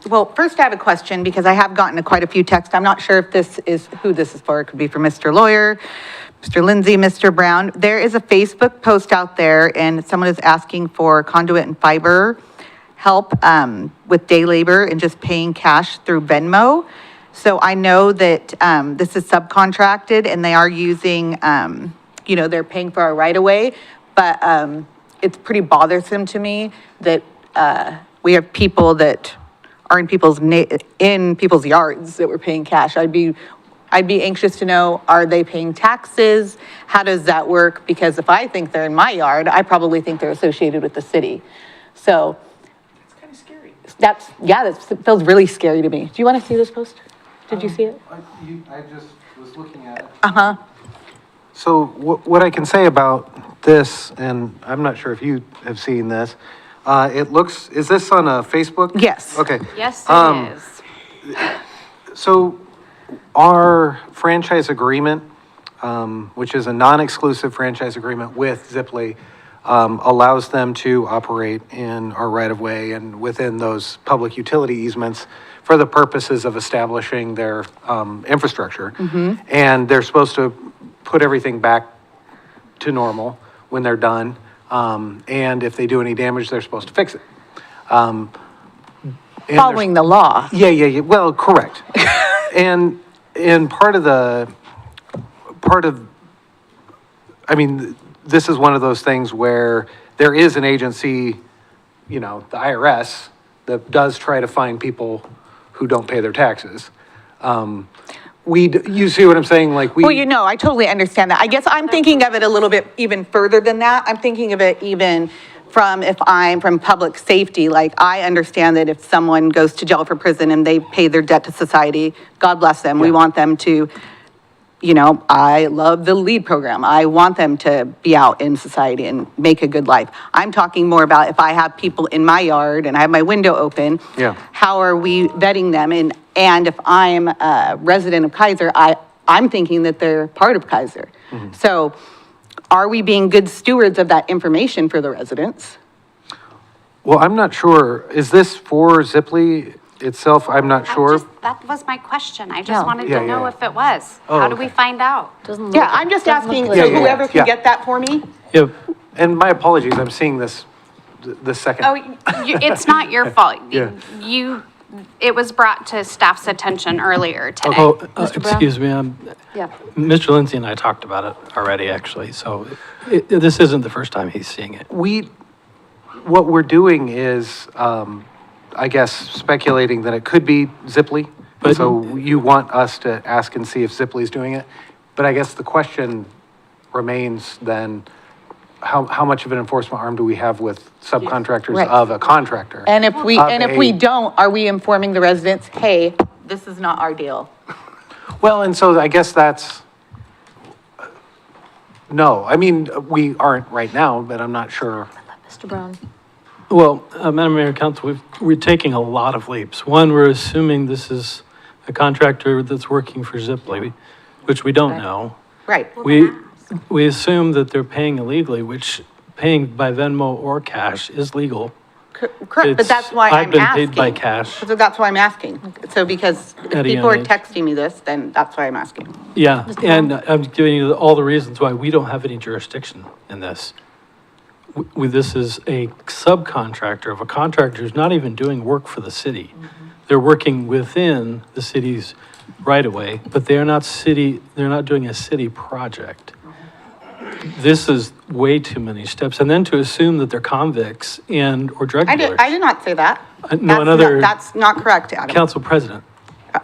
Speaker 11: Well, first I have a question, because I have gotten quite a few texts. I'm not sure if this is, who this is for. It could be for Mr. Lawyer, Mr. Lindsay, Mr. Brown. There is a Facebook post out there, and someone is asking for conduit and fiber help with day labor and just paying cash through Venmo. So I know that this is subcontracted, and they are using, they're paying for our right-of-way, but it's pretty bothersome to me that we have people that are in people's yards that we're paying cash. I'd be anxious to know, are they paying taxes? How does that work? Because if I think they're in my yard, I probably think they're associated with the city. So it's kind of scary. That feels really scary to me. Do you want to see this post? Did you see it?
Speaker 12: I just was looking at it.
Speaker 11: Uh-huh.
Speaker 12: So what I can say about this, and I'm not sure if you have seen this, is this on a Facebook?
Speaker 11: Yes.
Speaker 12: Okay.
Speaker 6: Yes, it is.
Speaker 12: So our franchise agreement, which is a non-exclusive franchise agreement with Ziply, allows them to operate in our right-of-way and within those public utility easements for the purposes of establishing their infrastructure. And they're supposed to put everything back to normal when they're done. And if they do any damage, they're supposed to fix it.
Speaker 11: Following the law.
Speaker 12: Yeah. Well, correct. and this is one of those things where there is an agency, the IRS, that does try to find people who don't pay their taxes. You see what I'm saying? Like,
Speaker 11: Well, you know, I totally understand that. I guess I'm thinking of it a little bit even further than that. I'm thinking of it even from if I'm from public safety, like I understand that if someone goes to jail for prison and they pay their debt to society, God bless them. We want them to, you know, I love the LEAD program. I want them to be out in society and make a good life. I'm talking more about if I have people in my yard and I have my window open,
Speaker 12: Yeah.
Speaker 11: how are we vetting them? And if I'm a resident of Kaiser, I'm thinking that they're part of Kaiser. So are we being good stewards of that information for the residents?
Speaker 12: Well, I'm not sure. Is this for Zipley itself? I'm not sure.
Speaker 6: That was my question. I
Speaker 1: Yeah.
Speaker 6: just wanted
Speaker 12: Yeah,
Speaker 6: to know
Speaker 12: yeah.
Speaker 6: if it was.
Speaker 12: Oh,
Speaker 6: How do
Speaker 12: okay.
Speaker 6: we find out?
Speaker 11: Yeah, I'm just asking, so
Speaker 12: Yeah, yeah,
Speaker 11: whoever
Speaker 12: yeah.
Speaker 11: can get that for me?
Speaker 12: Yeah, and my apologies, I'm seeing this, the second.
Speaker 6: Oh, it's not your fault.
Speaker 12: Yeah.
Speaker 6: It was brought to staff's attention earlier today.
Speaker 17: Oh,
Speaker 1: Mr. Brown?
Speaker 17: excuse me,
Speaker 1: Yeah.
Speaker 17: Mr. Lindsay and I talked about it already, actually, so this isn't the first time he's seeing it.
Speaker 12: What we're doing is, I guess, speculating that it could be Zipley.
Speaker 17: But-
Speaker 12: So you want us to ask and see if Zipley's doing it? But I guess the question remains then, how much of an enforcement arm do we have with subcontractors
Speaker 11: Right.
Speaker 12: of a contractor?
Speaker 11: And if we,
Speaker 12: Of
Speaker 11: and if we
Speaker 12: a-
Speaker 11: don't, are we informing the residents, hey, this is not our deal?
Speaker 12: Well, and so I guess that's, no, I mean, we aren't right now, but I'm not sure.
Speaker 1: Mr. Brown?
Speaker 17: Well, Madam Mayor and Council, we're taking a lot of leaps. One, we're assuming this is a contractor that's working for Zipley, which we don't know.
Speaker 11: Right.
Speaker 17: We assume that they're paying illegally, which paying by Venmo or cash is legal.
Speaker 11: Correct, but
Speaker 17: It's-
Speaker 11: that's why I'm
Speaker 17: I've been
Speaker 11: asking.
Speaker 17: paid by cash.
Speaker 11: So that's why I'm asking. So because if
Speaker 17: At a
Speaker 11: people are
Speaker 17: young age.
Speaker 11: texting me this, then that's why I'm asking.
Speaker 17: Yeah, and I'm giving you all the reasons why we don't have any jurisdiction in this. This is a subcontractor of a contractor who's not even doing work for the city. They're working within the city's right-of-way, but they're not doing a city project. This is way too many steps. And then to assume that they're convicts or drug
Speaker 11: I
Speaker 17: dealers.
Speaker 11: did not say that.
Speaker 17: No, another
Speaker 11: That's not correct, Adam.
Speaker 17: council president.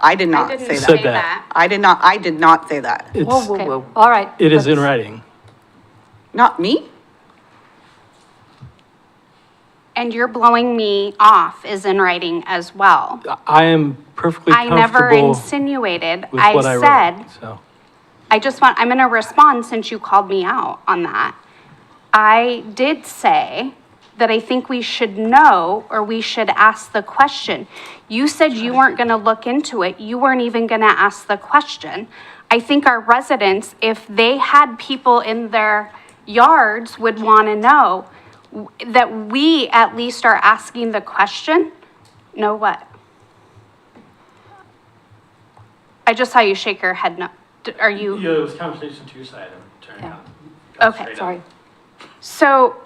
Speaker 11: I did not
Speaker 6: didn't
Speaker 11: say
Speaker 17: Said
Speaker 11: that.
Speaker 17: that.
Speaker 11: I did not say that.
Speaker 17: It's,
Speaker 1: Okay, all right.
Speaker 17: it is in
Speaker 1: let's-
Speaker 17: writing.
Speaker 11: Not me?
Speaker 6: And you're blowing me off is in writing as well.
Speaker 17: I am perfectly
Speaker 6: I never
Speaker 17: comfortable
Speaker 6: insinuated.
Speaker 17: with what I
Speaker 6: I
Speaker 17: wrote,
Speaker 6: said,
Speaker 17: so.
Speaker 6: I'm going to respond since you called me out on that. I did say that I think we should know or we should ask the question. You said you weren't going to look into it. You weren't even going to ask the question. I think our residents, if they had people in their yards, would want to know that we at least are asking the question. Know what? I just saw you shake your head no. Are you?
Speaker 17: Yeah, it was conversation to your side. I'm turning on.
Speaker 6: Okay, sorry. So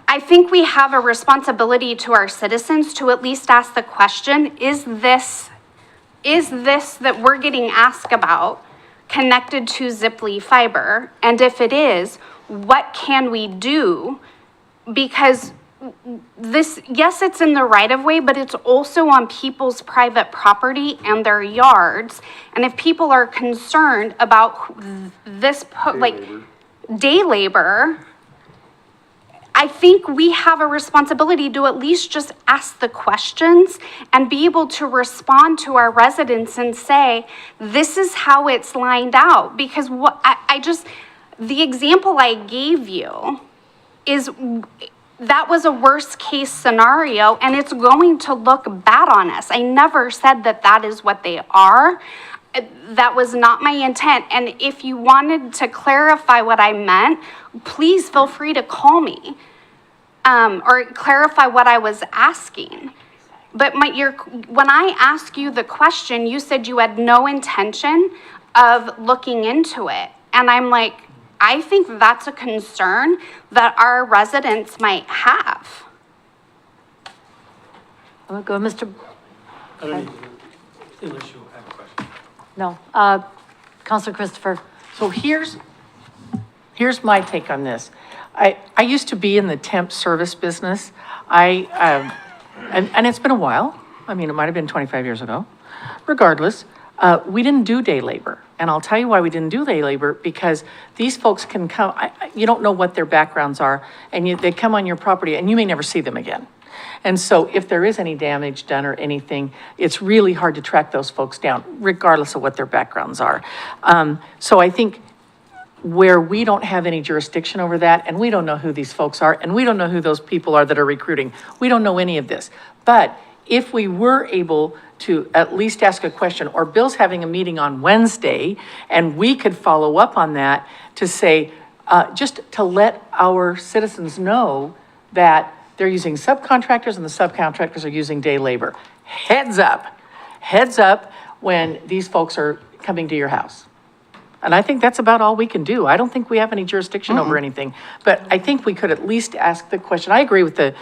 Speaker 6: I think we have a responsibility to our citizens to at least ask the question, is this that we're getting asked about connected to Zipley Fiber? And if it is, what can we do? Because yes, it's in the right of way, but it's also on people's private property and their yards. And if people are concerned about this, day labor, I think we have a responsibility to at least just ask the questions and be able to respond to our residents and say, this is how it's lined out. Because the example I gave you is that was a worst case scenario and it's going to look bad on us. I never said that is what they are. That was not my intent. And if you wanted to clarify what I meant, please feel free to call me or clarify what I was asking. But when I asked you the question, you said you had no intention of looking into it. And I'm like, I think that's a concern that our residents might have.
Speaker 1: I'm gonna go, Mr.
Speaker 17: I don't need to, unless you have a question.
Speaker 1: No, Counselor Christopher.
Speaker 7: So here's my take on this. I used to be in the temp service business. I and it's been a while. I mean, it might have been 25 years ago. Regardless, we didn't do day labor. And I'll tell you why we didn't do day labor, because these folks can come, you don't know what their backgrounds are, and they come on your property and you may never see them again. And so if there is any damage done or anything, it's really hard to track those folks down, regardless of what their backgrounds are. So I think where we don't have any jurisdiction over that, and we don't know who these folks are, and we don't know who those people are that are recruiting, we don't know any of this. But if we were able to at least ask a question, or Bill's having a meeting on Wednesday, and we could follow up on that to say, just to let our citizens know that they're using subcontractors and the subcontractors are using day labor. Heads up when these folks are coming to your house. And I think that's about all we can do. I don't think we have any jurisdiction over anything, but I think we could at least ask the question. I agree with the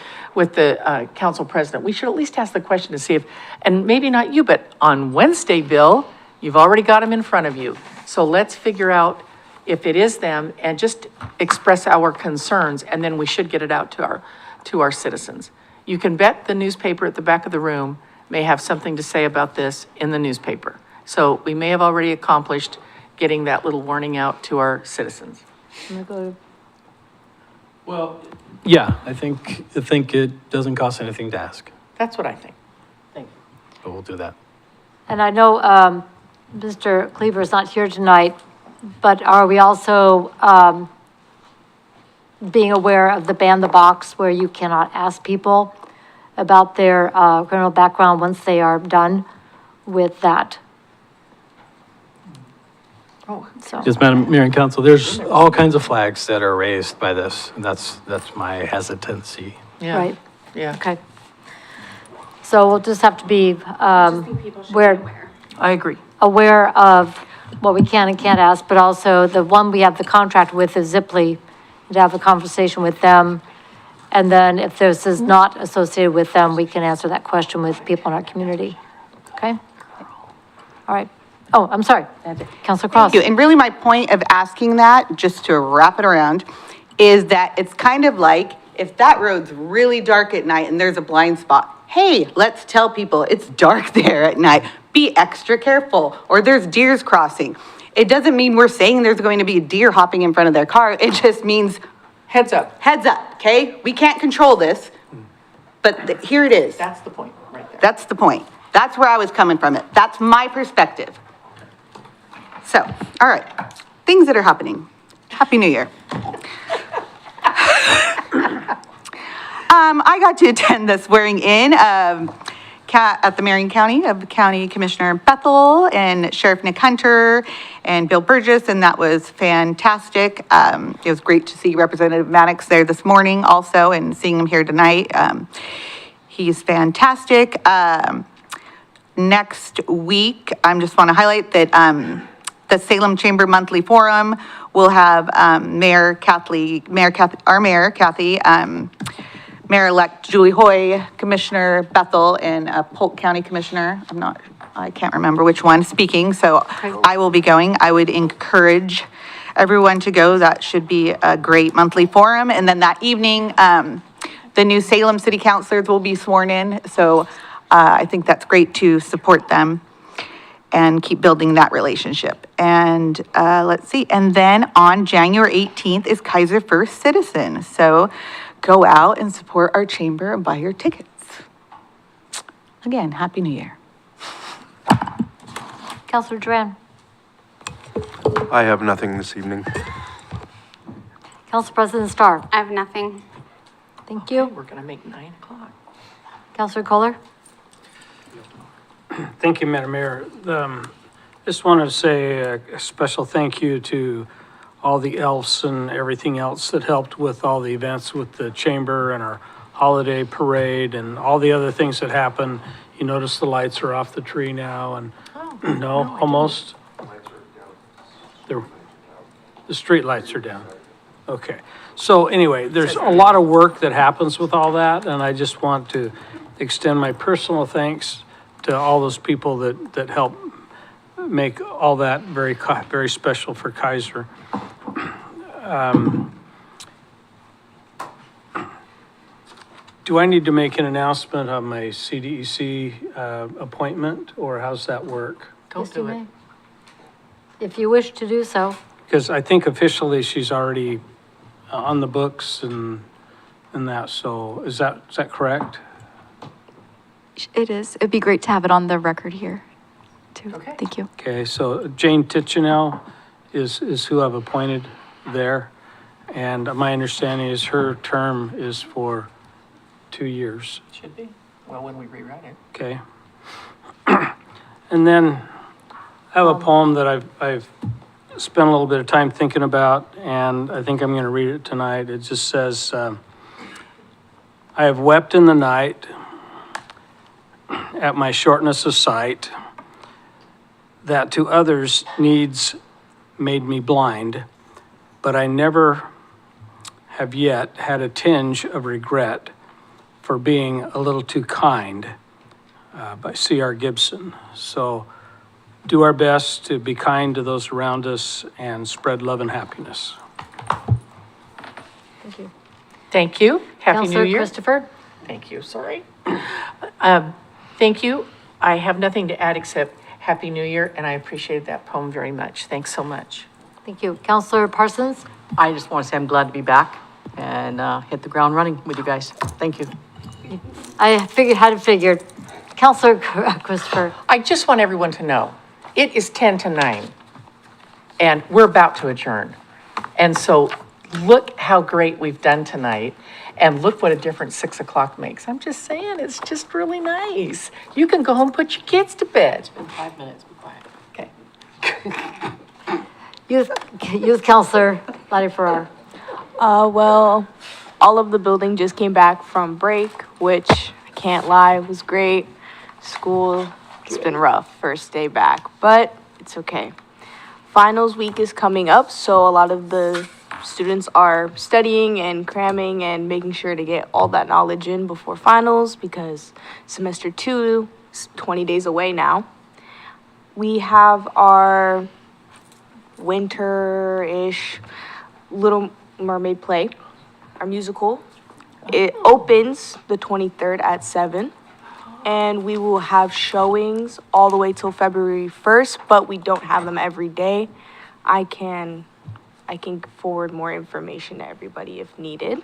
Speaker 7: council president. We should at least ask the question to see if, and maybe not you, but on Wednesday, Bill, you've already got them in front of you. So let's figure out if it is them and just express our concerns, and then we should get it out to our citizens. You can bet the newspaper at the back of the room may have something to say about this in the newspaper. So we may have already accomplished getting that little warning out to our citizens.
Speaker 17: Well, yeah, I think it doesn't cost anything to ask,
Speaker 7: That's what I think. Thank you.
Speaker 17: but we'll do that.
Speaker 1: And I know Mr. Cleaver is not here tonight, but are we also being aware of the ban the box, where you cannot ask people about their criminal background once they are done with that? So,
Speaker 17: Yes, Madam Mayor and Council, there's all kinds of flags that are raised by this, and that's my hesitancy.
Speaker 7: Yeah.
Speaker 1: right,
Speaker 7: Yeah.
Speaker 1: okay. So we'll just have to be
Speaker 7: I agree.
Speaker 1: aware of what we can and can't ask, but also the one we have the contract with is Zipley, to have a conversation with them. And then if this is not associated with them, we can answer that question with people in our community. Okay? All right. Oh, I'm sorry. Councilor Cross.
Speaker 11: Thank you. And really my point of asking that, just to wrap it around, is that it's kind of like, if that road's really dark at night and there's a blind spot, hey, let's tell people it's dark there at night. Be extra careful, or there's deers crossing. It doesn't mean we're saying there's going to be a deer hopping in front of their car. It just means
Speaker 7: Heads up.
Speaker 11: heads up, okay? We can't control this, but here it is.
Speaker 7: That's the point, right there.
Speaker 11: That's the point. That's where I was coming from it. That's my perspective. So, all right, things that are happening. Happy New Year. I got to attend the swearing in of at the Marion County of County Commissioner Bethel and Sheriff Nick Hunter and Bill Burgess, and that was fantastic. It was great to see Representative Maddox there this morning also, and seeing him here tonight. He's fantastic. Next week, I just want to highlight that the Salem Chamber Monthly Forum will have Mayor-elect Julie Hoy, Commissioner Bethel, and Polk County Commissioner, I can't remember which one, speaking, so I will be going. I would encourage everyone to go. That should be a great monthly forum. And then that evening, the new Salem City Councilors will be sworn in, so I think that's great to support them and keep building that relationship. And let's see, and then on January 18th is Kaiser First Citizen. So go out and support our chamber and buy your tickets. Again, Happy New Year.
Speaker 1: Councilor Duran.
Speaker 3: I have nothing this evening.
Speaker 1: Council President Starr.
Speaker 6: I have nothing.
Speaker 1: Thank you.
Speaker 7: We're gonna make 9 o'clock.
Speaker 1: Councilor Kohler.
Speaker 4: Thank you, Madam Mayor. Just wanted to say a special thank you to all the elves and everything else that helped with all the events with the chamber and our holiday parade and all the other things that happen. You notice the lights are off the tree now and, no, almost? The street lights are down. Okay. So anyway, there's a lot of work that happens with all that, and I just want to extend my personal thanks to all those people that help make all that very special for Kaiser. Do I need to make an announcement on my CDEC appointment, or how's that work?
Speaker 1: Yes, you may. If you wish to do so.
Speaker 4: Because I think officially she's already on the books and that, so is that correct?
Speaker 2: It is. It'd be great to have it on the record here, too.
Speaker 7: Okay.
Speaker 2: Thank you.
Speaker 4: Okay, so Jane Tichenel is who I've appointed there. And my understanding is her term is for 2 years,
Speaker 7: Should be. Well, when we rewrite it.
Speaker 4: okay? And then I have a poem that I've spent a little bit of time thinking about, and I think I'm gonna read it tonight. It just says, I have wept in the night at my shortness of sight, that to others' needs made me blind, but I never have yet had a tinge of regret for being a little too kind, by C.R. Gibson. So do our best to be kind to those around us and spread love and happiness.
Speaker 1: Thank you.
Speaker 7: Thank you. Happy New
Speaker 1: Counselor
Speaker 7: Year.
Speaker 1: Christopher?
Speaker 7: Thank you, sorry. Thank you. I have nothing to add except Happy New Year, and I appreciated that poem very much. Thanks so much.
Speaker 1: Thank you. Counselor Parsons?
Speaker 10: I just want to say I'm glad to be back and hit the ground running with you guys. Thank you.
Speaker 1: I had it figured. Counselor Christopher?
Speaker 7: I just want everyone to know, it is 10 to 9, and we're about to adjourn. And so look how great we've done tonight, and look what a difference 6 o'clock makes. I'm just saying, it's just really nice. You can go home and put your kids to bed. It's been 5 minutes, be quiet. Okay.
Speaker 1: Youth Counselor Lottie Farrar?
Speaker 5: Well, all of the building just came back from break, which I can't lie, was great. School, it's been rough, first day back, but it's okay. Finals week is coming up, so a lot of the students are studying and cramming and making sure to get all that knowledge in before finals because semester 2 is 20 days away now. We have our winter-ish Little Mermaid play, our musical. It opens the 23rd at 7, and we will have showings all the way till February 1st, but we don't have them every day. I can forward more information to everybody if needed.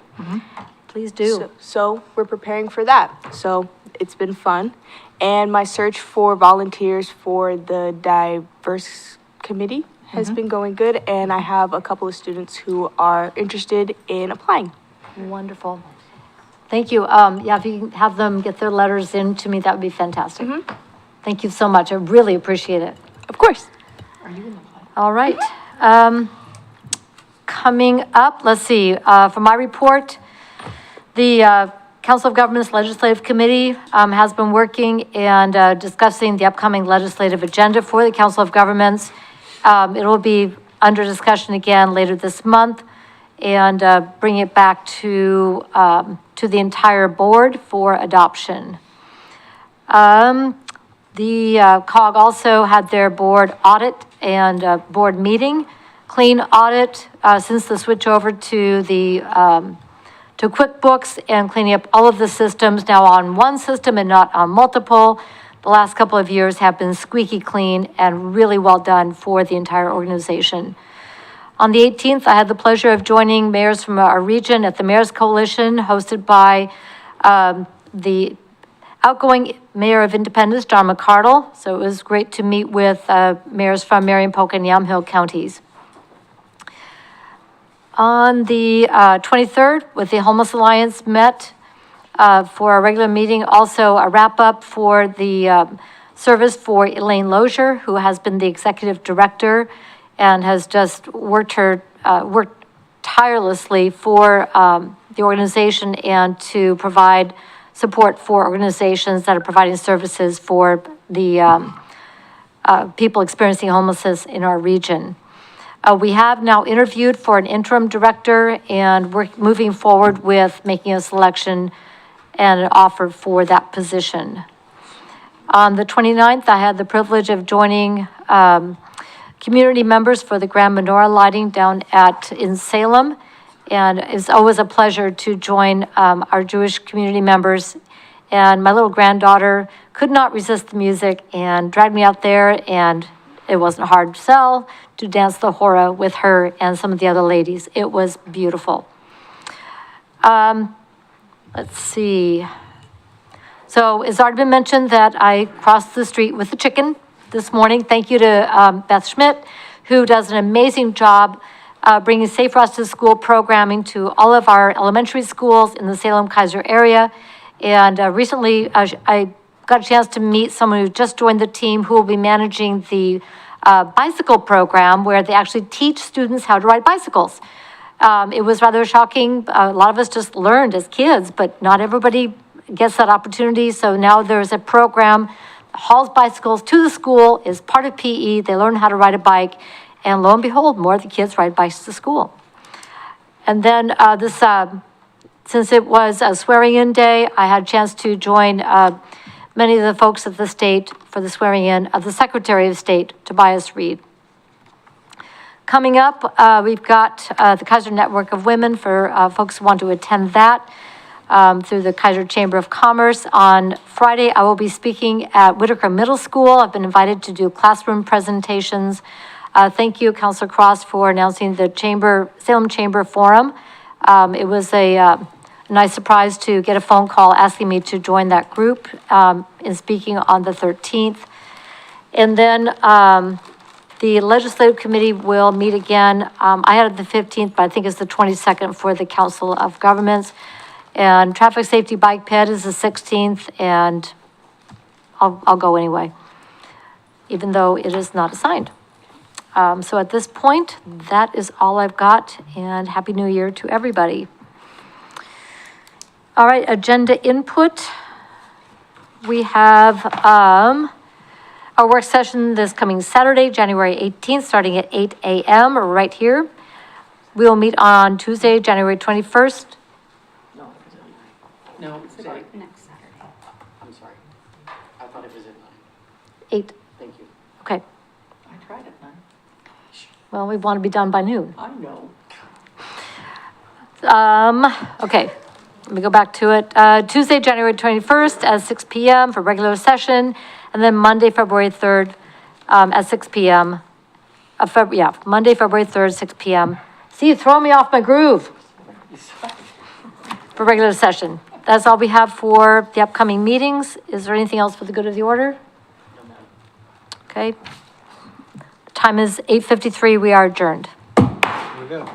Speaker 1: Please do.
Speaker 5: So we're preparing for that. So it's been fun. And my search for volunteers for the diverse committee has been going good, and I have a couple of students who are interested in applying.
Speaker 1: Wonderful. Thank you. Yeah, if you can have them get their letters in to me, that would be fantastic. Thank you so much. I really appreciate it.
Speaker 5: Of course.
Speaker 1: All right. Coming up, let's see, for my report, the Council of Governments Legislative Committee has been working and discussing the upcoming legislative agenda for the Council of Governments. It will be under discussion again later this month and bring it back to the entire board for adoption. The COG also had their board audit and board meeting, clean audit since the switch over to the to QuickBooks and cleaning up all of the systems now on one system and not on multiple. The last couple of years have been squeaky clean and really well done for the entire organization. On the 18th, I had the pleasure of joining mayors from our region at the Mayor's Coalition, hosted by the outgoing mayor of Independence, John McCardle. So it was great to meet with mayors from Marion, Polk, and Yamhill counties. On the 23rd, with the Homeless Alliance met for a regular meeting, also a wrap-up for the service for Elaine Lozier, who has been the executive director and has just worked tirelessly for the organization and to provide support for organizations that are providing services for the people experiencing homelessness in our region. We have now interviewed for an interim director, and we're moving forward with making a selection and an offer for that position. On the 29th, I had the privilege of joining community members for the Grand Menorah lighting down in Salem. And it's always a pleasure to join our Jewish community members. And my little granddaughter could not resist the music and dragged me out there, and it wasn't hard to sell to dance the hora with her and some of the other ladies. It was beautiful. Let's see. So it's already been mentioned that I crossed the street with the chicken this morning. Thank you to Beth Schmidt, who does an amazing job bringing Safe Routes to School programming to all of our elementary schools in the Salem-Keizer area. And recently, I got a chance to meet someone who just joined the team who will be managing the bicycle program, where they actually teach students how to ride bicycles. It was rather shocking. A lot of us just learned as kids, but not everybody gets that opportunity. So now there's a program, hauls bicycles to the school, is part of PE. They learn how to ride a bike, and lo and behold, more of the kids ride bikes to school. And then since it was a swearing-in day, I had a chance to join many of the folks at the state for the swearing-in of the Secretary of State, Tobias Reed. Coming up, we've got the Keizer Network of Women for folks who want to attend that through the Keizer Chamber of Commerce. On Friday, I will be speaking at Whitaker Middle School. I've been invited to do classroom presentations. Thank you, Councilor Cross, for announcing the Salem Chamber Forum. It was a nice surprise to get a phone call asking me to join that group in speaking on the 13th. And then the Legislative Committee will meet again. I had it the 15th, but I think it's the 22nd for the Council of Governments. And Traffic Safety Bike Ped is the 16th, and I'll go anyway, even though it is not assigned. So at this point, that is all I've got, and Happy New Year to everybody. All right, agenda input. We have our work session this coming Saturday, January 18th, starting at 8 a.m. right here. We will meet on Tuesday, January 21st.
Speaker 7: No, it's today.
Speaker 6: Next Saturday.
Speaker 10: I'm sorry. I thought it was at 9.
Speaker 1: 8.
Speaker 10: Thank you.
Speaker 1: Okay.
Speaker 7: I tried it, man.
Speaker 1: Well, we want to be done by noon.
Speaker 7: I know.
Speaker 1: Okay, let me go back to it. Tuesday, January 21st at 6 p.m. for regular session, and then Monday, February 3rd at 6 p.m. Monday, February 3rd, 6 p.m. See, you throw me off my groove for regular session. That's all we have for the upcoming meetings. Is there anything else for the good of the order? Okay. Time is 8:53. We are adjourned.
Speaker 12: Here we go.